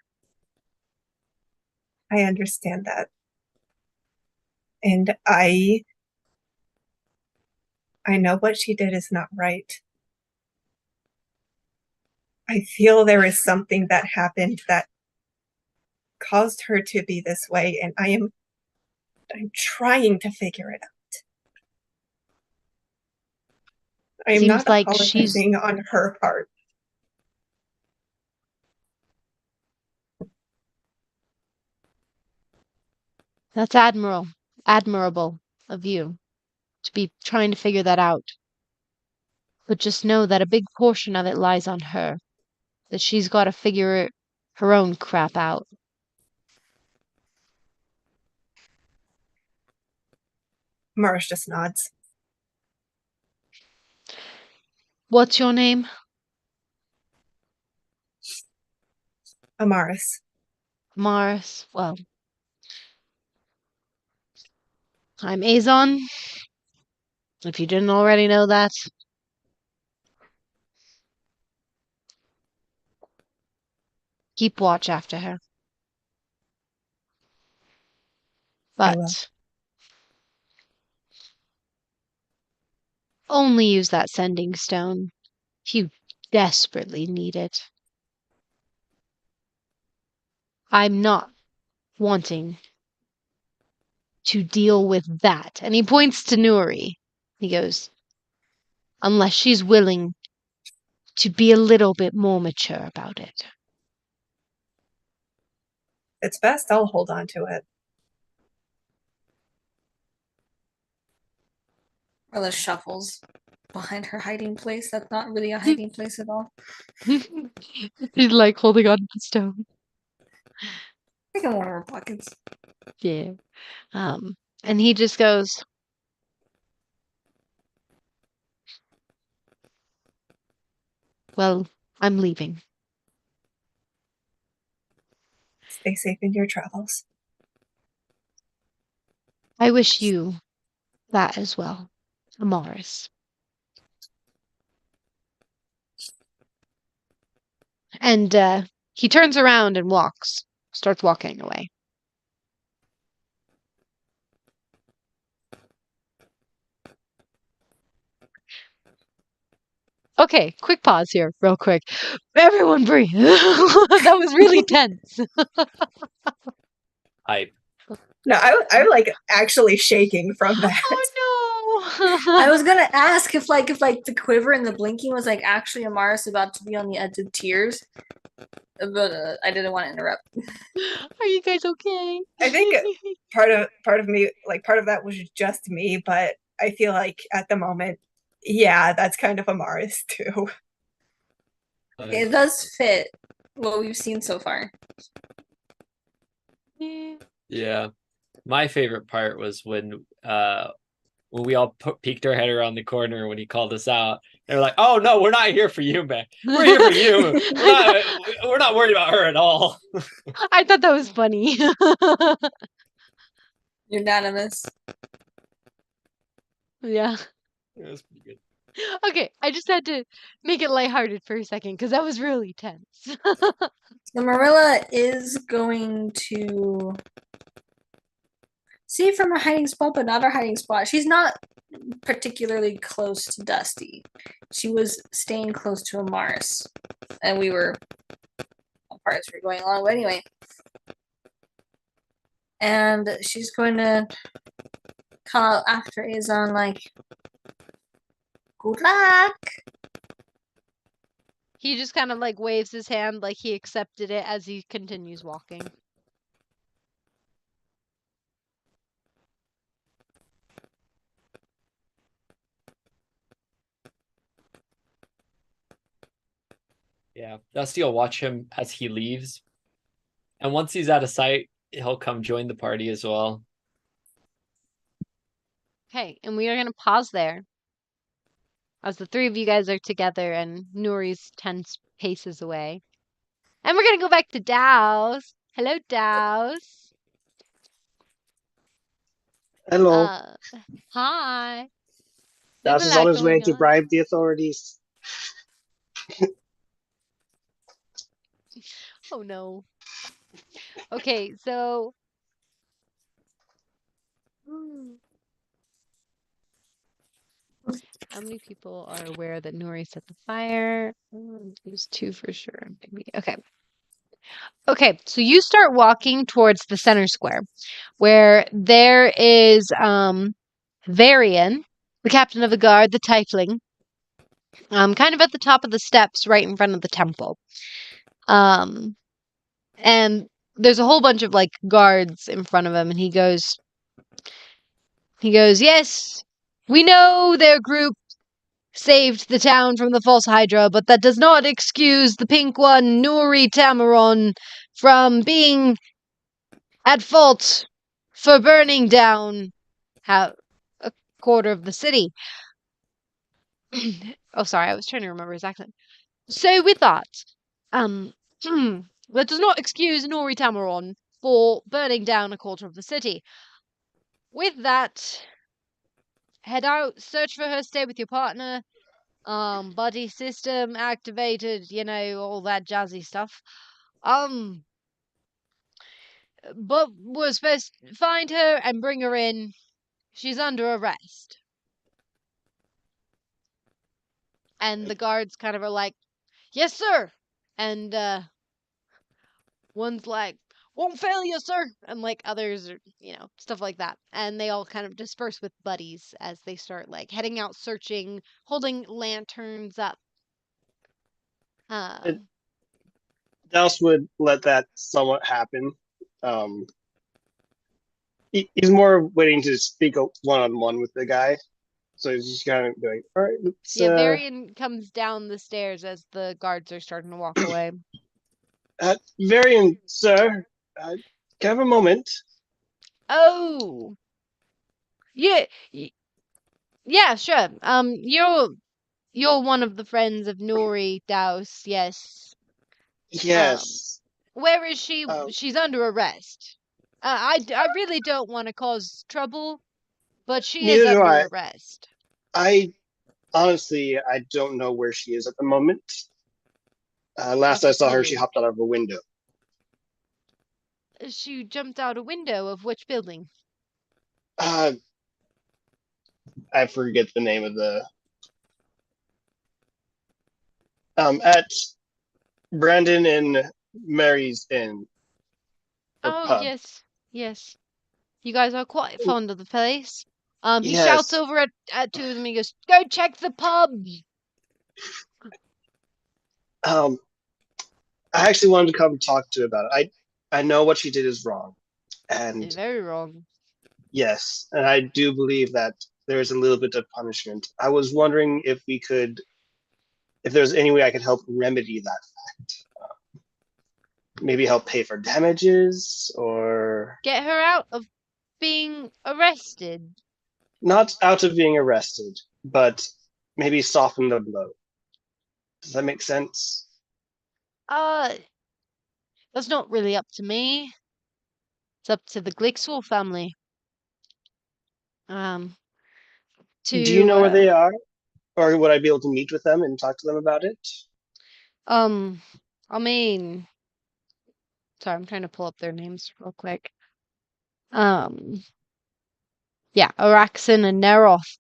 I understand that. And I know what she did is not right. I feel there is something that happened that caused her to be this way, and I'm trying to figure it out. I am Seems not like she's apologizing on her part. That's admirable of you to be trying to figure that out. But just know that a big portion of it lies on her, that she's got to figure her own crap out. Marsh just nods. What's your name? Amaris. Amaris. Well, I'm Azon. If you didn't already know that. Keep watch after her. I will. But only use that sending stone if you desperately need it. I'm not wanting to deal with that. And he points to Nuri. He goes, unless she's willing to be a little bit more mature about it. It's best I'll hold on to it. Marilla shuffles behind her hiding place. That's not really a hiding place at all. He's like holding on to the stone. I think in one of her pockets. Yeah. And he just goes, well, I'm leaving. Stay safe in your travels. I wish you that as well, Amaris. And he turns around and starts walking away. Okay, quick pause here, real quick. Everyone breathe. That was really tense. No, I'm like actually shaking from that. Oh I no. was gonna ask if the quiver and the blinking was like actually Amaris about to be on the edge of tears, but I didn't want to interrupt. Are you guys okay? I think part of me, like part of that was just me, but I feel like at the moment, yeah, that's kind of Amaris too. It does fit what we've seen so far. Yeah. My favorite part was when we all peeked our head around the corner when he called us out. They were like, "Oh no, we're not here for you, man. We're here for you. We're not worried about her at all." I thought that was funny. Unanimous. Yeah. It was pretty good. Okay, I just had to make it lighthearted for a second because that was really tense. So Merilla is going to see from her hiding spot, but not her hiding spot. She's not particularly close to Dusty. She was staying close to Amaris. And we were apart as we were going along. But anyway. And she's going to call out after Azon like, good luck. He just kind of like waves his hand like he accepted it as he continues walking. Yeah. Dusty will watch him as he leaves. And once he's out of sight, he'll come join the party as well. Okay, and we are going to pause there as the three of you guys are together and Nuri's 10 paces away. And we're going to go back to Douse. Hello, Douse. Hello. Hi. Douse is on his way to bribe the authorities. Oh no. Okay, so how many people are aware that Nuri set the fire? There's 2 for sure. Maybe. Okay. Okay, so you start walking towards the center square where there is Varian, the captain of the guard, the tiefling, kind of at the top of the steps right in front of the temple. And there's a whole bunch of like guards in front of him, and he goes, yes, we know their group saved the town from the false Hydra, but that does not excuse the pink one, Nuri Tamaron, from being at fault for burning down a quarter of the city. Oh, sorry, I was trying to remember his accent. So with that, that does not excuse Nuri Tamaron for burning down a quarter of the city. With that, head out, search for her, stay with your partner. Buddy system activated, all that jazzy stuff. But we're supposed to find her and bring her in. She's under arrest. And the guards kind of are like, yes, sir. And, one's like, won't fail you, sir. And like others are, stuff like that. And they all kind of disperse with buddies as they start like heading out searching, holding lanterns up. Douse would let that somewhat happen. He's more waiting to speak one-on-one with the guy. So he's just kind of going, all right, let's... Yeah, Varian comes down the stairs as the guards are starting to walk away. Varian, sir, can I have a moment? Oh! Yeah, yeah, sure. You're one of the friends of Nuri, Douse, yes. Yes. Where is she? She's under arrest. I really don't want to cause trouble, but she is under arrest. Honestly, I don't know where she is at the moment. Last I saw her, she hopped out of a window. She jumped out a window of which building? I forget the name of the... at Brandon and Mary's Inn. Oh, pub. yes. You guys are quite fond of the place. He Yes. shouts over at 2 of them. He goes, "Go check the pub." I actually wanted to come talk to her about it. I know what she did is wrong, and very wrong. Yes, and I do believe that there is a little bit of punishment. I was wondering if there's any way I could help remedy that fact. maybe help pay for damages, or Get her out of being arrested. not out of being arrested, but maybe soften the blow. Does that make sense? Uh, that's not really up to me. It's up to the Glixwell family. Um, Do you to know where they are? Or would I be able to meet with them and talk to them about it? um, I mean, sorry, I'm trying to pull up their names real quick. Yeah, Araxin and Neroth.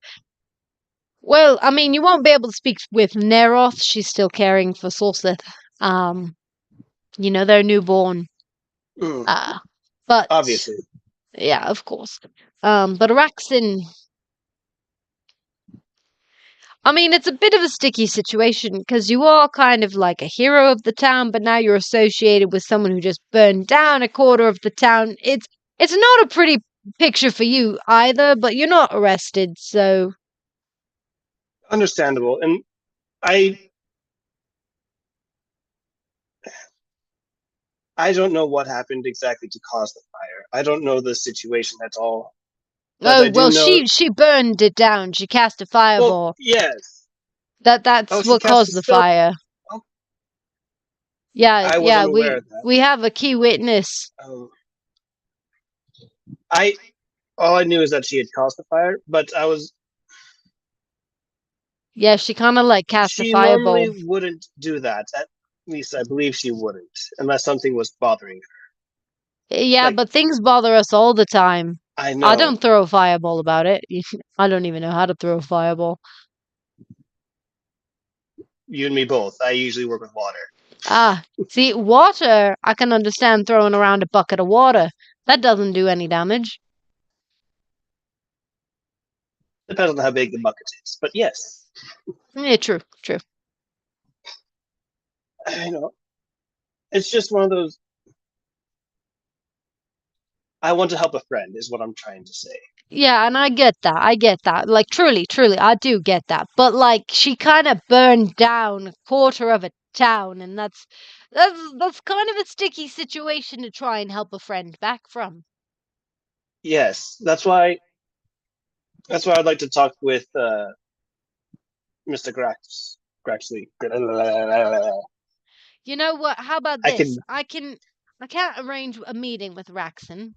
Well, I mean, you won't be able to speak with Neroth. She's still caring for Solsith. Um, their newborn. Mm, But obviously. yeah, of course. But Araxin, I mean, it's a bit of a sticky situation because you are kind of like a hero of the town, but now you're associated with someone who just burned down a quarter of the town. It's not a pretty picture for you either, but you're not arrested, so Understandable. And I don't know what happened exactly to cause the fire. I don't know the situation at all. But oh I do well, know. she burned it down. She cast a Well, fireball. yes. Oh, That's she what cast a caused the spell. fire. Oh, Yeah, I was yeah, unaware we of that. we have a key witness. I all I knew is that she had caused the fire, but I was. Yeah, she kind of like cast a She fireball. normally wouldn't do that. At least I believe she wouldn't, unless something was bothering her. Yeah, Like, but things bother us all the time. I I know. don't throw a fireball about it. I don't even know how to throw a fireball. You and me both. I usually work with water. Ah, see, water, I can understand throwing around a bucket of water. That doesn't do any damage. Depends on how big the bucket is. But yes. Yeah, true, true. I know. It's just one of those. I want to help a friend, is what I'm trying to say. Yeah, and I get that. I get that. Like, truly, truly, I do get that. But, like, she kind of burned down a quarter of a town, and that's kind of a sticky situation to try and help a friend back from. Yes, that's why. That's why I'd like to talk with Mr. Graxley. You know what? How about I this? can. I can't arrange a meeting with Raxon,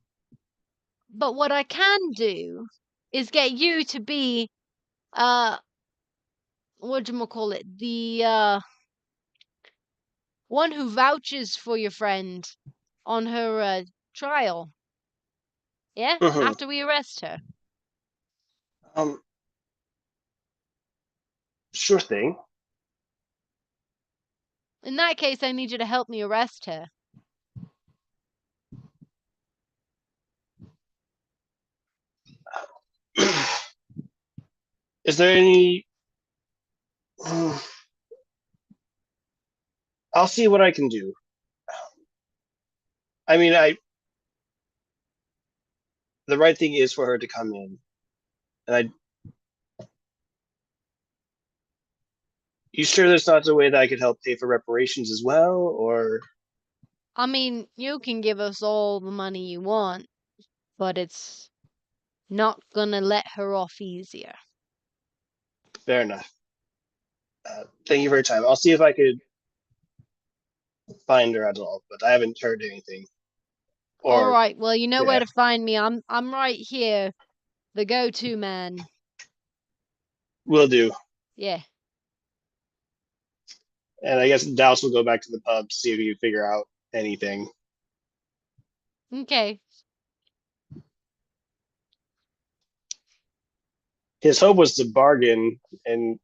but what I can do is get you to be call it? The one who vouches for your friend on her trial. Yeah? Mhm. After we arrest her. Um, sure thing. In that case, I need you to help me arrest her. Is there any? I'll see what I can do. I mean, the right thing is for her to come in, and I. You sure there's not a way that I could help pay for reparations as well, or I mean, you can give us all the money you want, but it's not gonna let her off easier. fair enough. Thank you for your time. I'll see if I could find her at all, but I haven't heard anything. All Or right, well, you know where yeah, to find me. I'm right here, the go-to man. will do. Yeah. And I guess Douse will go back to the pub to see if he can figure out anything. Okay. His hope was to bargain, and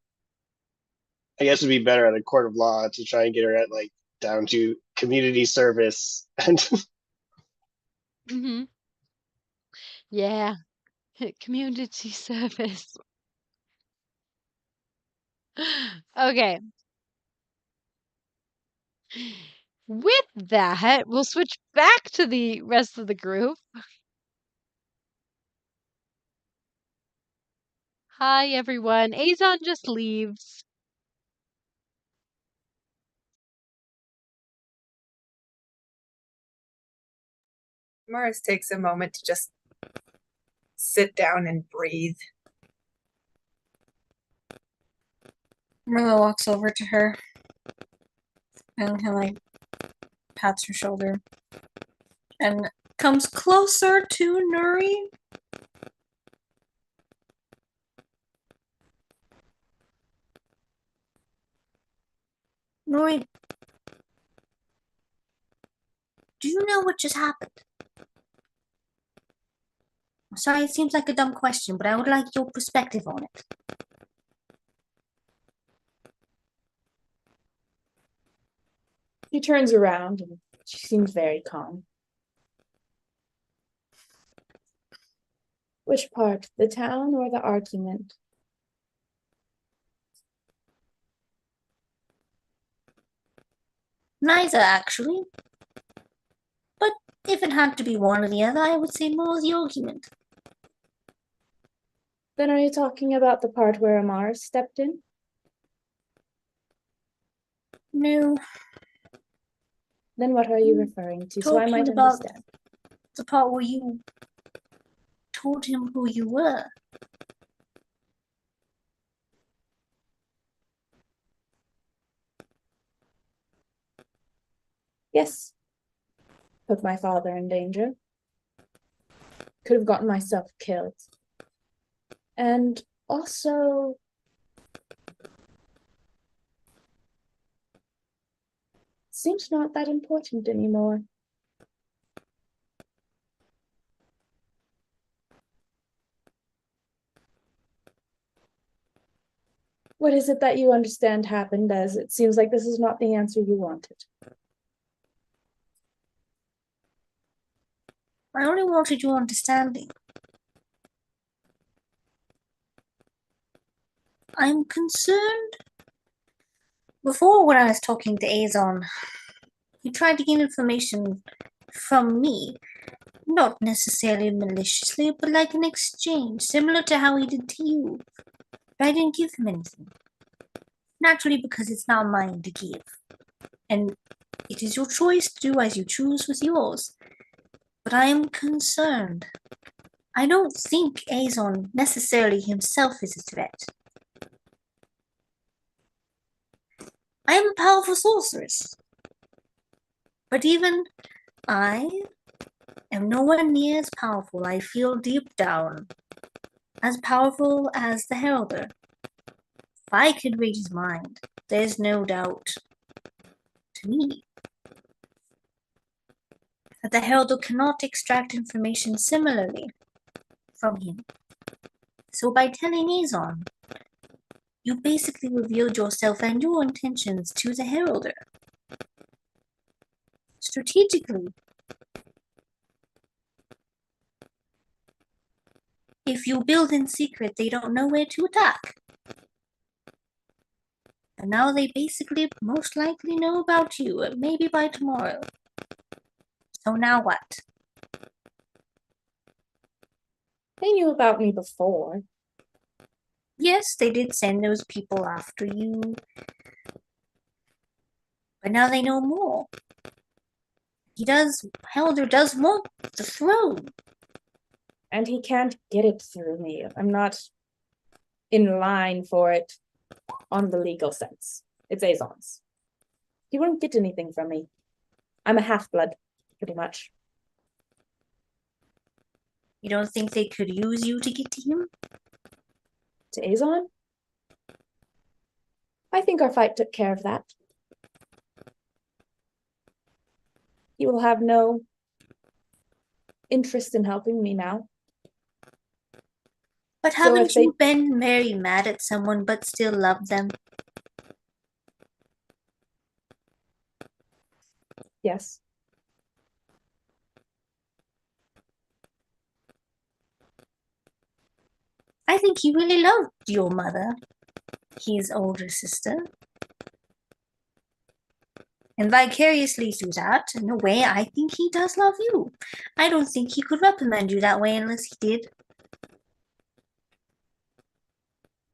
I guess it'd be better at a court of law to try and get her at like down to community service. And Mhm. Yeah. Community service. Okay. With that, we'll switch back to the rest of the group. Hi, everyone. Azon just leaves. Amaris takes a moment to just sit down and breathe. Merilla walks over to her and kind of like pats her shoulder and comes closer to Nuri. Nuri, do you know what just happened? I'm sorry, it seems like a dumb question, but I would like your perspective on it. She turns around and she seems very calm. Which part, the town or the argument? Neither, actually. But if it had to be one or the other, I would say more the argument. Then are you talking about the part where Amaris stepped in? No. Then what are you referring to, so I might Talking about understand? the part where you told him who you were. Yes. Put my father in danger. Could have gotten myself killed. And also... seems not that important anymore. What is it that you understand happened, as it seems like this is not the answer you wanted? I only wanted your understanding. I'm concerned. Before, when I was talking to Azon, he tried to gain information from me. Not necessarily maliciously, but like an exchange, similar to how he did to you. But I didn't give him anything. Naturally, because it's not mine to give. And it is your choice to do as you choose with yours. But I am concerned. I don't think Azon necessarily himself is a threat. I am a powerful sorceress. But even I am nowhere near as powerful, I feel deep down. As powerful as the Heralder. If I could read his mind, there's no doubt, to me, that the Heralder cannot extract information similarly from him. So by telling Azon, you basically revealed yourself and your intentions to the Heralder. Strategically. If you build in secret, they don't know where to attack. And now they basically most likely know about you, maybe by tomorrow. So now what? They knew about me before. Yes, they did send those people after you. But now they know more. Helder does want the throne. And he can't get it through me. I'm not in line for it on the legal sense. It's Azon's. He won't get anything from me. I'm a half-blood, pretty much. You don't think they could use you to get to him? To Azon? I think our fight took care of that. He will have no interest in helping me now. But So haven't if they- you been very mad at someone but still love them? Yes. I think he really loved your mother, his older sister. And vicariously through that, in a way, I think he does love you. I don't think he could reprimand you that way unless he did.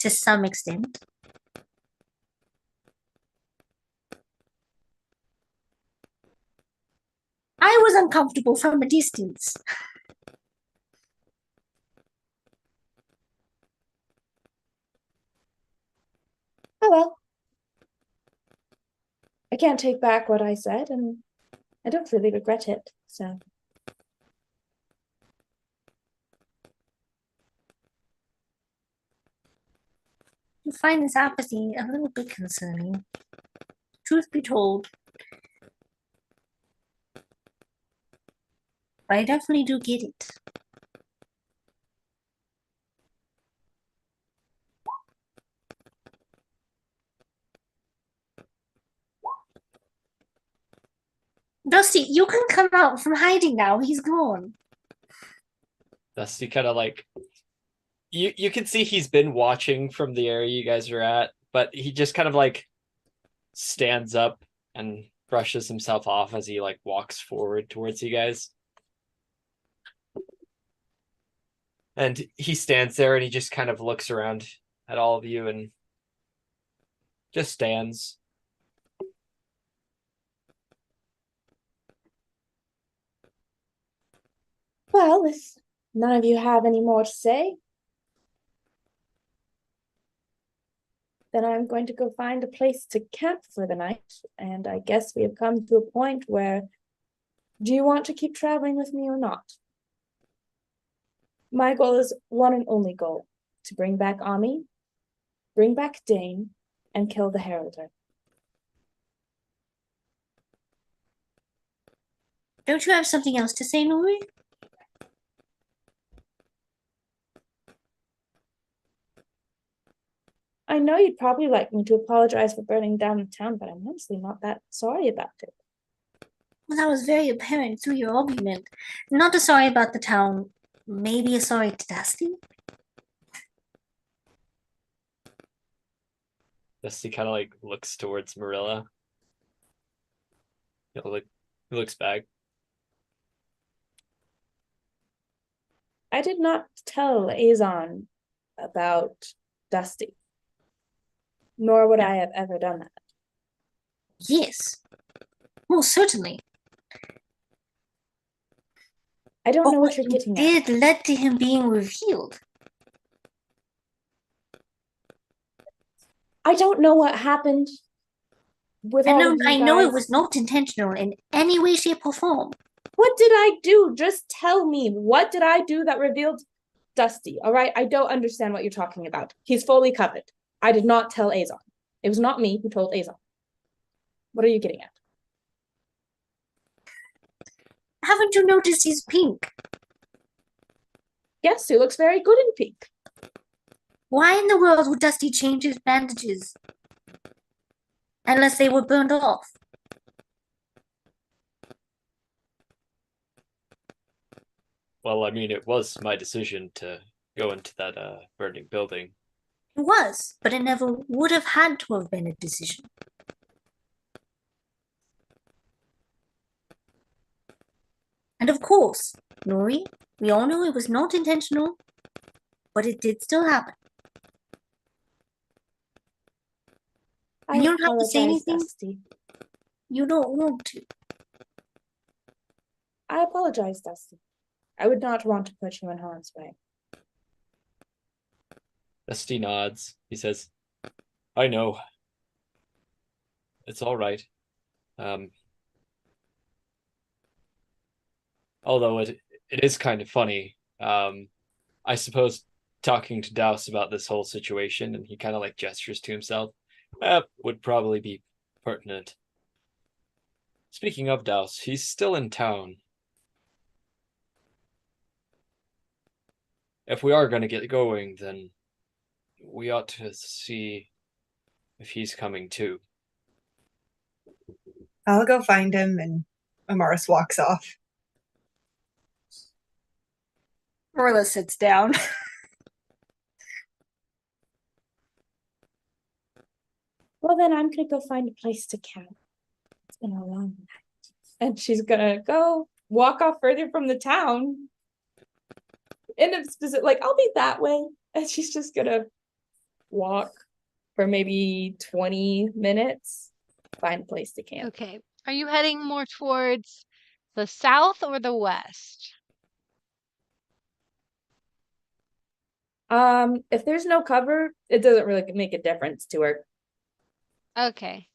To some extent. I was uncomfortable from a distance. Oh well. I can't take back what I said, and I don't really regret it, so. You find this apathy a little bit concerning. Truth be told. But I definitely do get it. Dusty, you can come out from hiding now. He's gone. Dusty kind of like you can see he's been watching from the area you guys are at, but he just kind of like stands up and brushes himself off as he like walks forward towards you guys. And he stands there and he just kind of looks around at all of you and just stands. Well, if none of you have any more to say, then I'm going to go find a place to camp for the night. And I guess we have come to a point where, do you want to keep traveling with me or not? My goal is one and only goal, to bring back Ami, bring back Dane, and kill the Heralder. Don't you have something else to say, Nuri? I know you'd probably like me to apologize for burning down the town, but I'm honestly not that sorry about it. Well, that was very apparent through your argument. Not a sorry about the town, maybe a sorry to Dusty? Dusty kind of like looks towards Merilla. He looks back. I did not tell Azon about Dusty, nor would I have ever done that. Yes. Most certainly. I don't But know what what you're you getting at. did led to him being revealed. I don't know what happened with all of you I know it guys. was not intentional in any way, shape, or form. What did I do? Just tell me. What did I do that revealed Dusty? All right, I don't understand what you're talking about. He's fully covered. I did not tell Azon. It was not me who told Azon. What are you getting at? Haven't you noticed he's pink? Yes, he looks very good in pink. Why in the world would Dusty change his bandages? Unless they were burned off. Well, I mean, it was my decision to go into that burning building. It was, but it never would have had to have been a decision. And of course, Nuri, we all know it was not intentional, but it did still happen. I You don't have to say apologize, anything. Dusty. You don't want to. I apologize, Dusty. I would not want to put you in harm's way. Dusty nods. He says, I know. It's all right. Although it is kind of funny. I suppose talking to Douse about this whole situation, and he kind of like gestures to himself, would probably be pertinent. Speaking of Douse, he's still in town. If we are going to get going, then we ought to see if he's coming too. I'll go find him, and Amaris walks off. Merilla sits down. Well, then I'm going to go find a place to camp. It's been a long night. And she's going to go walk off further from the town. In a specific, like, I'll be that way. And she's just going to walk for maybe 20 minutes, find a place to camp. Okay. Are you heading more towards The south or the west? If there's no cover, it doesn't really make a difference to her. Okay.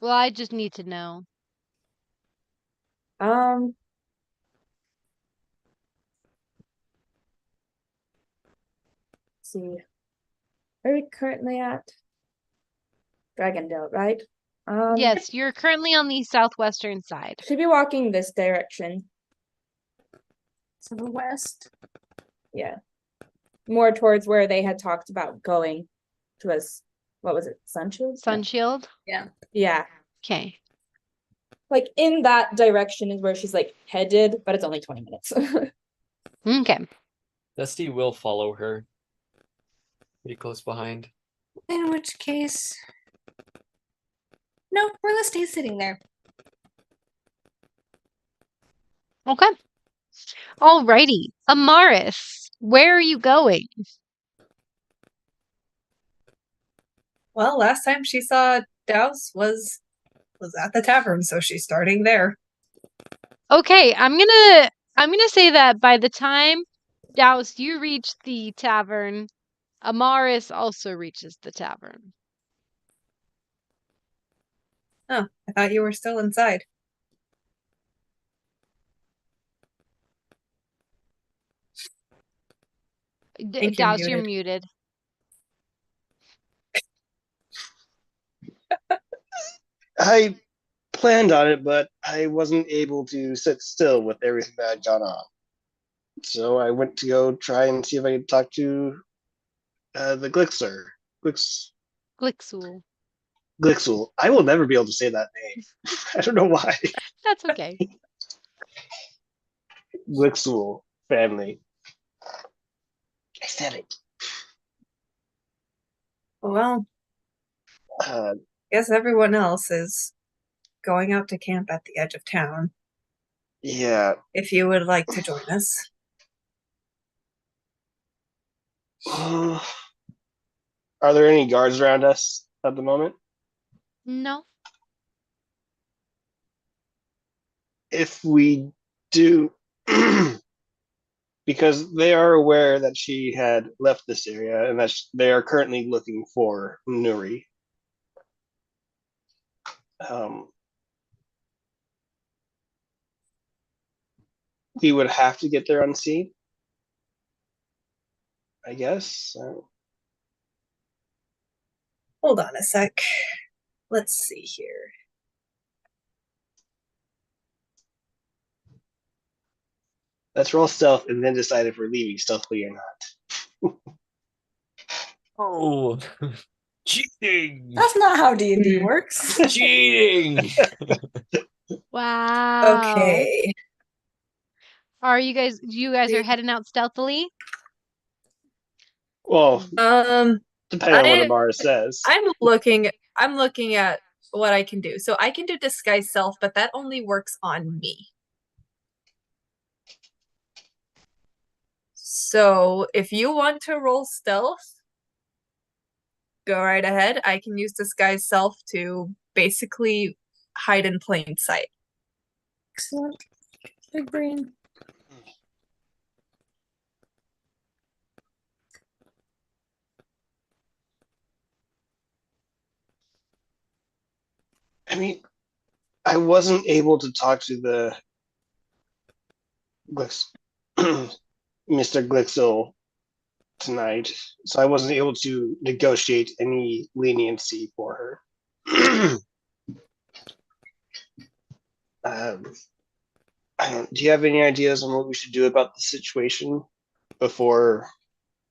Well, I just need to know. Um, let's see. Where are we currently at? Dragondale, right? Yes, you're currently on the southwestern side. Should be walking this direction. To the west. Yeah. More towards where they had talked about going, which was, what was it, Sunshield? Sunshield? Yeah. Okay. Like in that direction is where she's like headed, but it's only 20 minutes. Okay. Dusty will follow her. Pretty close behind. In which case, no, we're gonna stay sitting there. Okay. Alrighty. Amaris, where are you going? Well, last time she saw Douse was at the tavern, so she's starting there. Okay, I'm gonna say that by the time Douse you reach the tavern, Amaris also reaches the tavern. Oh, I thought you were still inside. think you're Douse, you're muted. muted. I planned on it, but I wasn't able to sit still with everything that had gone on. So I went to go try and see if I could talk to the Glixer. Glixul. Glixul. I will never be able to say that name. I don't know why. That's okay. Glixul family. I said it. Well, guess everyone else is going out to camp at the edge of town. Yeah. If you would like to join us. Are there any guards around us at the moment? No. If we do, because they are aware that she had left this area and that they are currently looking for Nuri. We would have to get there unseen, I guess. Hold on a sec. Let's see here. Let's roll stealth and then decide if we're leaving stealthily or not. Oh, cheating! That's not how D&D works. Cheating! Wow. Okay. Are you guys are heading out stealthily? Well, depending on what I- Amaris says. I'm looking at what I can do. So I can do disguise self, but that only works on me. So if you want to roll stealth, go right ahead. I can use disguise self to basically hide in plain sight. Excellent. Big brain. I mean, I wasn't able to talk to the Mr. Glixel tonight, so I wasn't able to negotiate any leniency for her. Do you have any ideas on what we should do about the situation before?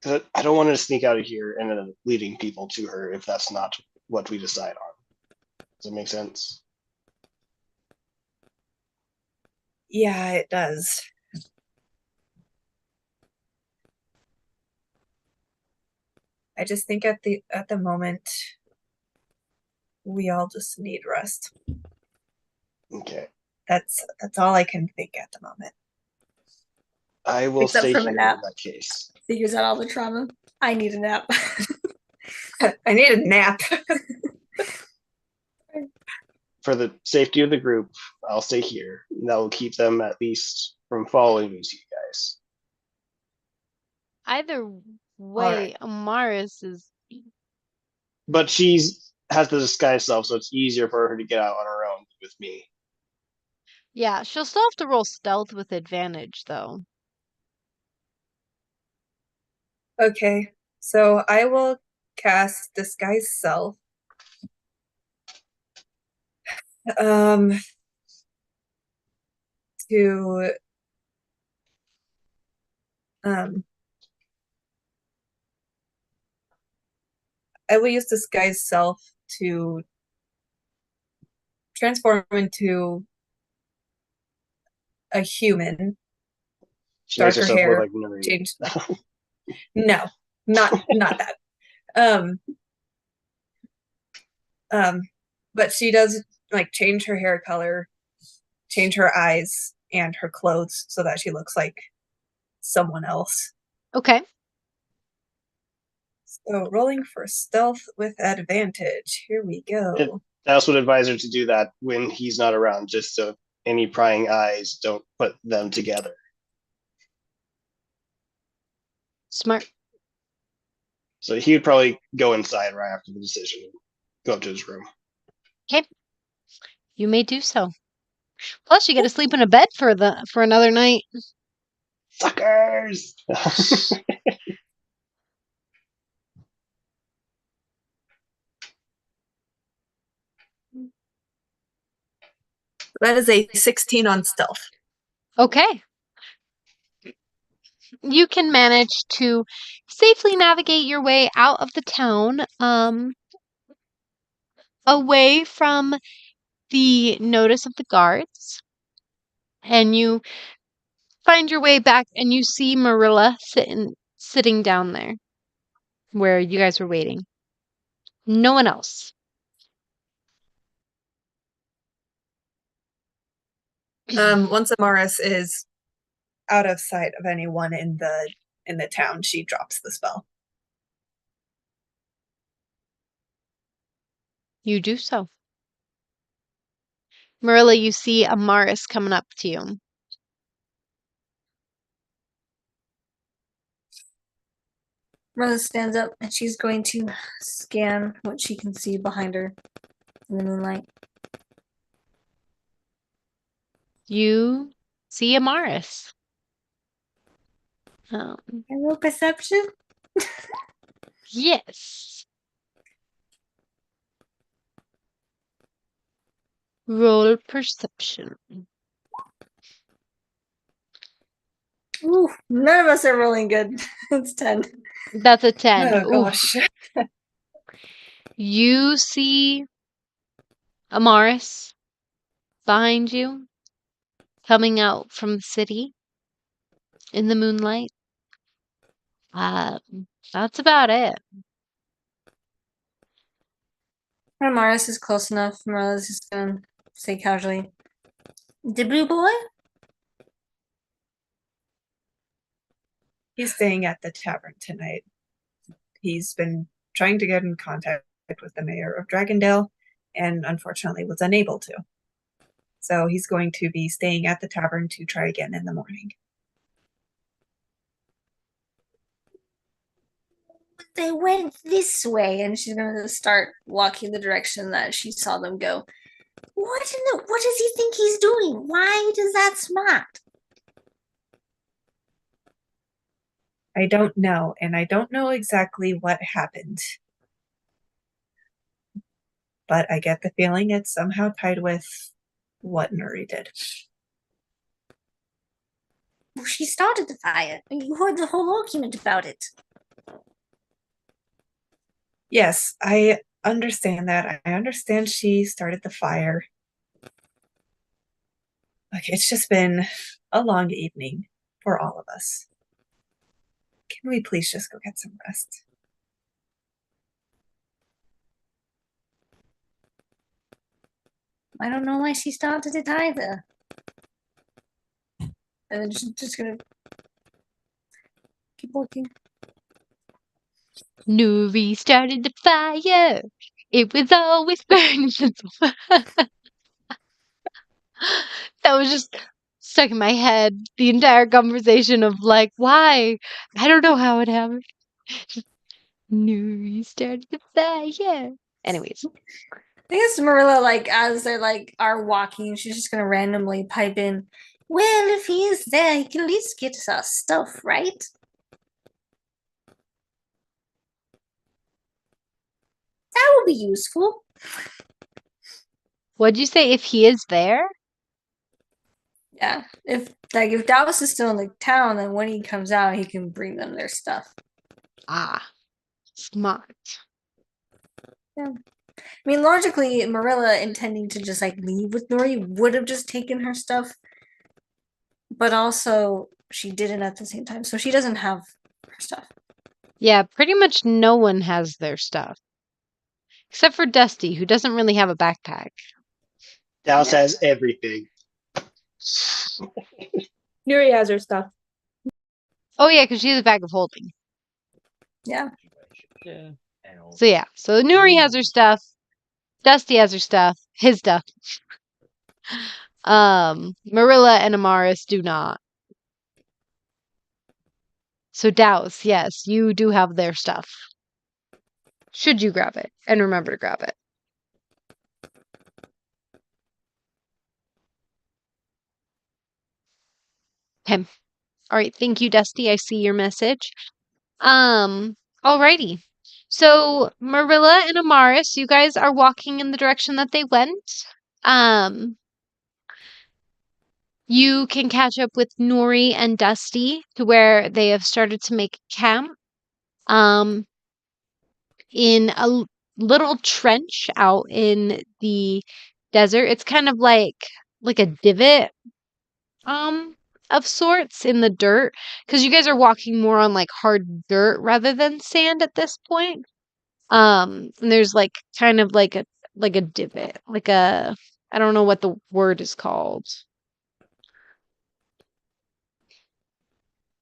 Because I don't want to sneak out of here and then leading people to her if that's not what we decide on. Does that make sense? Yeah, it does. I just think at the moment we all just need rest. Okay. That's all I can think at the moment. I will Except stay from a here in nap. that case. Figures out all the trauma. I need a nap. I need a nap. for the safety of the group, I'll stay here. That will keep them at least from following you guys. Either way, Amaris is. But has the disguise self, so it's easier for her to get out on her own with me. Yeah, she'll still have to roll stealth with advantage, though. Okay, so I will cast Disguise Self. To I will use Disguise Self to transform into a human. She makes Darker herself hair, look like Nuri. change. No, not that. But she does like change her hair color, change her eyes and her clothes so that she looks like someone else. Okay. So rolling for stealth with advantage. Here we go. Douse would advise her to do that when he's not around, just so any prying eyes don't put them together. Smart. So he would probably go inside right after the decision and go up to his room. Okay. You may do so. Plus, you get to sleep in a bed for another night. Suckers! That is a 16 on stealth. Okay. You can manage to safely navigate your way out of the town, away from the notice of the guards, and you find your way back, and you see Merilla sitting down there where you guys were waiting. No one else. Once Amaris is out of sight of anyone in the town, she drops the spell. You do so. Merilla, you see Amaris coming up to you. Merilla stands up and she's going to scan what she can see behind her in the moonlight. You see Amaris. Roll perception? Yes. Roll perception. Ooh, none of us are rolling good. It's 10. That's a 10. Oh gosh. You see Amaris behind you, coming out from the city in the moonlight. That's about it. Amaris is close enough. Marilla's just gonna say casually, "The blue boy?" He's staying at the tavern tonight. He's been trying to get in contact with the mayor of Dragondale and unfortunately was unable to. So he's going to be staying at the tavern to try again in the morning. They went this way, and she's gonna start walking the direction that she saw them go. What does he think he's doing? Why does that smart? I don't know, and I don't know exactly what happened. But I get the feeling it's somehow tied with what Nuri did. Well, she started the fire. You heard the whole argument about it. Yes, I understand that. I understand she started the fire. Look, it's just been a long evening for all of us. Can we please just go get some rest? I don't know why she started it either. And then she's just gonna keep walking. Nuri started the fire. It was always burning. That was just stuck in my head the entire conversation of like, why? I don't know how it happened. Nuri started to fire. Anyways, I guess Merilla, like, as they're like are walking, she's just gonna randomly pipe in. Well, if he is there, he can at least get us our stuff, right? That will be useful. what'd you say if he is there? Yeah. If Douse is still in the town, then when he comes out, he can bring them their stuff. Ah, smart. I mean, logically, Merilla intending to just like leave with Nuri would have just taken her stuff, but also she didn't at the same time, so she doesn't have her stuff. Yeah, pretty much no one has their stuff. Except for Dusty, who doesn't really have a backpack. Douse Yeah. has everything. Nuri has her stuff. Oh yeah, because she has a bag of holding. Yeah. Yeah. So yeah, so Nuri has her stuff. Dusty has her stuff. His stuff. Merilla and Amaris do not. So Douse, yes, you do have their stuff. Should you grab it and remember to grab it. Okay. All right, thank you, Dusty. I see your message. Alrighty. So Merilla and Amaris, you guys are walking in the direction that they went. Um, you can catch up with Nuri and Dusty to where they have started to make camp. In a little trench out in the desert. It's kind of like a divot of sorts in the dirt because you guys are walking more on like hard dirt rather than sand at this point. And there's like kind of like a divot, like a I don't know what the word is called.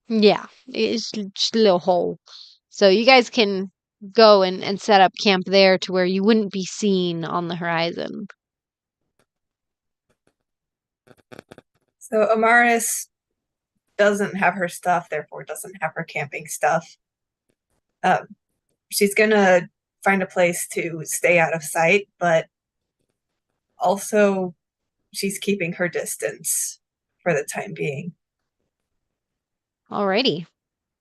Yeah, it's just a little hole. So you guys can go and set up camp there to where you wouldn't be seen on the horizon. So Amaris doesn't have her stuff, therefore doesn't have her camping stuff. She's gonna find a place to stay out of sight, but also she's keeping her distance for the time being. Alrighty,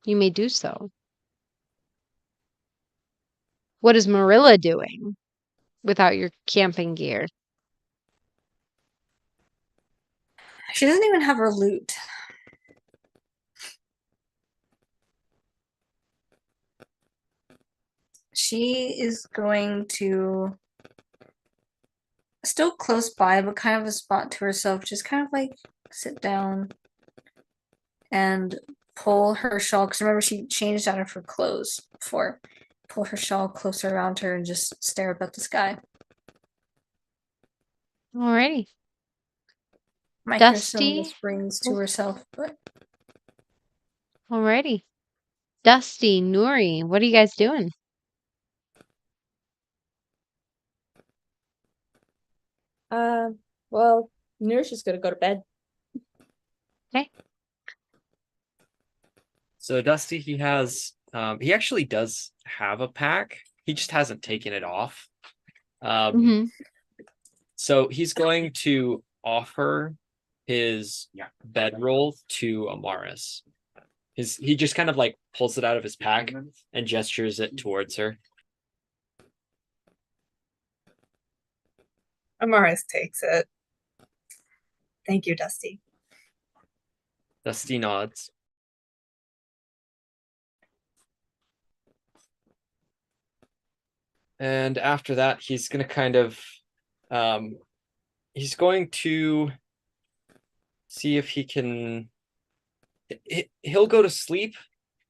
you may do so. What is Merilla doing without your camping gear? She doesn't even have her loot. She is going to still close by, but kind of a spot to herself, just kind of like sit down and pull her shawl. Because remember, she changed out of her clothes before. Pull her shawl closer around her and just stare up at the sky. Alrighty. Might hear Dusty? some whisperings to herself, but Alrighty. Dusty, Nuri, what are you guys doing? Well, Nuri's just gonna go to bed. So Dusty, he actually does have a pack. He just hasn't taken it off. Mm-hmm. So he's going to offer his bedroll to Amaris. He just kind of like pulls it out of his pack and gestures it towards her. Amaris takes it. Thank you, Dusty. Dusty nods. And after that, he's going to kind of he's going to see if he can he'll go to sleep,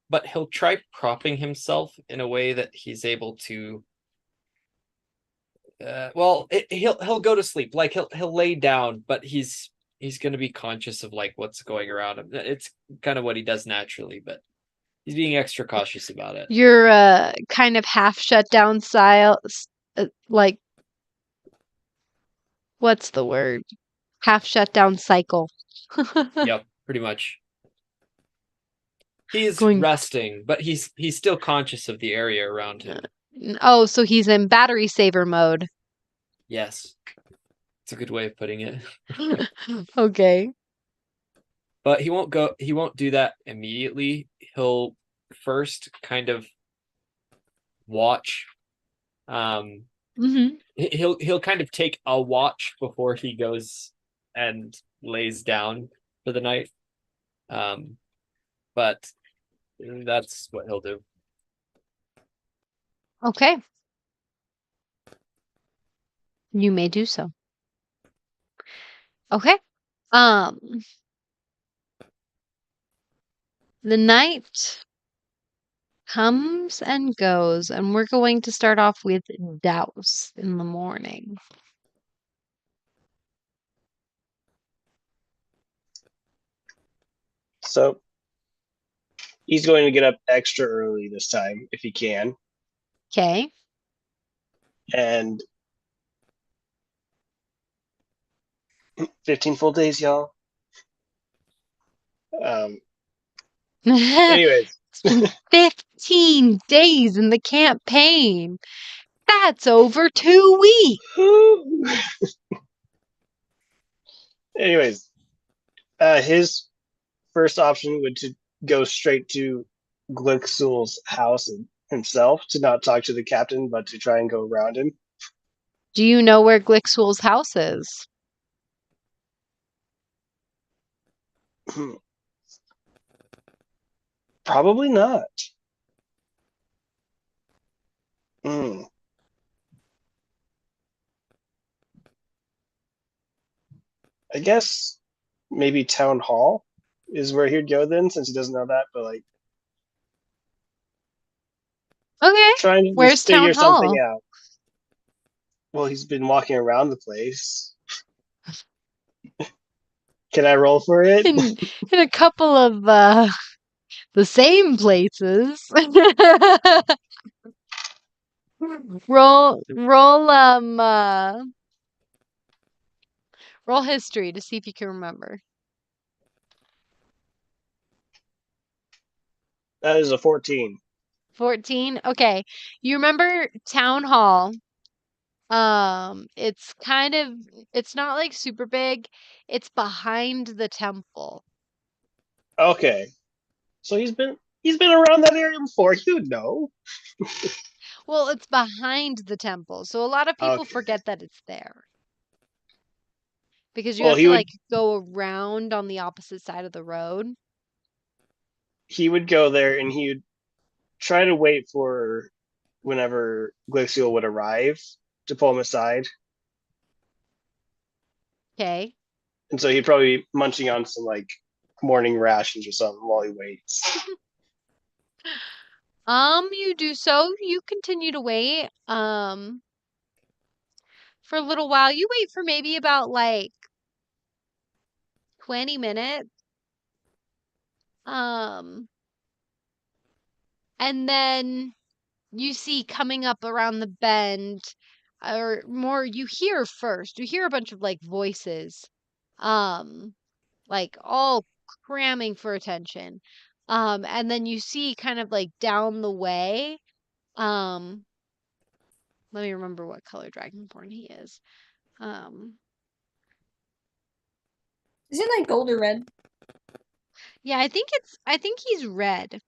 but he'll try propping himself in a way that he's able to he'll go to sleep, like he'll lay down, but he's going to be conscious of like what's going around him. It's kind of what he does naturally, but he's being extra cautious about it. You're kind of half shut down style, like what's the word? half shutdown cycle. Yep, pretty much. He's Going- resting, but he's still conscious of the area around him. Oh, so he's in battery saver mode. Yes. It's a good way of putting it. Okay. But he won't do that immediately. He'll first kind of watch. hmm He'll kind of take a watch before he goes and lays down for the night. But that's what he'll do. Okay. You may do so. Okay. Um, the night comes and goes, and we're going to start off with Douse in the morning. So he's going to get up extra early this time if he can. Okay. And 15 full days, y'all. Anyways. It's been 15 days in the campaign. That's over 2 weeks. Anyways, his first option would to go straight to Glicksul's house himself to not talk to the captain, but to try and go around him. Do you know where Glicksul's house is? Probably not. Hmm. I guess maybe town hall is where he'd go then, since he doesn't know that. But like, Okay. trying to Where's just figure town hall? something out. Well, he's been walking around the place. Can I roll for it? In a couple of the same places. roll roll history to see if you can remember. That is a 14. 14. Okay. You remember town hall. It's not like super big. It's behind the temple. Okay, so he's been around that area before. You know. Well, it's behind the temple. So a lot of people Okay. forget that it's there. Because you Well, have to like go around on the opposite side of the road. he would go there and he would try to wait for whenever Glixial would arrive to pull him aside. Okay. And so he'd probably be munching on some like morning rations or something while he waits. You do so. You continue to wait. For a little while. You wait for maybe about like 20 minutes. And then you see coming up around the bend, or more, you hear first. You hear a bunch of like voices, like all cramming for attention. And then you see kind of like down the way. Let me remember what color Dragonborn he is. Is it like gold or red? Yeah, I think he's red.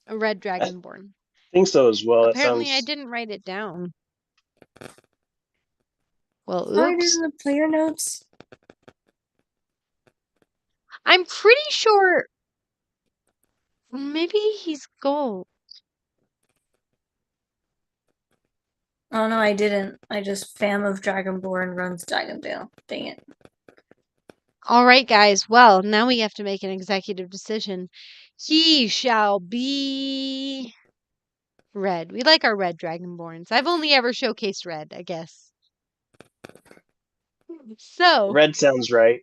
A red Dragonborn. I think so as well. Apparently, I didn't write it down. Well, Sorry, oops. in the player notes. I'm pretty sure maybe he's gold. Oh no, I didn't. I just fam of Dragonborn runs Dragondale. Dang it. All right, guys. Well, now we have to make an executive decision. He shall be red. We like our red Dragonborns. I've only ever showcased red, I guess. So Red sounds right.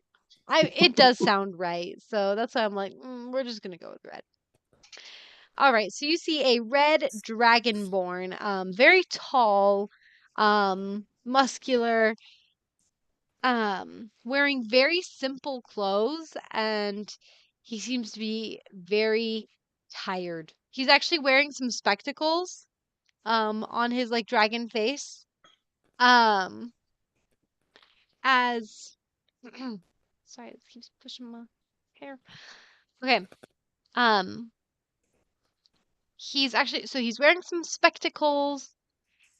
it does sound right. So that's why I'm like, we're just gonna go with red. All right, so you see a red dragonborn, very tall, muscular, wearing very simple clothes, and he seems to be very tired. He's actually wearing some spectacles on his like dragon face. Um as sorry, it keeps pushing my hair. Okay. Um he's wearing some spectacles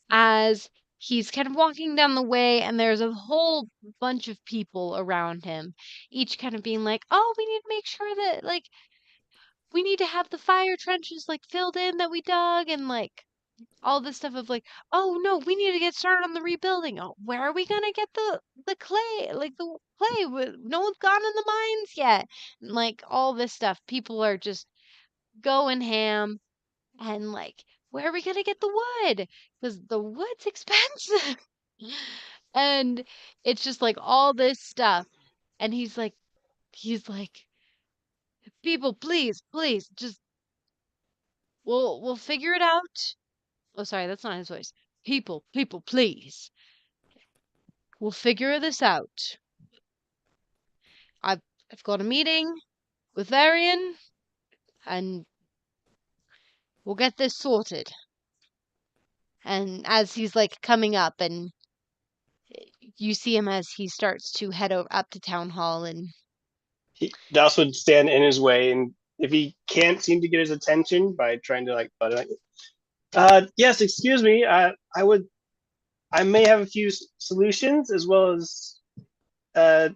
as he's kind of walking down the way, and there's a whole bunch of people around him, each kind of being like, "Oh, we need to make sure that like we need to have the fire trenches like filled in that we dug," and like all this stuff of like, "Oh no, we need to get started on the rebuilding. Oh, where are we gonna get the clay? Like the clay? No one's gone in the mines yet." And, like all this stuff, people are just going ham, and like, where are we gonna get the wood? Because the wood's expensive. And it's just like all this stuff, and he's like, "People, please, please, just we'll figure it out." Oh, sorry, that's not his voice. "People, people, please. We'll figure this out. I've I've got a meeting with Varian, and we'll get this sorted." And as he's like coming up, and you see him as he starts to head up to town hall, and Douse would stand in his way, and if he can't seem to get his attention by trying to like, yes, excuse me, I may have a few solutions as well as I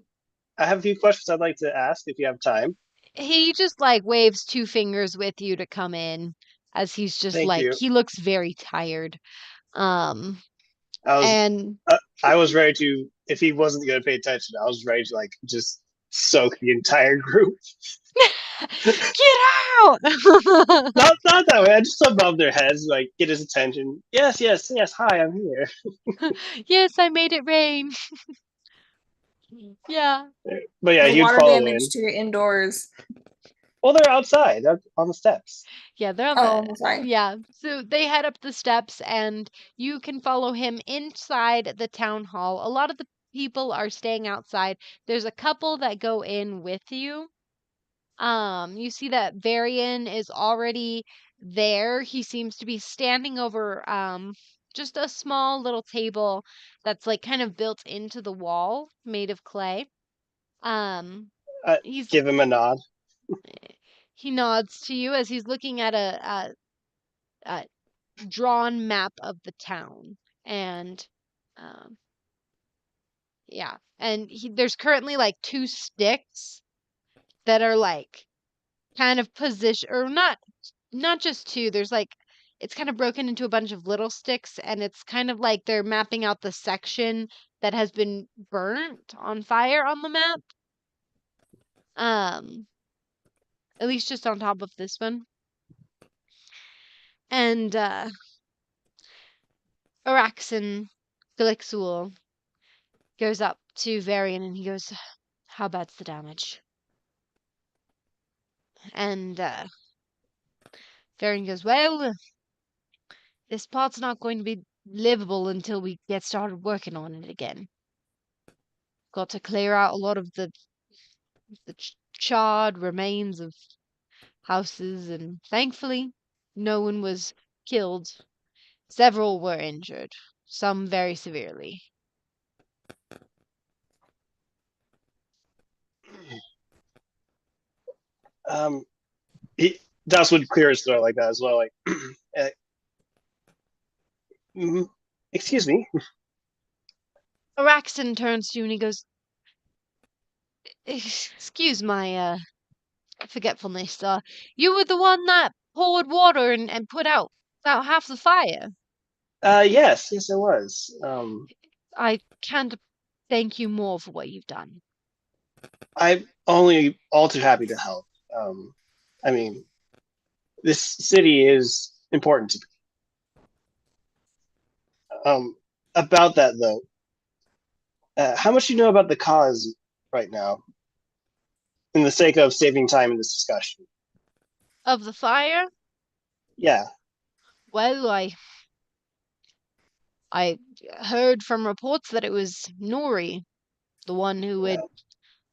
have a few questions I'd like to ask if you have time. he just like waves two fingers with you to come in, as he's just Thank like you. he looks very tired. Um I was and I was ready to, if he wasn't going to pay attention, I was ready to like just soak the entire group. get out. Not that way. I just above their heads, like get his attention. Yes, yes, yes. Hi, I'm here. Yes, I made it rain. Yeah. But yeah, The he'd water follow damage in. to your indoors. Well, they're outside on the steps. Yeah, they're on Oh, the sorry. yeah. So they head up the steps, and you can follow him inside the town hall. A lot of the people are staying outside. There's a couple that go in with you. You see that Varian is already there. He seems to be standing over just a small little table that's like kind of built into the wall, made of clay. Um, Uh, he's give him a nod. he nods to you as he's looking at a drawn map of the town, and um, yeah, and there's currently like two sticks that are like kind of position, or not just two. There's like it's kind of broken into a bunch of little sticks, and it's kind of like they're mapping out the section that has been burnt on fire on the map. Um, at least just on top of this one. And Araxin Glixul goes up to Varian, and he goes, "How bad's the damage?" And Varian goes, "Well, this part's not going to be livable until we get started working on it again. Got to clear out a lot of the charred remains of houses, and thankfully, no one was killed. Several were injured, some very severely." Um, Douse would clear his throat like that as well. Like, uh, excuse me. Araxin turns to you, and he goes, "Excuse my forgetfulness. You were the one that poured water and put out about half the fire. Yes, yes, it was. I can't thank you more for what you've done." I'm only all too happy to help. I mean, this city is important to me. About that though, how much do you know about the cause right now, in the sake of saving time in this discussion? Of the fire? Yeah. Well, I heard from reports that it was Nuri. The one who had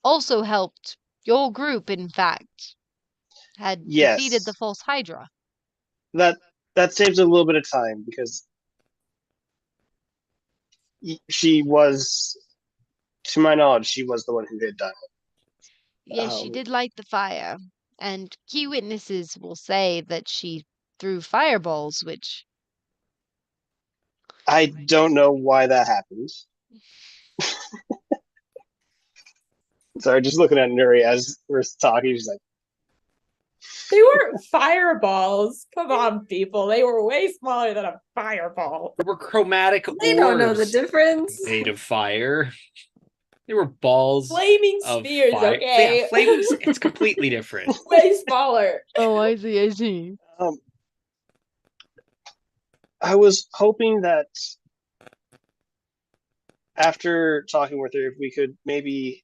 also helped your group, in fact, had defeated the Yes, false Hydra. that saves a little bit of time because she was, to my knowledge, she was the one who had done it. Yes, she did light the fire, and key witnesses will say that she threw fireballs, which I don't know why that happened. Sorry, just looking at Nuri as we're talking, she's like, They weren't fireballs. Come on, people. They were way smaller than a fireball. They were chromatic They don't know the orbs difference. made of fire. They were balls Flaming of spheres, fire. okay? Yeah, flaming. It's completely different. Way smaller. oh, I see. I was hoping that after talking with her, if we could maybe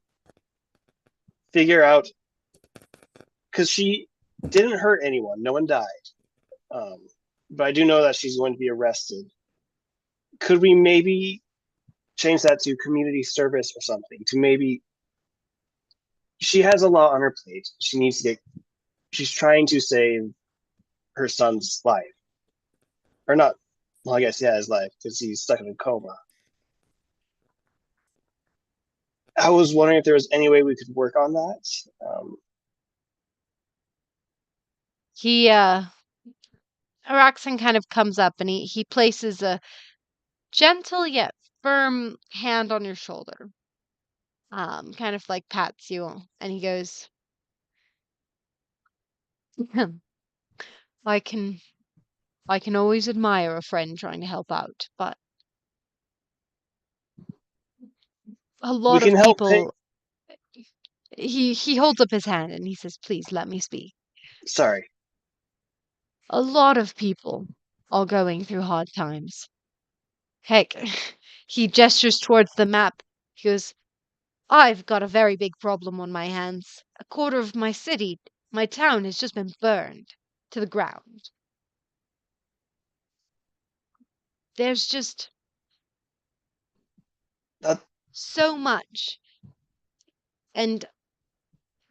figure out, because she didn't hurt anyone, no one died. But I do know that she's going to be arrested. Could we maybe change that to community service or something? To maybe, she has a lot on her plate. She needs to get, she's trying to save her son's life. Or not, well, I guess, yeah, his life, because he's stuck in a coma. I was wondering if there was any way we could work on that. Araxon kind of comes up and he places a gentle yet firm hand on your shoulder. Kind of like pats you, and he goes, I can always admire a friend trying to help out, but a We lot can of help pay. people he holds up his hand and he says, please let me speak. Sorry. A lot of people are going through hard times. Heck, he gestures towards the map. He goes, I've got a very big problem on my hands. A quarter of my city, my town, has just been burned to the ground. There's just That, so much. And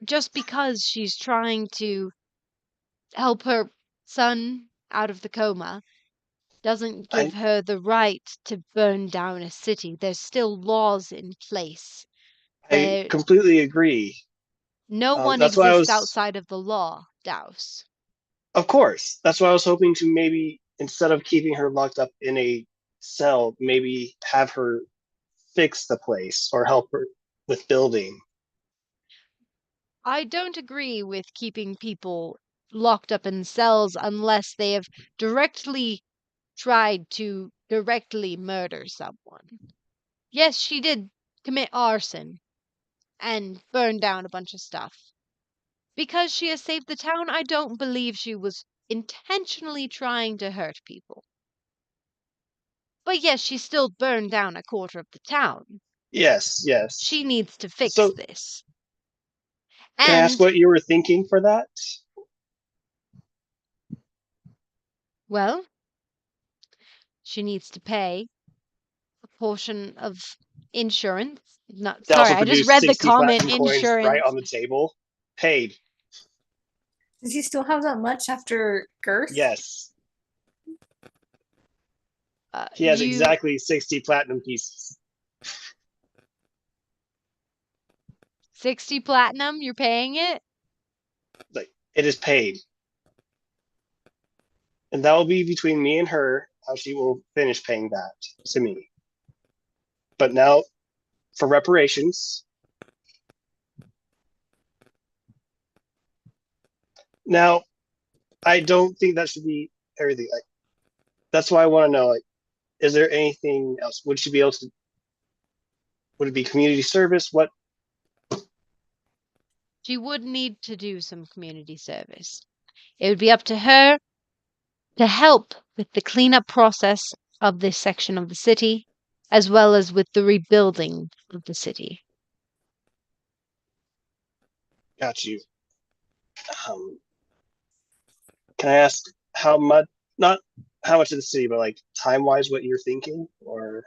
just because she's trying to help her son out of the coma doesn't give her the right to burn down a city. There's still laws in place. I There, completely agree. no one That's why I exists was, outside of the law, Douse. of course, that's why I was hoping to maybe, instead of keeping her locked up in a cell, maybe have her fix the place or help her with building. I don't agree with keeping people locked up in cells unless they have directly tried to directly murder someone. Yes, she did commit arson and burn down a bunch of stuff. Because she has saved the town, I don't believe she was intentionally trying to hurt people. But yes, she still burned down a quarter of the town. Yes, yes. She needs to fix So, this. can I ask And, what you were thinking for that? well, she needs to pay a portion of insurance. Not They sorry, also I just produced read the 60 comment platinum coins right insurance. on the table. Paid. Does he still have that much after Girth? Yes. He has You exactly 60 platinum pieces. 60 platinum, you're paying it? Like, it is paid. And that will be between me and her, how she will finish paying that to me. But now, for reparations. Now, I don't think that should be everything. Like, that's why I want to know, like, is there anything else? Would she be able to, would it be community service? What? She would need to do some community service. It would be up to her to help with the cleanup process of this section of the city, as well as with the rebuilding of the city. Got you. Can I ask how much, not how much of the city, but like time wise, what you're thinking? Or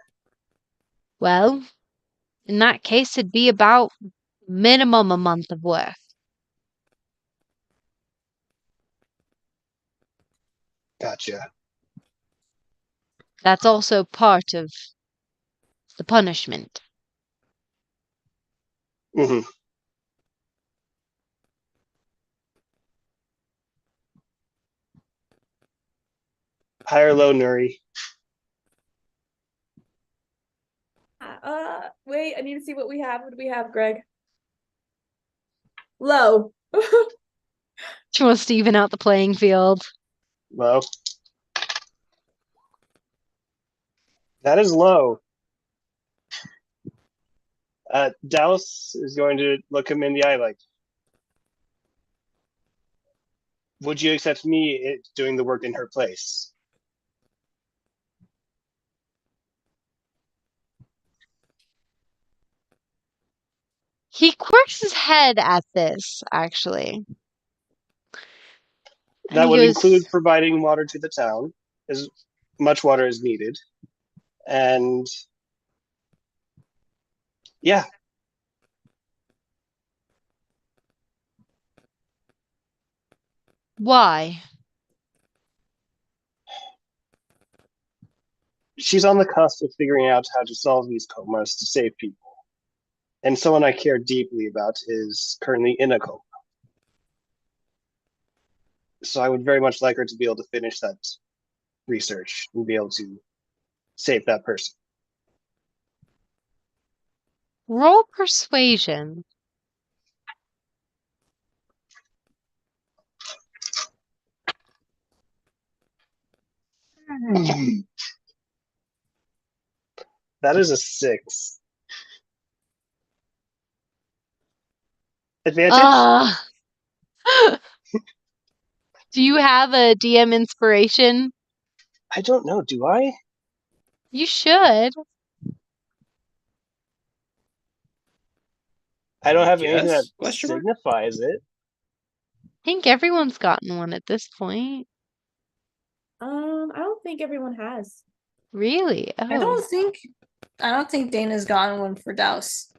Well, In that case, it'd be about minimum a month of work. Gotcha. That's also part of the punishment. Hmm. High or low, Nuri? Wait, I need to see what we have. What do we have, Greg? Low. She wants to even out the playing field. Low. That is low. Douse is going to look him in the eye like, would you accept me doing the work in her place? He quirks his head at this, actually. And That he would goes, include providing water to the town, as much water as needed. And yeah, why? she's on the cusp of figuring out how to solve these comas to save people. And someone I care deeply about is currently in a coma. So I would very much like her to be able to finish that research and be able to save that person. Roll persuasion. That is a 6. Advantage? Ah. Do you have a DM inspiration? I don't know. Do I? You should. I don't have anything that Yes? Question mark? signifies it. I think everyone's gotten one at this point. I don't think everyone has. Really? I Oh. don't think Dana's gotten one for Douse.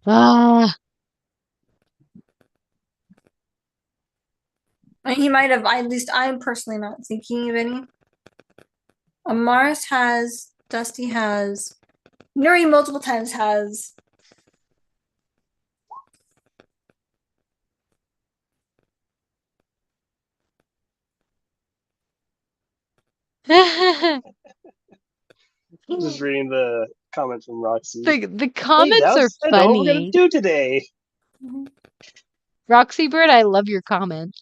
Ah. I mean, he might have. At least I'm personally not thinking of any. Amaris has. Dusty has. Nuri multiple times has. Just reading the comments from Roxy. the Hey, comments are Douse, I know what we're gonna funny. do today. Roxy Bird, I love your comment.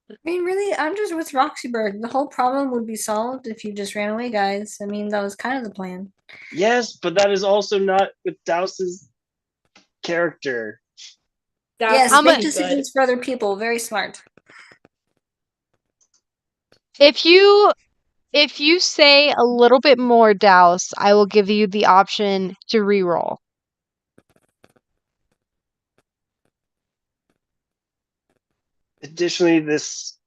I mean, really, I'm just with Roxy Bird. The whole problem would be solved if you just ran away, guys. I mean, that was kind of the plan. Yes, but that is also not with Douse's character. That's Yes, I'm make a- decisions for other people. Very smart. If you say a little bit more, Douse, I will give you the option to reroll. Additionally, this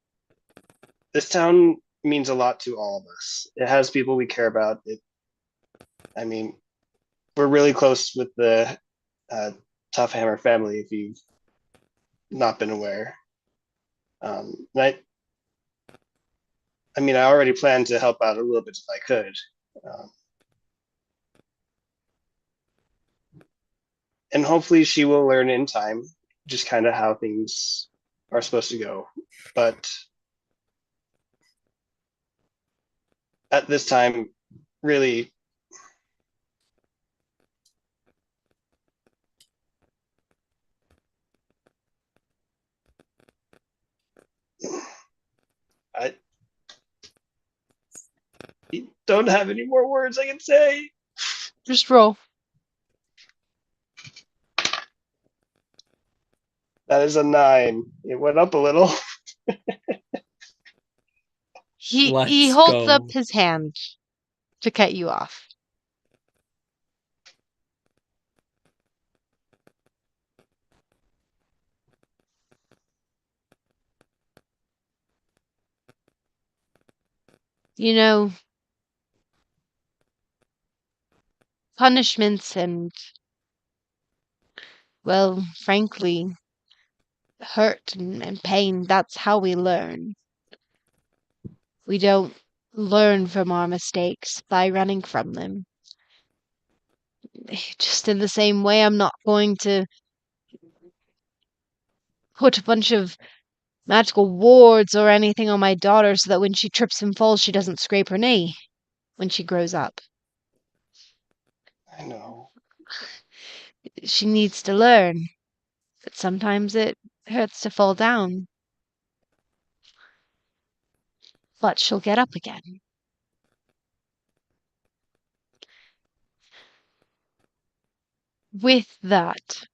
town means a lot to all of us. It has people we care about. I mean, we're really close with the Tough Hammer family. If you've not been aware, I mean, I already planned to help out a little bit if I could. And hopefully she will learn in time just kind of how things are supposed to go. But at this time, really, I don't have any more words I can say. Just roll. That is a 9. It went up a little. He Let's holds go. up his hand to cut you off. You know, punishments and Well, frankly, hurt and pain, that's how we learn. We don't learn from our mistakes by running from them. Just in the same way, I'm not going to put a bunch of magical wards or anything on my daughter so that when she trips and falls, she doesn't scrape her knee when she grows up. I know. She needs to learn that sometimes it hurts to fall down, but she'll get up again. With that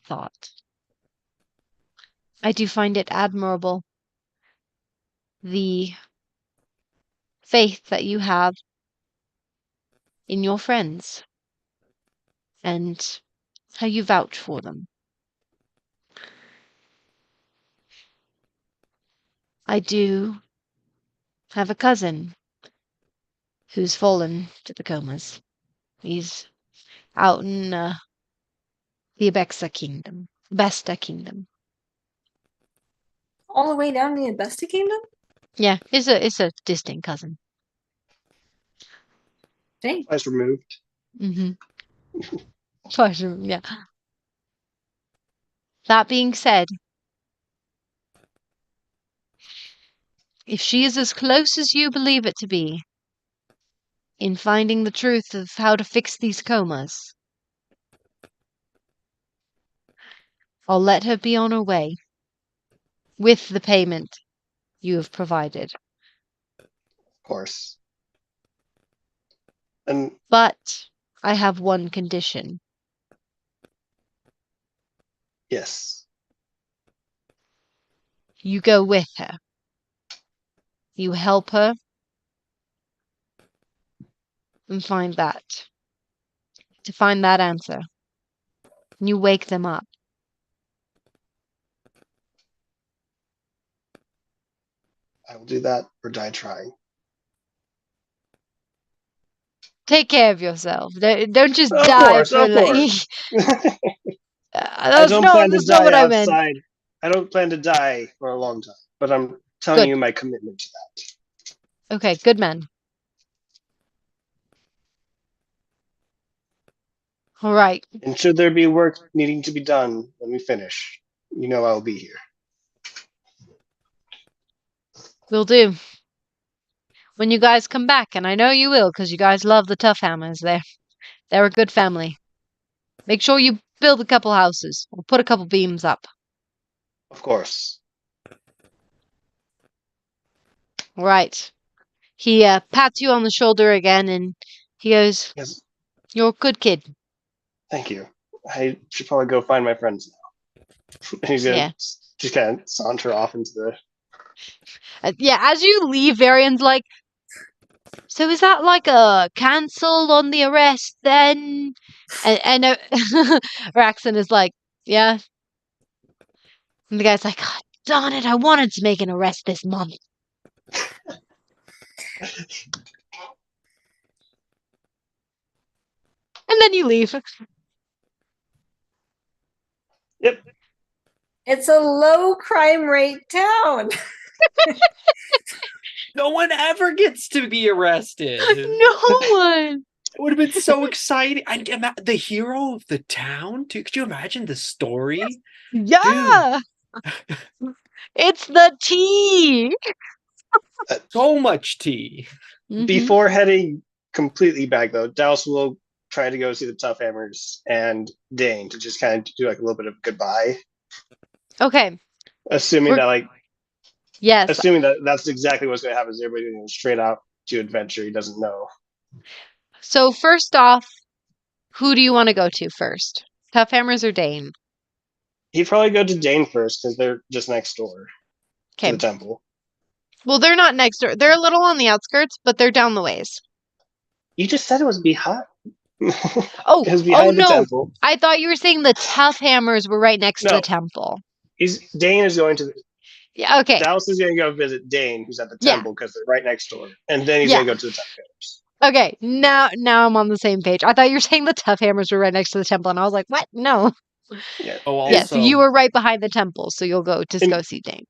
thought, I do find it admirable, the faith that you have in your friends and how you vouch for them. I do have a cousin who's fallen to the comas. He's out in the Besta Kingdom. All the way down to the Besta Kingdom? Yeah, it's a distant cousin. Dang. Twice removed. Mm-hmm. Yeah. That being said, if she is as close as you believe it to be in finding the truth of how to fix these comas, I'll let her be on her way with the payment you have provided. Of course. And But I have one condition. yes. You go with her. You help her and find that answer. And you wake them up. I will do that or die trying. Take care of yourself. Don't just Of die course, for of like. course. That's don't not plan to die what I meant. outside. I don't plan to die for a long time, but I'm telling Good. you my commitment to that. Okay, good man. All right. And should there be work needing to be done when we finish, you know I'll be here. Will do. When you guys come back, and I know you will, because you guys love the tough hammers. They're a good family. Make sure you build a couple houses, or put a couple beams up. Of course. All right. He pats you on the shoulder again, and he goes, Yes. "You're a good kid." Thank you. I should probably go find my friends now. And he's gonna Yeah. just kind of saunter off into the. Yeah, as you leave, Varian's like, "So is that like a cancel on the arrest then?" And Raxon is like, "Yeah." And the guy's like, "God darn it, I wanted to make an arrest this month." And then you leave. Yep. It's a low crime rate town. No one ever gets to be arrested. No one. It would have been so exciting. The hero of the town, too. Could you imagine the story? Yeah. It's the tea. So much tea. Mhm. Before heading completely back, though, Douse will try to go see the Tough Hammers and Dane to just kind of do like a little bit of goodbye. Okay. Assuming that Yes. that's exactly what's going to happen. Is everybody going straight out to adventure? He doesn't know. So first off, who do you want to go to first? Tough Hammers or Dane? He'd probably go to Dane first because they're just next door to Okay. the temple. Well, they're not next door. They're a little on the outskirts, but they're down the ways. You just said it was behind. Oh, It was behind the no. temple. I thought you were saying the Tough Hammers were right next to No. the temple. Dane is going to. Yeah, okay. Douse is going to go visit Dane, who's at the Yeah. temple because they're right next door, and then he's Yeah. going to go to the Tough Hammers. Okay, now I'm on the same page. I thought you were saying the tough hammers were right next to the temple, and I was like, what? No. Yeah. Oh, Yes, also, you were right behind the temple, so you'll go And go see Dane.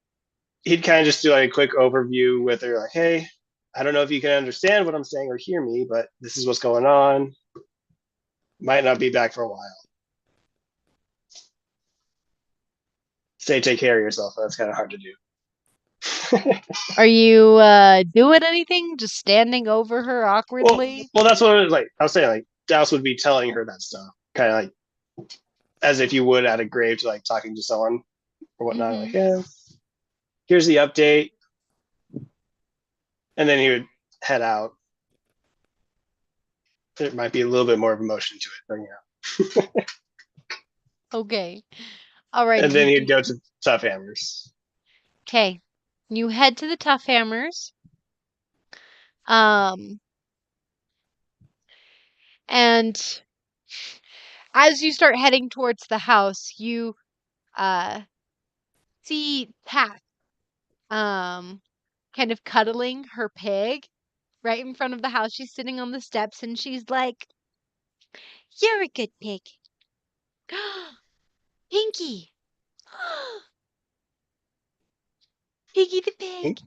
he'd kind of just do like a quick overview with her, like, hey, I don't know if you can understand what I'm saying or hear me, but this is what's going on. Might not be back for a while. Say take care of yourself. That's kind of hard to do. Are you doing anything? Just standing over her awkwardly? well, that's what it was like. I was saying, like, Douse would be telling her that stuff, kind of like as if you would at a grave to like talking to someone or whatnot. Like, yeah, here's the update, and then he would head out. There might be a little bit more of emotion to it, but yeah. Okay. All right. And then he'd go to Tough Hammers. Okay. You head to the Tough Hammers. And as you start heading towards the house, you see Pat kind of cuddling her pig right in front of the house. She's sitting on the steps and she's like, "You're a good pig." Pinky. Piggy the pig.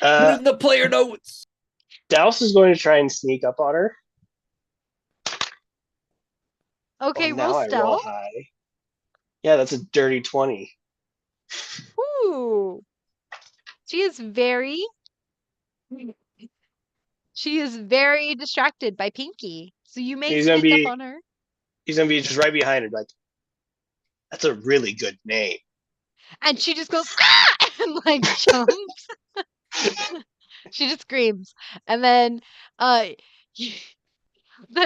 put in the player notes. Douse is going to try and sneak up on her. Okay, now roll I roll stealth. high. Yeah, that's a dirty 20. Ooh. She is very distracted by Pinky. So you may He's gonna sneak up be on her. he's gonna be just right behind her, like, that's a really good name. And she just goes, ah! And like jumps. She just screams. And then the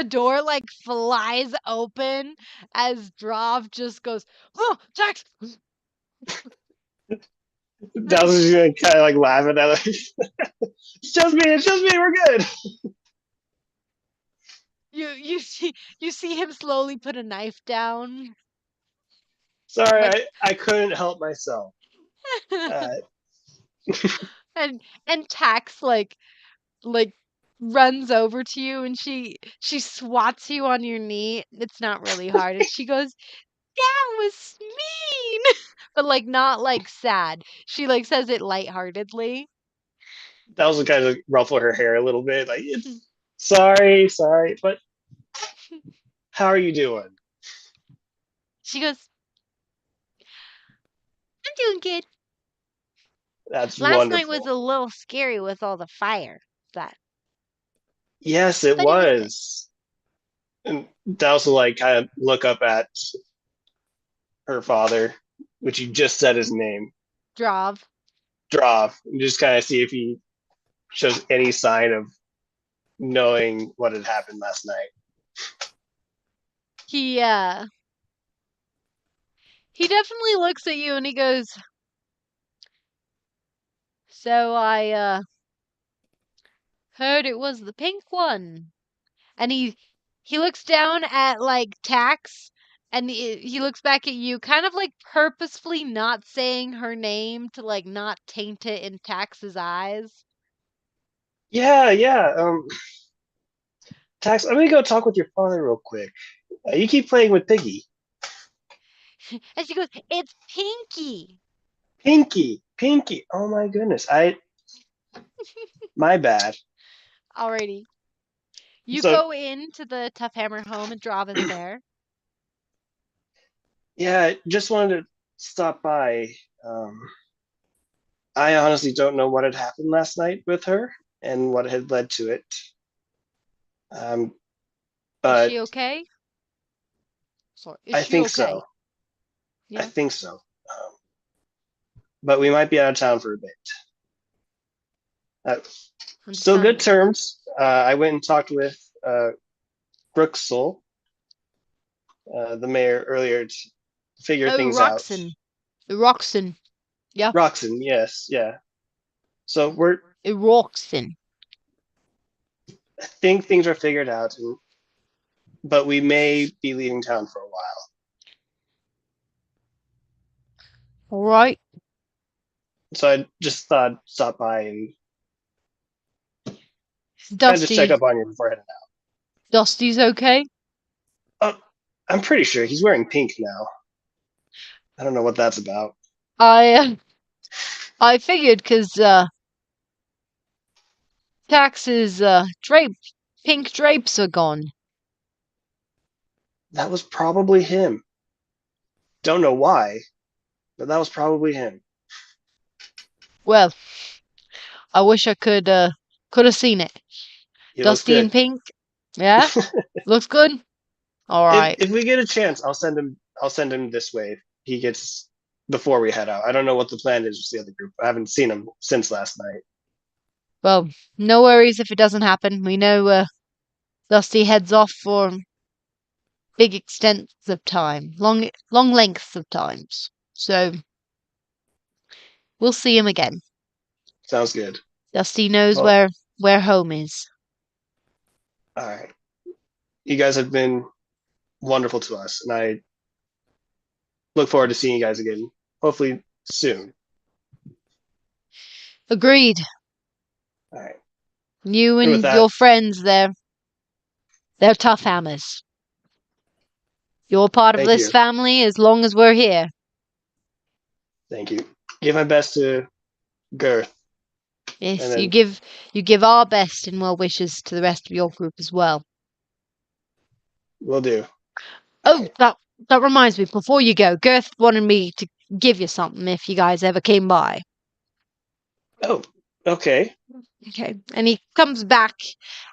door like flies open as Drav just goes, "Oh, Jax!" Douse is gonna kind of like laugh at that. It's just me, we're good. You see him slowly put a knife down. Sorry, Like I couldn't help myself. Uh, and Tax like runs over to you and she swats you on your knee. It's not really hard. And she goes, "That was mean." But like not like sad. She like says it lightheartedly. Douse will kind of ruffle her hair a little bit, like, it's sorry, but how are you doing? She goes, "I'm doing good. That's Last night was wonderful. a little scary with all the fire, Yes, it but it was good." was. And Douse will like kind of look up at her father, which you just said his name, Drav. Drav, and just kind of see if he shows any sign of knowing what had happened last night. He definitely looks at you and he goes, "So I heard it was the pink one." And he looks down at like Tax and he looks back at you, kind of like purposefully not saying her name to like not taint it in Tax's eyes. Yeah. Tax, I'm gonna go talk with your father real quick. You keep playing with Piggy. And she goes, "It's Pinky." Pinky. Oh my goodness. My bad. Alrighty. You So go into the Tough Hammer home and Dravin's there. yeah, just wanted to stop by. Um, I honestly don't know what had happened last night with her and what had led to it. Is But she okay? Sorry, is I she think okay? so. I Yeah. think so. But we might be out of town for a bit. Still good Understandable. terms. I went and talked with Brooksel, the mayor, earlier to figure Oh, things out. Roxon. Yeah. Roxon, yes, yeah. So Roxon. I think things are figured out, but we may be leaving town for a while. All right. So I just thought I'd stop by and kind of just check Dusty. up on you before heading Dusty's okay? out. I'm pretty sure he's wearing pink now. I don't know what that's about. I figured because Tax's pink drapes are gone. That was probably him. Don't know why, but that was probably him. Well, I wish I could have seen it. He looks Dusty in good. pink. Yeah, looks good. All right. If we get a chance, I'll send him. I'll send him this way. If he gets before we head out. I don't know what the plan is with the other group. I haven't seen him since last night. Well, no worries if it doesn't happen. We know Dusty heads off for big extents of time, long lengths of times. So we'll see him again. Sounds good. Dusty knows Well, where home is. all right. You guys have been wonderful to us, and I look forward to seeing you guys again, hopefully soon. Agreed. All right. You And with and that, your friends, they're tough hammers. You're part of thank this you. family as long as we're here. Thank you. Give my best to Girth, Yes, and then you give our best and well wishes to the rest of your group as well. we'll do. Oh, that reminds me, before you go, Girth wanted me to give you something if you guys ever came by. Oh, okay. Okay. And he comes back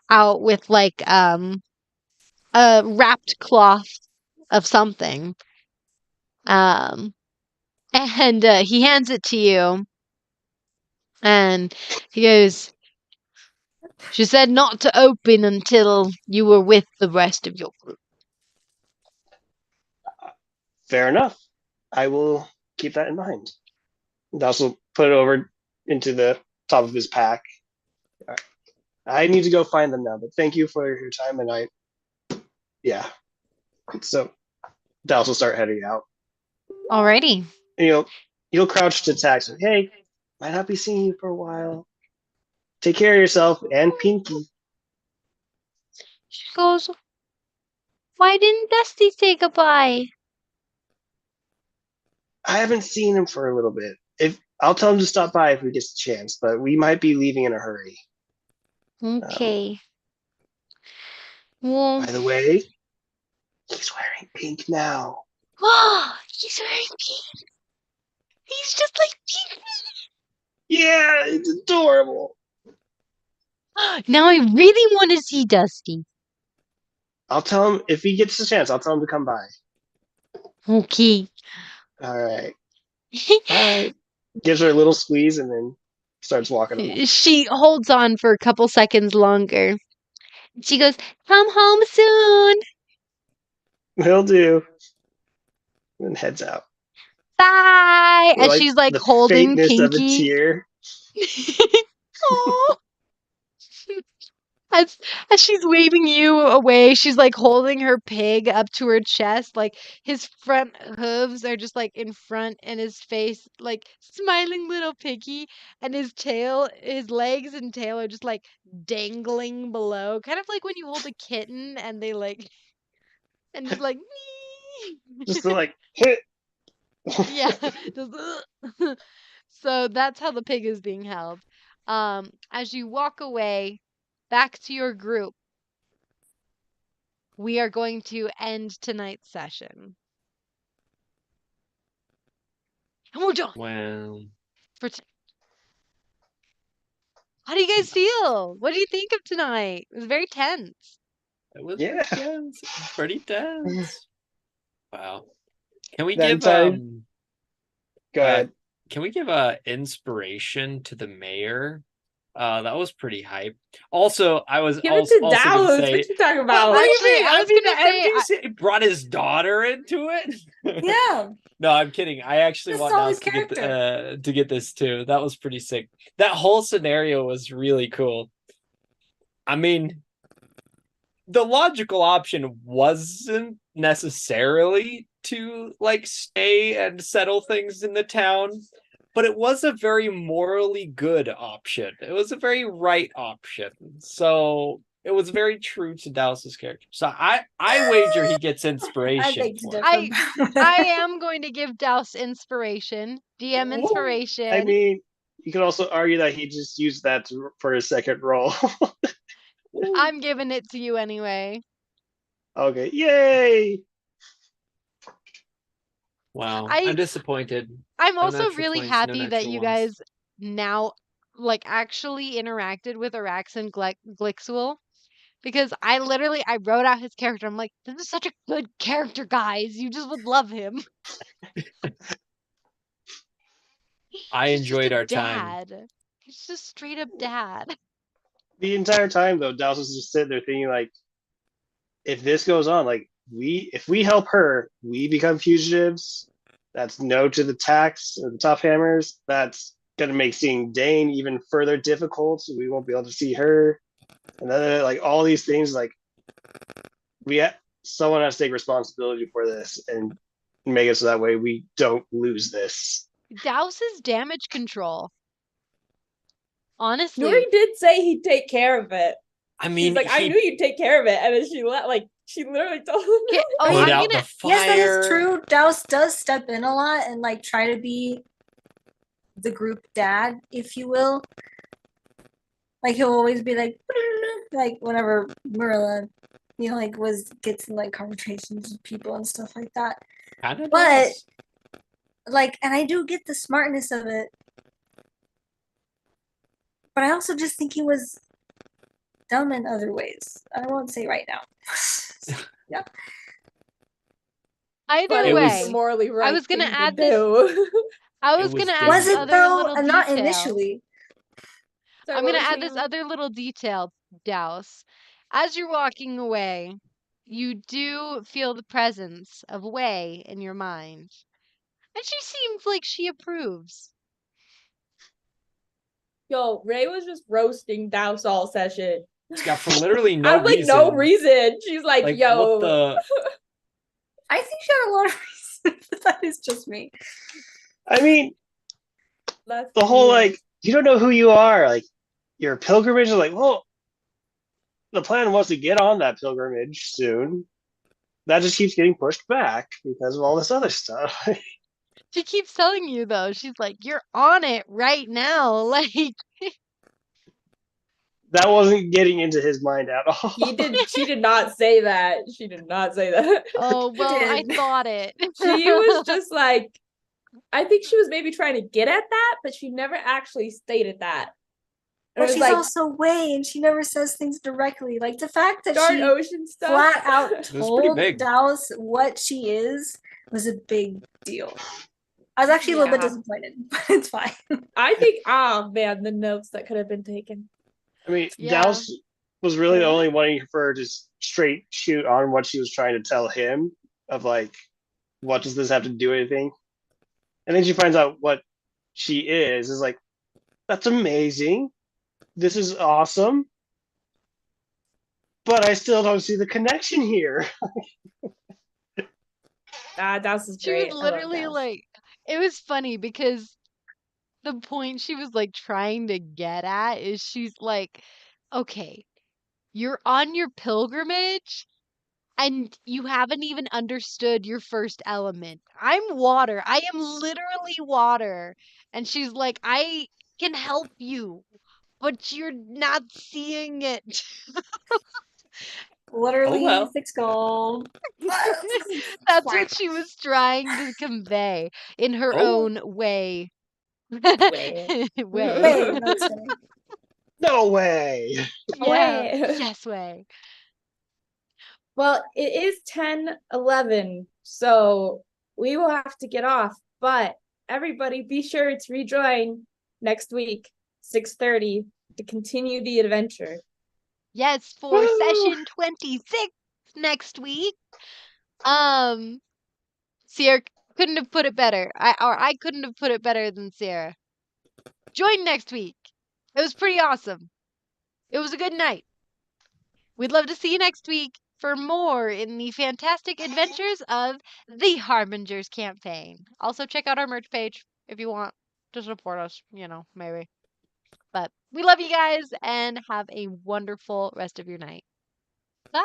out with like a wrapped cloth of something. And he hands it to you and he goes, "She said not to open until you were with the rest of your group." Fair enough. I will keep that in mind. Douse will put it over into the top of his pack. All right. I need to go find them now, but thank you for your time, and yeah. So Douse will start heading out. Alrighty. And you'll crouch to Tax. Hey, might not be seeing you for a while. Take care of yourself and Pinky. She goes, "Why didn't Dusty say goodbye?" I haven't seen him for a little bit. If I'll tell him to stop by if we get a chance, but we might be leaving in a hurry. Okay. By Well, the way, he's wearing pink now. he's wearing pink. He's just like pink. Yeah, it's adorable. Now I really want to see Dusty. I'll tell him if he gets a chance. I'll tell him to come by. Okay. All right. Bye. Gives her a little squeeze and then starts walking along. She holds on for a couple seconds longer. She goes, "Come home soon. Will do. And heads out. Bye." And Like she's like the holding faintness of a Pinky. tear. Oh. As she's waving you away, she's like holding her pig up to her chest, like his front hooves are just like in front and his face like smiling little piggy, and his legs and tail are just like dangling below, kind of like when you hold a kitten and they like and just like Just to like hit. yeah. Just, so that's how the pig is being held. As you walk away back to your group, we are going to end tonight's session. And we're done Well, for How do you guys feel? What do you think of tonight? It was very tense. it was Yeah. tense, pretty tense. Wow. Can we That give entire- Go ahead. Can we give inspiration to the mayor? That was pretty hype. Also, I was Give it also to gonna Douse. say, What you talking about? what do you Actually, mean? I was gonna say, the NPC brought his daughter into it. Yeah. No, I'm kidding. I actually Just want saw Douse his to get this too. That was pretty sick. That whole scenario was really cool. I mean, the logical option wasn't necessarily to like stay and settle things in the town, but it was a very morally good option. It was a very right option. So it was very true to Douse's character. So I wager he gets I inspiration beg to for it. differ. I am going to give Douse inspiration. DM inspiration. I mean, you could also argue that he just used that for his second role. I'm giving it to you anyway. Okay, yay! Wow. I- I'm disappointed. I'm No also natural really 20s, no happy that natural you ones. guys now like actually interacted with Arax and Glixwell. Because I wrote out his character. I'm like, this is such a good character, guys. You just would love him. I He's just enjoyed a our time. dad. He's just straight up dad. The entire time though, Douse was just sitting there thinking like, if this goes on, like if we help her, we become fugitives. That's no to the tax or the top hammers. That's gonna make seeing Dane even further difficult. So we won't be able to see her. And then like all these things, like someone has to take responsibility for this and make it so that way we don't lose this. Douse's damage control. Honestly. Nuri did say he'd take care of it. I She's mean, like, I knew you'd take care of it, and then she literally told him. Okay, oh, put I'm out gonna. the fire. Yes, that is true. Douse does step in a lot and like try to be the group dad, if you will. Like he'll always be like whenever Merilla, like gets in like conversations with people and stuff like that. Kinda But does. like, and I do get the smartness of it, but I also just think he was dumb in other ways. I won't say right now. Yeah. Either But it it was way, the morally right. I was gonna thing to add this. do. I It was was gonna add Was this it other though? little And not detail. initially. Sorry, I'm what gonna was add it this you- other little detail, Douse. As you're walking away, you do feel the presence of Wei in your mind. And she seems like she approves. Yo, Ray was just roasting Douse all session. Yeah, for literally no I'm like, reason. no reason. She's like, yo. What the? I think she had a lot of reasons, but that is just me. I mean, That's the whole weird. like you don't know who you are, like your pilgrimage is like, well, the plan was to get on that pilgrimage soon. That just keeps getting pushed back because of all this other stuff. She keeps telling you though, she's like, you're on it right now. Like That wasn't getting into his mind at all. She did not say that. She did not say that. oh well, I did. thought it. She was just like, I think she was maybe trying to get at that, but she never actually stated that. And But it was she's like, also Wei, and she never says things directly. Like the fact that Dark she Ocean stuff. flat out was pretty told big. Dallas what she is was a big deal. I was actually a little bit Yeah. disappointed, but it's fine. I think, oh man, the notes that could have been taken. I mean, Yeah. Douse was really the Yeah. only one for her to straight shoot on what she was trying to tell him of like, what does this have to do with anything? And then she finds out what she is like, that's amazing. This is awesome. But I still don't see the connection here. Douse is She great. was I love literally Douse. like, it was funny because the point she was like trying to get at is she's like, okay, you're on your pilgrimage and you haven't even understood your first element. I'm water. I am literally water. And she's like, I can help you, but you're not seeing it. Literally, Oh, well. thick skull. That's what she was trying to convey in her Oh. own way. Way. Wait, way. that's funny. No way. Yeah. Way. Yes, way. Well, it is 10:11, so we will have to get off. But everybody, be sure to rejoin next week, 6:30, to continue the adventure. Yes, for Woo! session 26 next week. Sierra couldn't have put it better. I couldn't have put it better than Sierra. Join next week. It was pretty awesome. It was a good night. We'd love to see you next week for more in the fantastic adventures of the Harbingers campaign. Also check out our merch page if you want. to support us, maybe. But we love you guys and have a wonderful rest of your night.